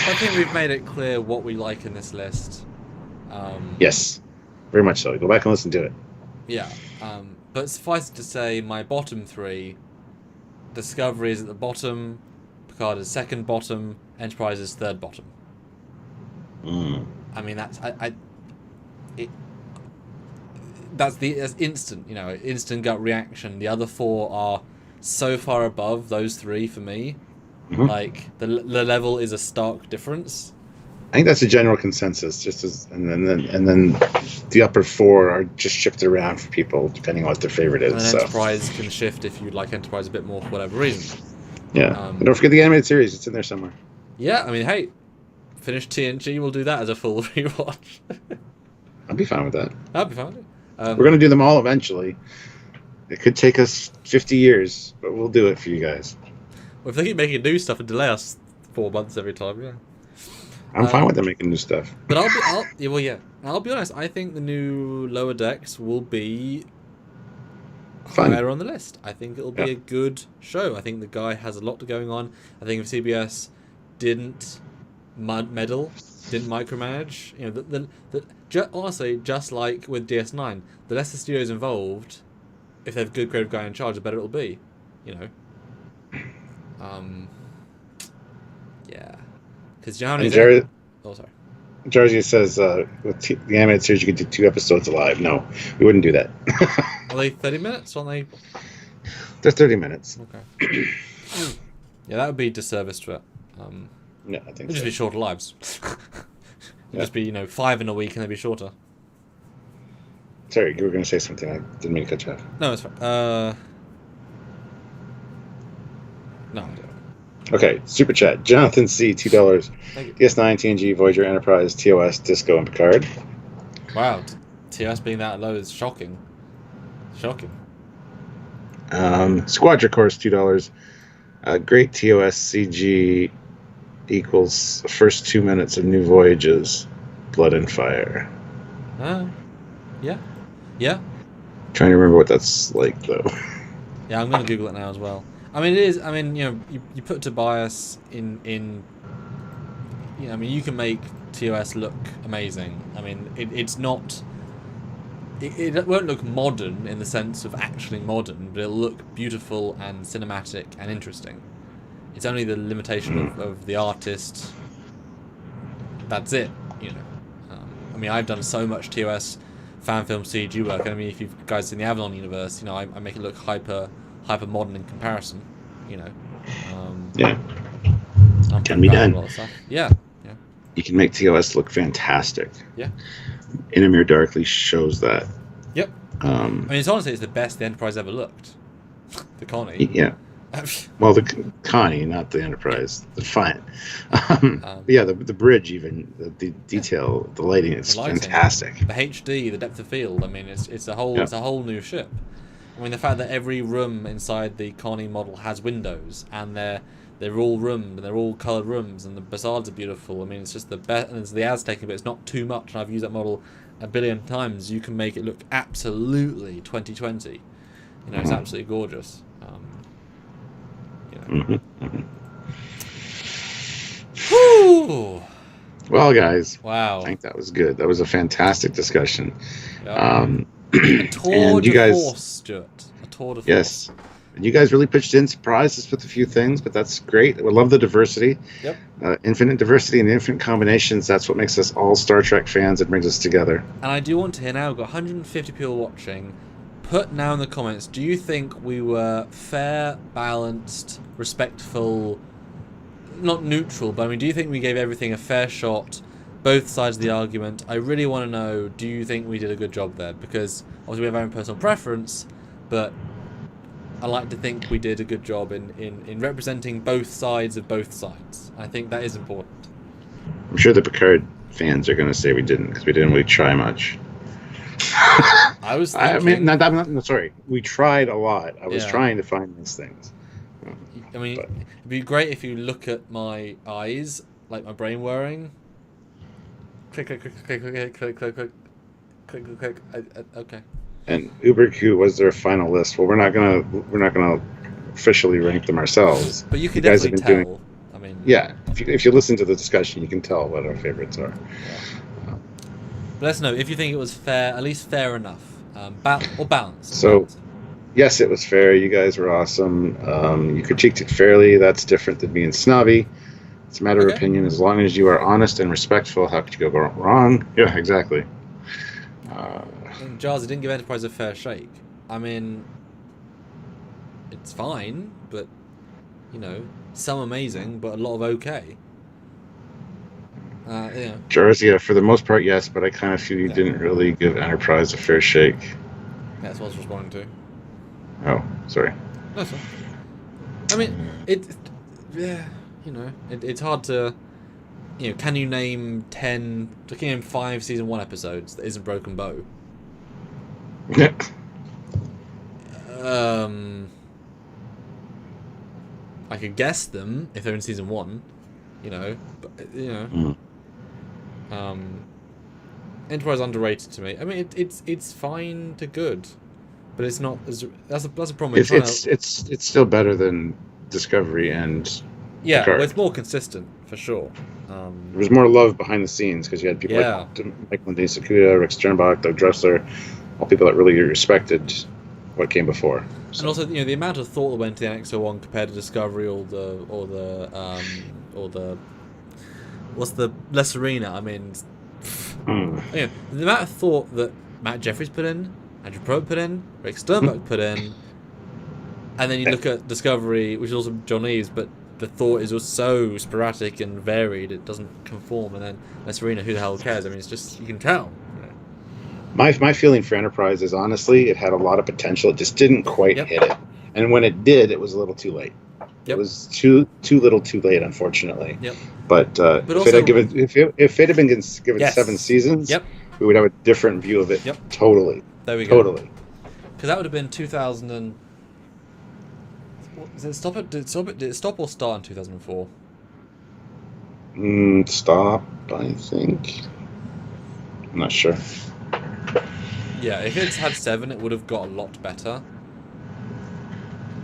I think we've made it clear what we like in this list. Yes, very much so. Go back and listen to it. Yeah, but suffice it to say, my bottom three: Discovery is at the bottom, Picard is second bottom, Enterprise is third bottom. I mean, that's that's instant, instant gut reaction. The other four are so far above those three for me. Like the level is a stark difference. I think that's a general consensus. And then the upper four are just shifted around for people depending on what their favorite is. And Enterprise can shift if you like Enterprise a bit more for whatever reason. Yeah, but don't forget the animated series; it's in there somewhere. Yeah, I mean, hey, finish TNG. We'll do that as a full rewatch. I'd be fine with that. I'd be fine with it. We're going to do them all eventually. It could take us 50 years, but we'll do it for you guys. Well, if they keep making new stuff and delay us 4 months every time, yeah. I'm fine with them making new stuff. But I'll be honest. I think the new Lower Decks will be fun. Higher on the list. I think it'll be a good show. I think the guy has a lot going on. I think if CBS didn't meddle, didn't micromanage, you know, honestly, just like with DS9, the less the studios involved, if they have a good creative guy in charge, the better it'll be. You know. Yeah. Because you know how many... Oh, sorry. Jersey says with the animated series you could do 2 episodes live. No, we wouldn't do that. Are they 30 minutes? Aren't they? They're 30 minutes. Okay. Yeah, that would be disservice to it. Yeah, I think it'd just be shorter lives. It'd just be 5 in a week and they'd be shorter. Sorry, you were going to say something. I didn't mean to cut you off. No, it's fine. No, I don't. Okay, super chat. Jonathan C, $2. DS9, TNG, Voyager, Enterprise, TOS, Disco, and Picard. Wow, TOS being that low is shocking. Shocking. Squadra Course, $2. Great TOS CG equals the first 2 minutes of New Voyages, Blood and Fire. Yeah. Yeah. Trying to remember what that's like, though. Yeah, I'm going to Google it now as well. I mean, it is. I mean, you put Tobias in. I mean, you can make TOS look amazing. I mean, it's not. It won't look modern in the sense of actually modern, but it'll look beautiful and cinematic and interesting. It's only the limitation of the artist. That's it. I mean, I've done so much TOS fan film CG work. I mean, if you guys seen the Avalon universe, I make it look hyper modern in comparison, yeah, can be done. Yeah. You can make TOS look fantastic. Yeah. Inamir Darkly shows that. Yep. I mean, it's the best the Enterprise ever looked. The Connie. Yeah. Well, the Connie, not the Enterprise. The Defiant. Yeah, the bridge, even the detail, the lighting is fantastic. The HD, the depth of field. I mean, it's a whole new ship. I mean, the fact that every room inside the Connie model has windows and they're all roomed and they're all coloured rooms and the facades are beautiful. I mean, it's just the best. And it's the Aztec, but it's not too much. And I've used that model a billion times. You can make it look absolutely 2020. It's absolutely gorgeous. Whew. Well, guys. Wow. I think that was good. That was a fantastic discussion. Yep. A tour de force, Stuart. A tour de force. Yes. And you guys really pitched in, surprised us with a few things, but that's great. We love the diversity. Yep. Infinite diversity and infinite combinations. That's what makes us all Star Trek fans and brings us together. And I do want to hear now, we've got 150 people watching. Put now in the comments, do you think we were fair, balanced, respectful, not neutral, but I mean, do you think we gave everything a fair shot, both sides of the argument? I really want to know, do you think we did a good job there? Because obviously we have our own personal preference, but I like to think we did a good job in representing both sides of both sides. I think that is important. I'm sure the Picard fans are going to say we didn't, because we didn't really try much. I was thinking... sorry. We tried a lot. I was trying to find these things. I mean, it'd be great if you look at my eyes, like my brain whirring. Click, click, click, click, click, click, click, click, click, click. Okay. And Uberq was their final list. Well, we're not gonna officially rank them ourselves. But you can definitely tell. I mean, yeah. If you listen to the discussion, you can tell what our favorites are. Yeah. But let us know if you think it was fair, at least fair enough, or balanced. So, yes, it was fair. You guys were awesome. You critiqued it fairly. That's different than being snobby. It's a matter of opinion. As long as you are honest and respectful, how could you go wrong? Yeah, exactly. Jarzy didn't give Enterprise a fair shake. I mean, it's fine, but You know, some amazing, but a lot of okay. Yeah. Jersey, for the most part, yes, but I kind of feel you didn't really give Enterprise a fair shake. That's what I was responding to. Oh, sorry. No, sorry. I mean, yeah, you know, it's hard to, you know, can you name 5 season 1 episodes that isn't Broken Bow? I could guess them if they're in season 1, you know, but, you know. Enterprise underrated to me. I mean, it's fine to good, but it's not as that's a problem. It's still better than Discovery and Picard. Well, it's more consistent for sure. There was more love behind the scenes because you had people like Michael and Dean Sakuda, Rick Sternbach, Doug Dressler, all people that really respected what came before. So. And also, you know, the amount of thought that went to the NX-01 compared to Discovery or the what's the Less Arena? I mean, you know, the amount of thought that Matt Jeffries put in, Andrew Probst put in, Rick Sternbach put in, and then you look at Discovery, which is also John Eves, but the thought is also so sporadic and varied, it doesn't conform. And then Less Arena, who the hell cares? I mean, it's just, you can tell. My feeling for Enterprise is, honestly, it had a lot of potential. It just didn't quite hit it. And when it did, it was a little too late. It was too little too late, unfortunately. But if it had been given 7 seasons, we would have a different view of it. Totally. There we go. Totally. Because that would have been 2000 and... Did it stop or start in 2004? Stop, I think. I'm not sure. Yeah, if it's had 7, it would have got a lot better.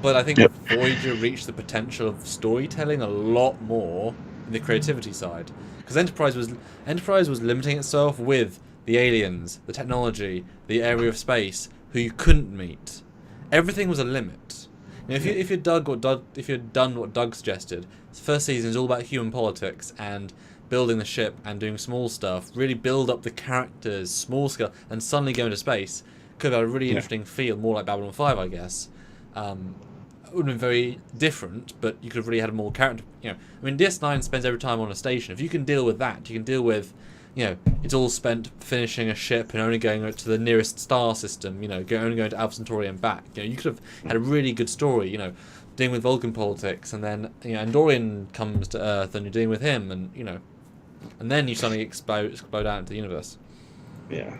But I think Voyager reached the potential of storytelling a lot more in the creativity side. Because Enterprise was limiting itself with the aliens, the technology, the area of space, who you couldn't meet. Everything was a limit. You know, if you'd done what Doug suggested, the first season is all about human politics and building the ship and doing small stuff, really build up the characters, small scale, and suddenly go into space, could have had a really interesting feel, more like Babylon 5, I guess. It would have been very different, but you could have really had more character. You know, I mean, DS9 spends every time on a station. If you can deal with that, you can deal with, you know, it's all spent finishing a ship and only going to the nearest star system. You know, only going to Alpha Centauri and back. You know, you could have had a really good story. You know, dealing with Vulcan politics, and then Andorian comes to Earth, and you're dealing with him, and and then you suddenly explode out into the universe. Yeah.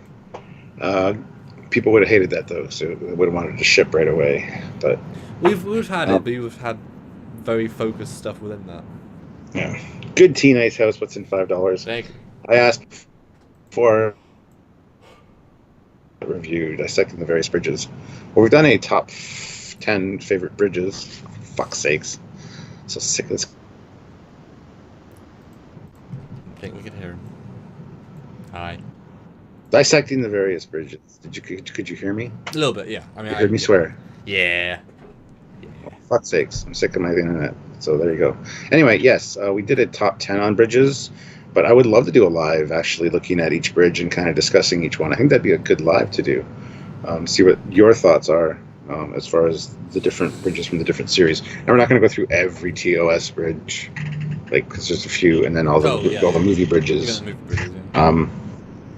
People would have hated that though, so they would have wanted to ship right away. But we've had it, but we've had very focused stuff within that. Yeah. Good Tea Nice House. What's in $5? I asked for a review dissecting the various bridges. Well, we've done a top 10 favorite bridges. For fuck's sakes. So sick of this. I think we can hear him. Hi. Dissecting the various bridges. Could you hear me? A little bit, yeah. I mean, you heard me swear. Yeah. Oh, fuck's sakes! I'm sick of my internet. So there you go. Anyway, yes, we did a top 10 on bridges, but I would love to do a live, actually looking at each bridge and kind of discussing each one. I think that'd be a good live to do. See what your thoughts are as far as the different bridges from the different series. And we're not going to go through every TOS bridge, because there's a few, and then all the movie bridges.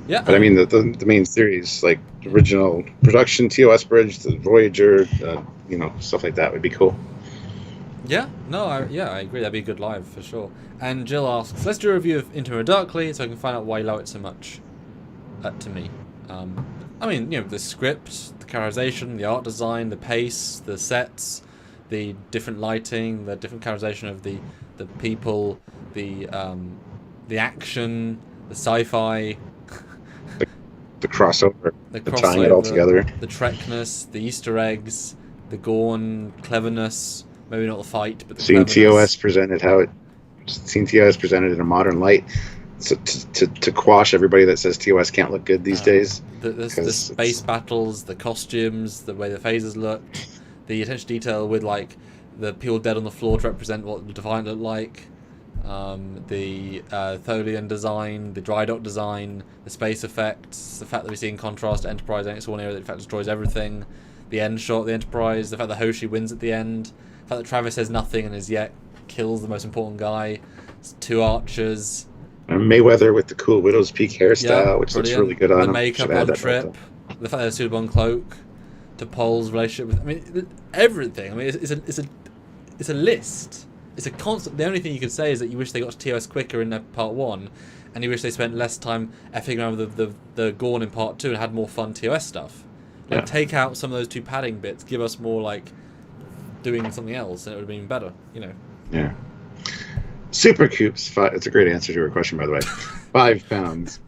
But I mean the main series, like the original production TOS bridge, the Voyager, stuff like that would be cool. Yeah, no, I agree. That'd be a good live for sure. And Jill asks, let's do a review of Into and Darkly so I can find out why you love it so much. To me, I mean, the script, the characterization, the art design, the pace, the sets, the different lighting, the different characterization of the people, the action, the sci-fi. The crossover, the tying it all together. The Trekness, the Easter eggs, the Gorn cleverness, maybe not the fight, but the seeing TOS presented in a modern light, to quash everybody that says TOS can't look good these days. The space battles, the costumes, the way the phasers looked, the attention to detail with the people dead on the floor to represent what the Defiant looked like. The Tholian design, the dry dock design, the space effects, the fact that we see in contrast to Enterprise and it's one area that in fact destroys everything, the end shot of the Enterprise, the fact that Hoshi wins at the end, the fact fact that Travis says nothing and is yet kills the most important guy. It's 2 archers. And Mayweather with the cool Widow's Peak hairstyle, which looks really good on him. The makeup on Trip. The fact they're suited on Cloak. To Paul's relationship with... I mean, everything. I mean, it's a list. It's a constant... The only thing you could say is that you wish they got to TOS quicker in part 1, and you wish they spent less time effing around with the Gorn in part 2 and had more fun TOS stuff. Like, take out some of those 2 padding bits, give us more, like, doing something else, and it would have been better, you know. Yeah. Super Coops, it's a great answer to your question, by the way. 5 pounds.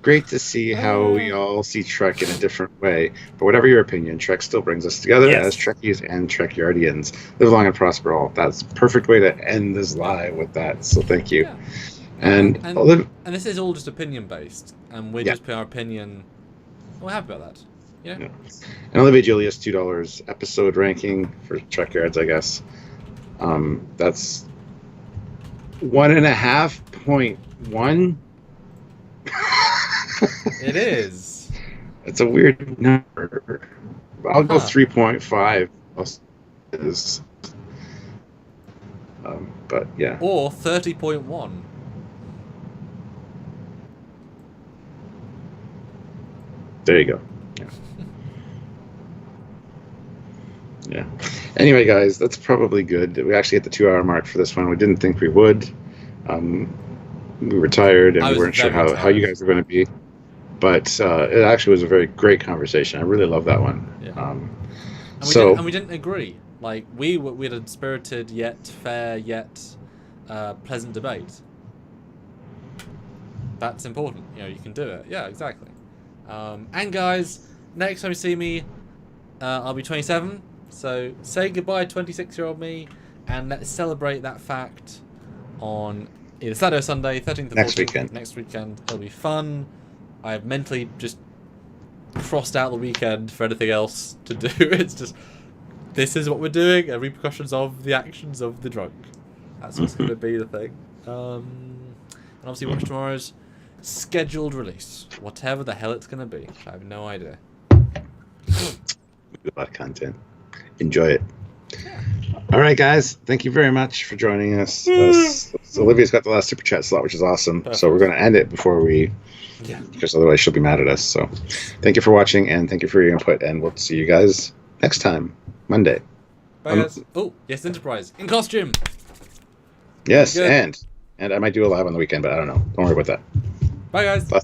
Great to see how we all see Trek in a different way. But whatever your opinion, Trek still brings us together as Trekkies and Trekyardians. Live long and prosper all. That's a perfect way to end this live with that. So thank you. Yeah. And this is all just opinion based, and we're just putting our opinion. We're happy about that. Yeah. And Olivia Julius, $2 episode ranking for Trekyards, I guess. That's 1.5.1. It is. It's a weird number. I'll go 3.5. But yeah. Or 30.1. There you go. Yeah. Anyway, guys, that's probably good. We actually hit the 2-hour mark for this one. We didn't think we would. We were tired and we weren't sure how you guys were going to be. But it actually was a very great conversation. I really love that one. Yeah. And we didn't agree. Like, we had a spirited yet fair yet pleasant debate. That's important. You know, you can do it. Yeah, exactly. And guys, next time you see me, I'll be 27. So say goodbye, 26-year-old me, and let's celebrate that fact on either Saturday or Sunday, 13th or 14th. Next weekend. It'll be fun. I've mentally just crossed out the weekend for anything else to do. It's just, this is what we're doing, and repercussions of the actions of the drunk. That's what's going to be the thing. And obviously watch tomorrow's scheduled release. Whatever the hell it's going to be. I have no idea. A lot of content. Enjoy it. Yeah. All right, guys. Thank you very much for joining us. So Olivia's got the last super chat slot, which is awesome. Perfect. So we're going to end it before we... Yeah. Because otherwise she'll be mad at us. So thank you for watching, and thank you for your input, and we'll see you guys next time, Monday. Bye, guys. Oh, yes, Enterprise. In costume. Yes, and I might do a live on the weekend, but I don't know. Don't worry about that. Bye, guys. Bye.